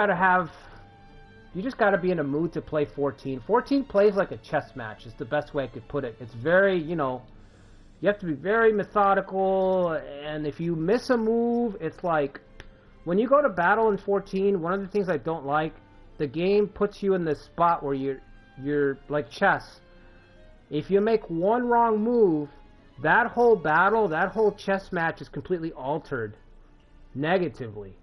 A: just gotta be in a mood to play 14. 14 plays like a chess match. Is the best way I could put it. It's very, you know, you have to be very methodical, and if you miss a move, it's like when you go to battle in 14. One of the things I don't like, the game puts you in this spot where you're like chess. If you make one wrong move, that whole battle, that whole chess match is completely altered negatively.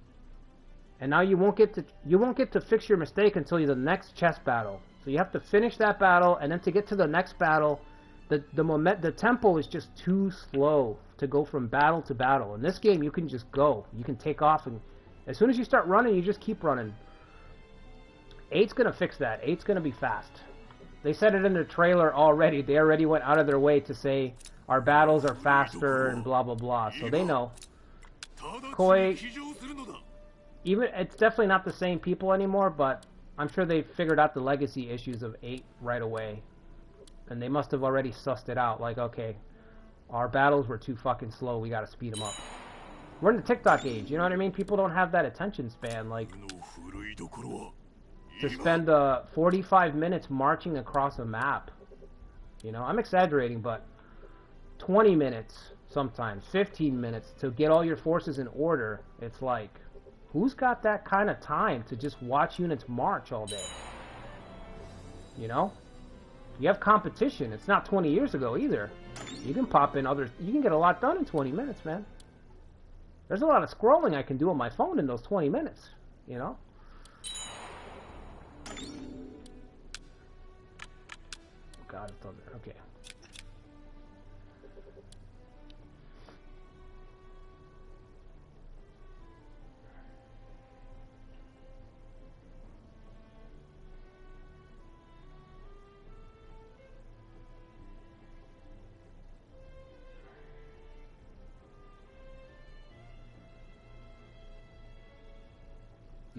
A: And now you won't get to fix your mistake until the next chess battle. So you have to finish that battle, and then to get to the next battle, the tempo is just too slow to go from battle to battle. In this game, you can just go. You can take off, and as soon as you start running, you just keep running. 8's gonna fix that. 8's gonna be fast. They said it in their trailer already. They already went out of their way to say our battles are faster and blah blah blah. So they know. Koei, even it's definitely not the same people anymore, but I'm sure they figured out the legacy issues of 8 right away, and they must have already sussed it out. Like, okay, our battles were too fucking slow. We gotta speed them up. We're in the TikTok age. You know what I mean? People don't have that attention span. Like, to spend 45 minutes marching across a map. You know, I'm exaggerating, but 20 minutes sometimes, 15 minutes to get all your forces in order. It's like, who's got that kind of time to just watch units march all day? You know? You have competition. It's not 20 years ago either. You can pop in you can get a lot done in 20 minutes, man. There's a lot of scrolling I can do on my phone in those 20 minutes, you know? God, it's on there. Okay.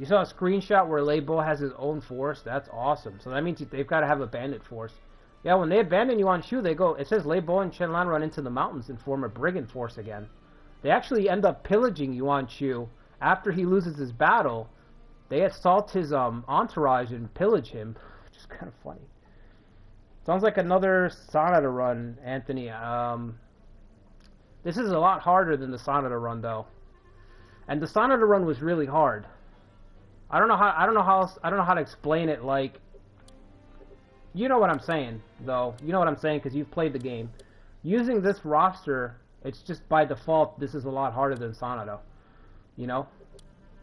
A: You saw a screenshot where Leibo has his own force? That's awesome. So that means they've got to have a bandit force. Yeah, when they abandon Yuan Shu, they go... It says Leibo and Shenlan run into the mountains and form a brigand force again. They actually end up pillaging Yuan Shu. After he loses his battle, they assault his entourage and pillage him. Which is kind of funny. Sounds like another Sanada run, Anthony. This is a lot harder than the Sanada run, though. And the Sanada run was really hard. I don't know how to explain it. Like, you know what I'm saying, though. You know what I'm saying because you've played the game. Using this roster, it's just by default. This is a lot harder than Sanada. You know,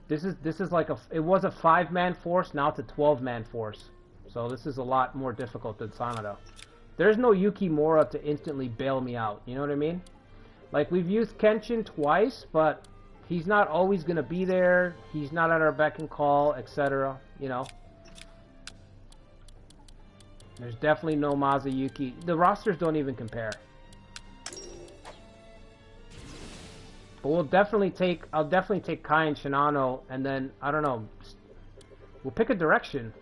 A: this is like it was a 5-man force. Now it's a 12-man force. So this is a lot more difficult than Sanada. There's no Yukimura to instantly bail me out. You know what I mean? Like, we've used Kenshin twice, but he's not always going to be there. He's not at our beck and call, etc. You know? There's definitely no Mazayuki. The rosters don't even compare. But I'll definitely take Kai and Shinano, and then, I don't know, we'll pick a direction.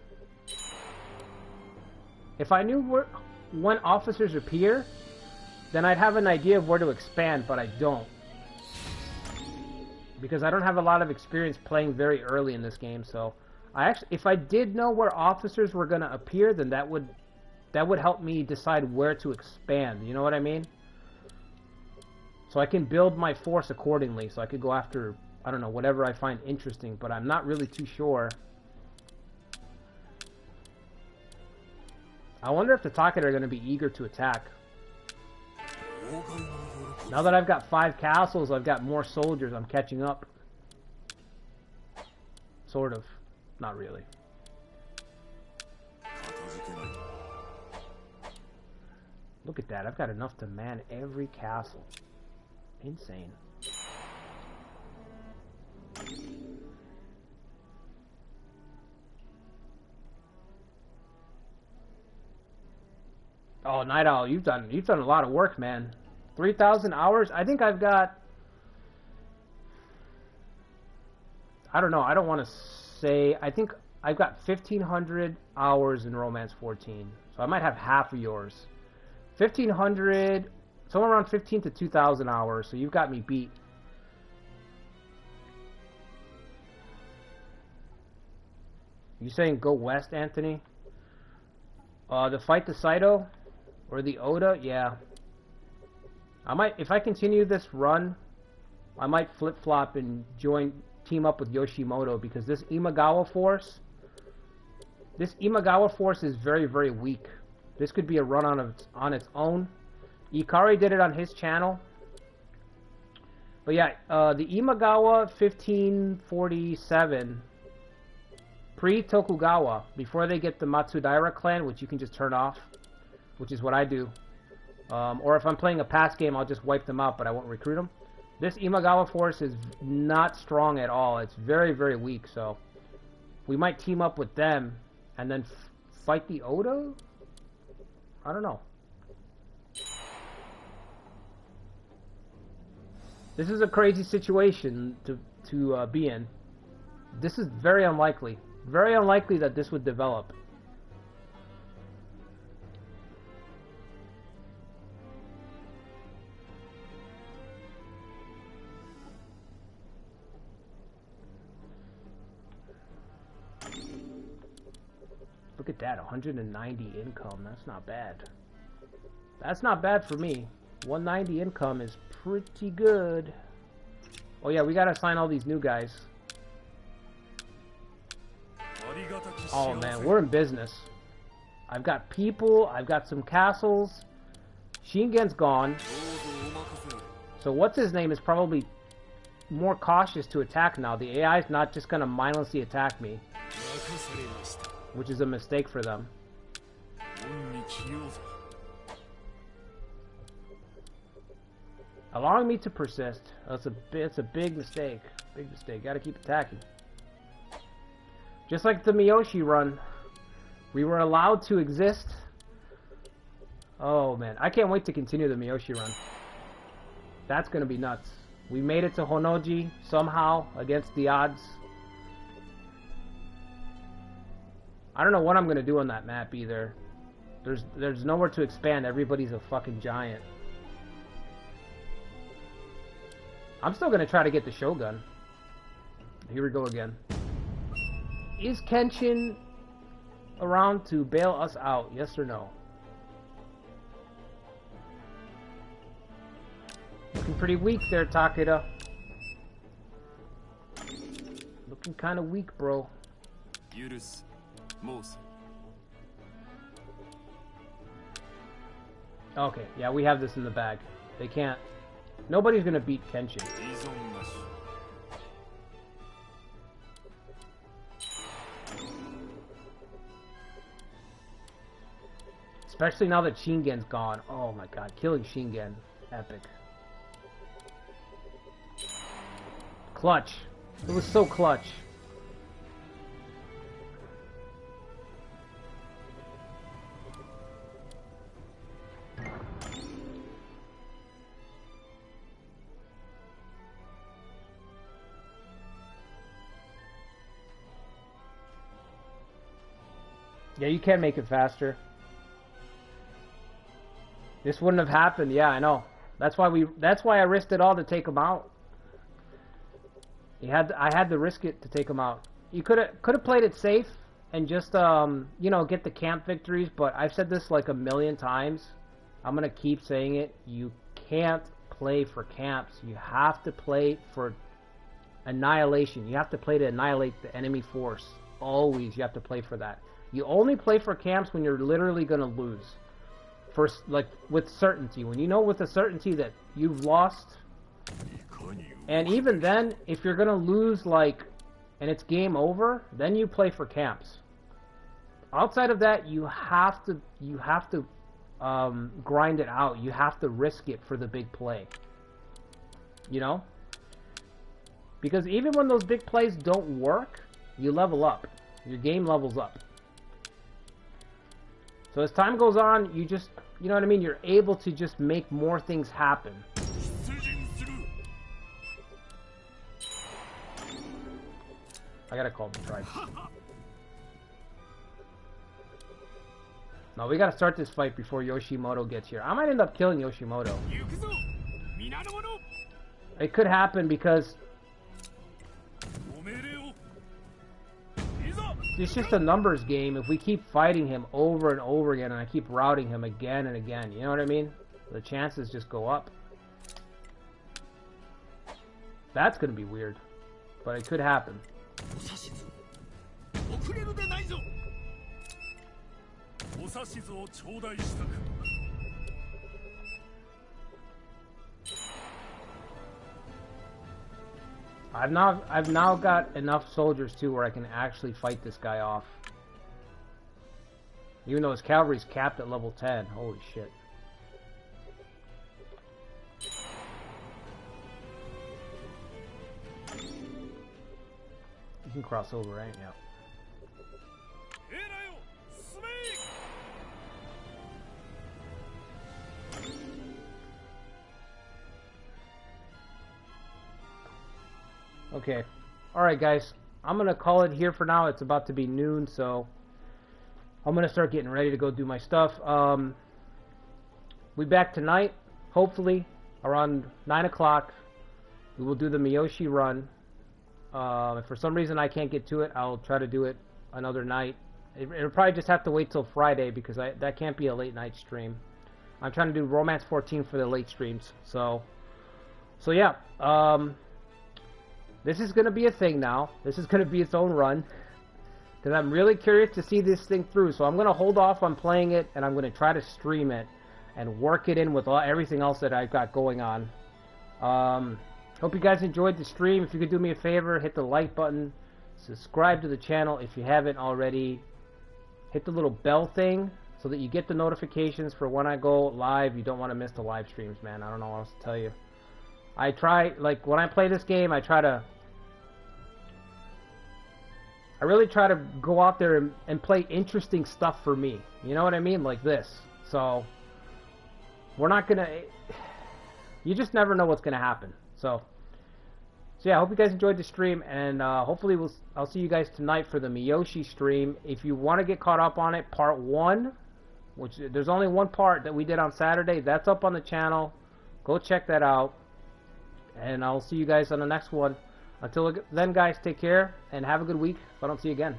A: If I knew when officers appear, then I'd have an idea of where to expand, but I don't. Because I don't have a lot of experience playing very early in this game, so if I did know where officers were going to appear, then that would help me decide where to expand, you know what I mean? So I can build my force accordingly, so I could go after, I don't know, whatever I find interesting, but I'm not really too sure. I wonder if the Takeda are going to be eager to attack. Now that I've got 5 castles, I've got more soldiers. I'm catching up. Sort of. Not really. Look at that. I've got enough to man every castle. Insane. Oh, Night Owl, you've done a lot of work, man. 3,000 hours? I think I've got... I don't know, I don't want to say... I think I've got 1,500 hours in Romance 14. So I might have half of yours. 1,500... Somewhere around 15 to 2,000 hours, so you've got me beat. You saying go west, Anthony? To fight the Saito? Or the Oda? Yeah. I might, if I continue this run, I might flip-flop and team up with Yoshimoto, because this Imagawa force is very, very weak. This could be a run on its own. Ikari did it on his channel. But yeah, the Imagawa 1547, pre-Tokugawa, before they get the Matsudaira clan, which you can just turn off, which is what I do. Or if I'm playing a past game, I'll just wipe them out, but I won't recruit them. This Imagawa force is not strong at all. It's very, very weak, so we might team up with them and then fight the Oda? I don't know. This is a crazy situation to be in. This is very unlikely. Very unlikely that this would develop. Look at that, 190 income. That's not bad. That's not bad for me. 190 income is pretty good. Oh yeah, we gotta assign all these new guys. Oh man, we're in business. I've got people, I've got some castles. Shingen's gone. So what's his name is probably more cautious to attack now. The AI is not just gonna mindlessly attack me, which is a mistake for them. Allowing me to persist. It's a big mistake. Big mistake. Gotta keep attacking. Just like the Miyoshi run. We were allowed to exist. Oh man. I can't wait to continue the Miyoshi run. That's gonna be nuts. We made it to Honnoji somehow against the odds. I don't know what I'm gonna do on that map either. There's nowhere to expand. Everybody's a fucking giant. I'm still gonna try to get the Shogun. Here we go again. Is Kenshin around to bail us out? Yes or no? Looking pretty weak there, Takeda. Looking kind of weak, bro. Okay, yeah, we have this in the bag. They can't. Nobody's gonna beat Kenshin. Especially now that Shingen's gone. Oh my god, killing Shingen. Epic. Clutch. It was so clutch. Yeah, you can make it faster. This wouldn't have happened. Yeah, I know. That's why I risked it all to take him out. I had to risk it to take him out. You could have played it safe and just you know, get the camp victories, but I've said this like a million times. I'm going to keep saying it. You can't play for camps. You have to play for annihilation. You have to play to annihilate the enemy force. Always you have to play for that. You only play for camps when you're literally going to lose. First, like with certainty. When you know with a certainty that you've lost. And even then, if you're going to lose, like, and it's game over, then you play for camps. Outside of that, you have to grind it out. You have to risk it for the big play. You know? Because even when those big plays don't work, you level up. Your game levels up. So as time goes on, you just, you know what I mean? You're able to just make more things happen. I gotta call the tribe. No, we gotta start this fight before Yoshimoto gets here. I might end up killing Yoshimoto. It could happen because it's just a numbers game. If we keep fighting him over and over again and I keep routing him again and again, you know what I mean? The chances just go up. That's gonna be weird, but it could happen. I've now got enough soldiers too where I can actually fight this guy off. Even though his cavalry's capped at level 10. Holy shit. You can cross over, right? Yeah. Okay. Alright, guys. I'm going to call it here for now. It's about to be noon, so I'm going to start getting ready to go do my stuff. We'll be back tonight, hopefully, around 9 o'clock. We will do the Miyoshi run. If for some reason I can't get to it, I'll try to do it another night. It'll probably just have to wait till Friday because that can't be a late night stream. I'm trying to do Romance 14 for the late streams. So yeah. This is going to be a thing now. This is going to be its own run. Because I'm really curious to see this thing through. So I'm going to hold off on playing it. And I'm going to try to stream it. And work it in with everything else that I've got going on. Hope you guys enjoyed the stream. If you could do me a favor, hit the like button. Subscribe to the channel if you haven't already. Hit the little bell thing so that you get the notifications for when I go live. You don't want to miss the live streams, man. I don't know what else to tell you. I try, like, when I play this game, I really try to go out there and play interesting stuff for me. You know what I mean? Like this. So, we're not gonna... You just never know what's gonna happen. So, So yeah, I hope you guys enjoyed the stream, and hopefully I'll see you guys tonight for the Miyoshi stream. If you want to get caught up on it, part 1, which there's only one part that we did on Saturday, that's up on the channel. Go check that out, and I'll see you guys on the next one. Until then, guys, take care and have a good week if I don't see you again.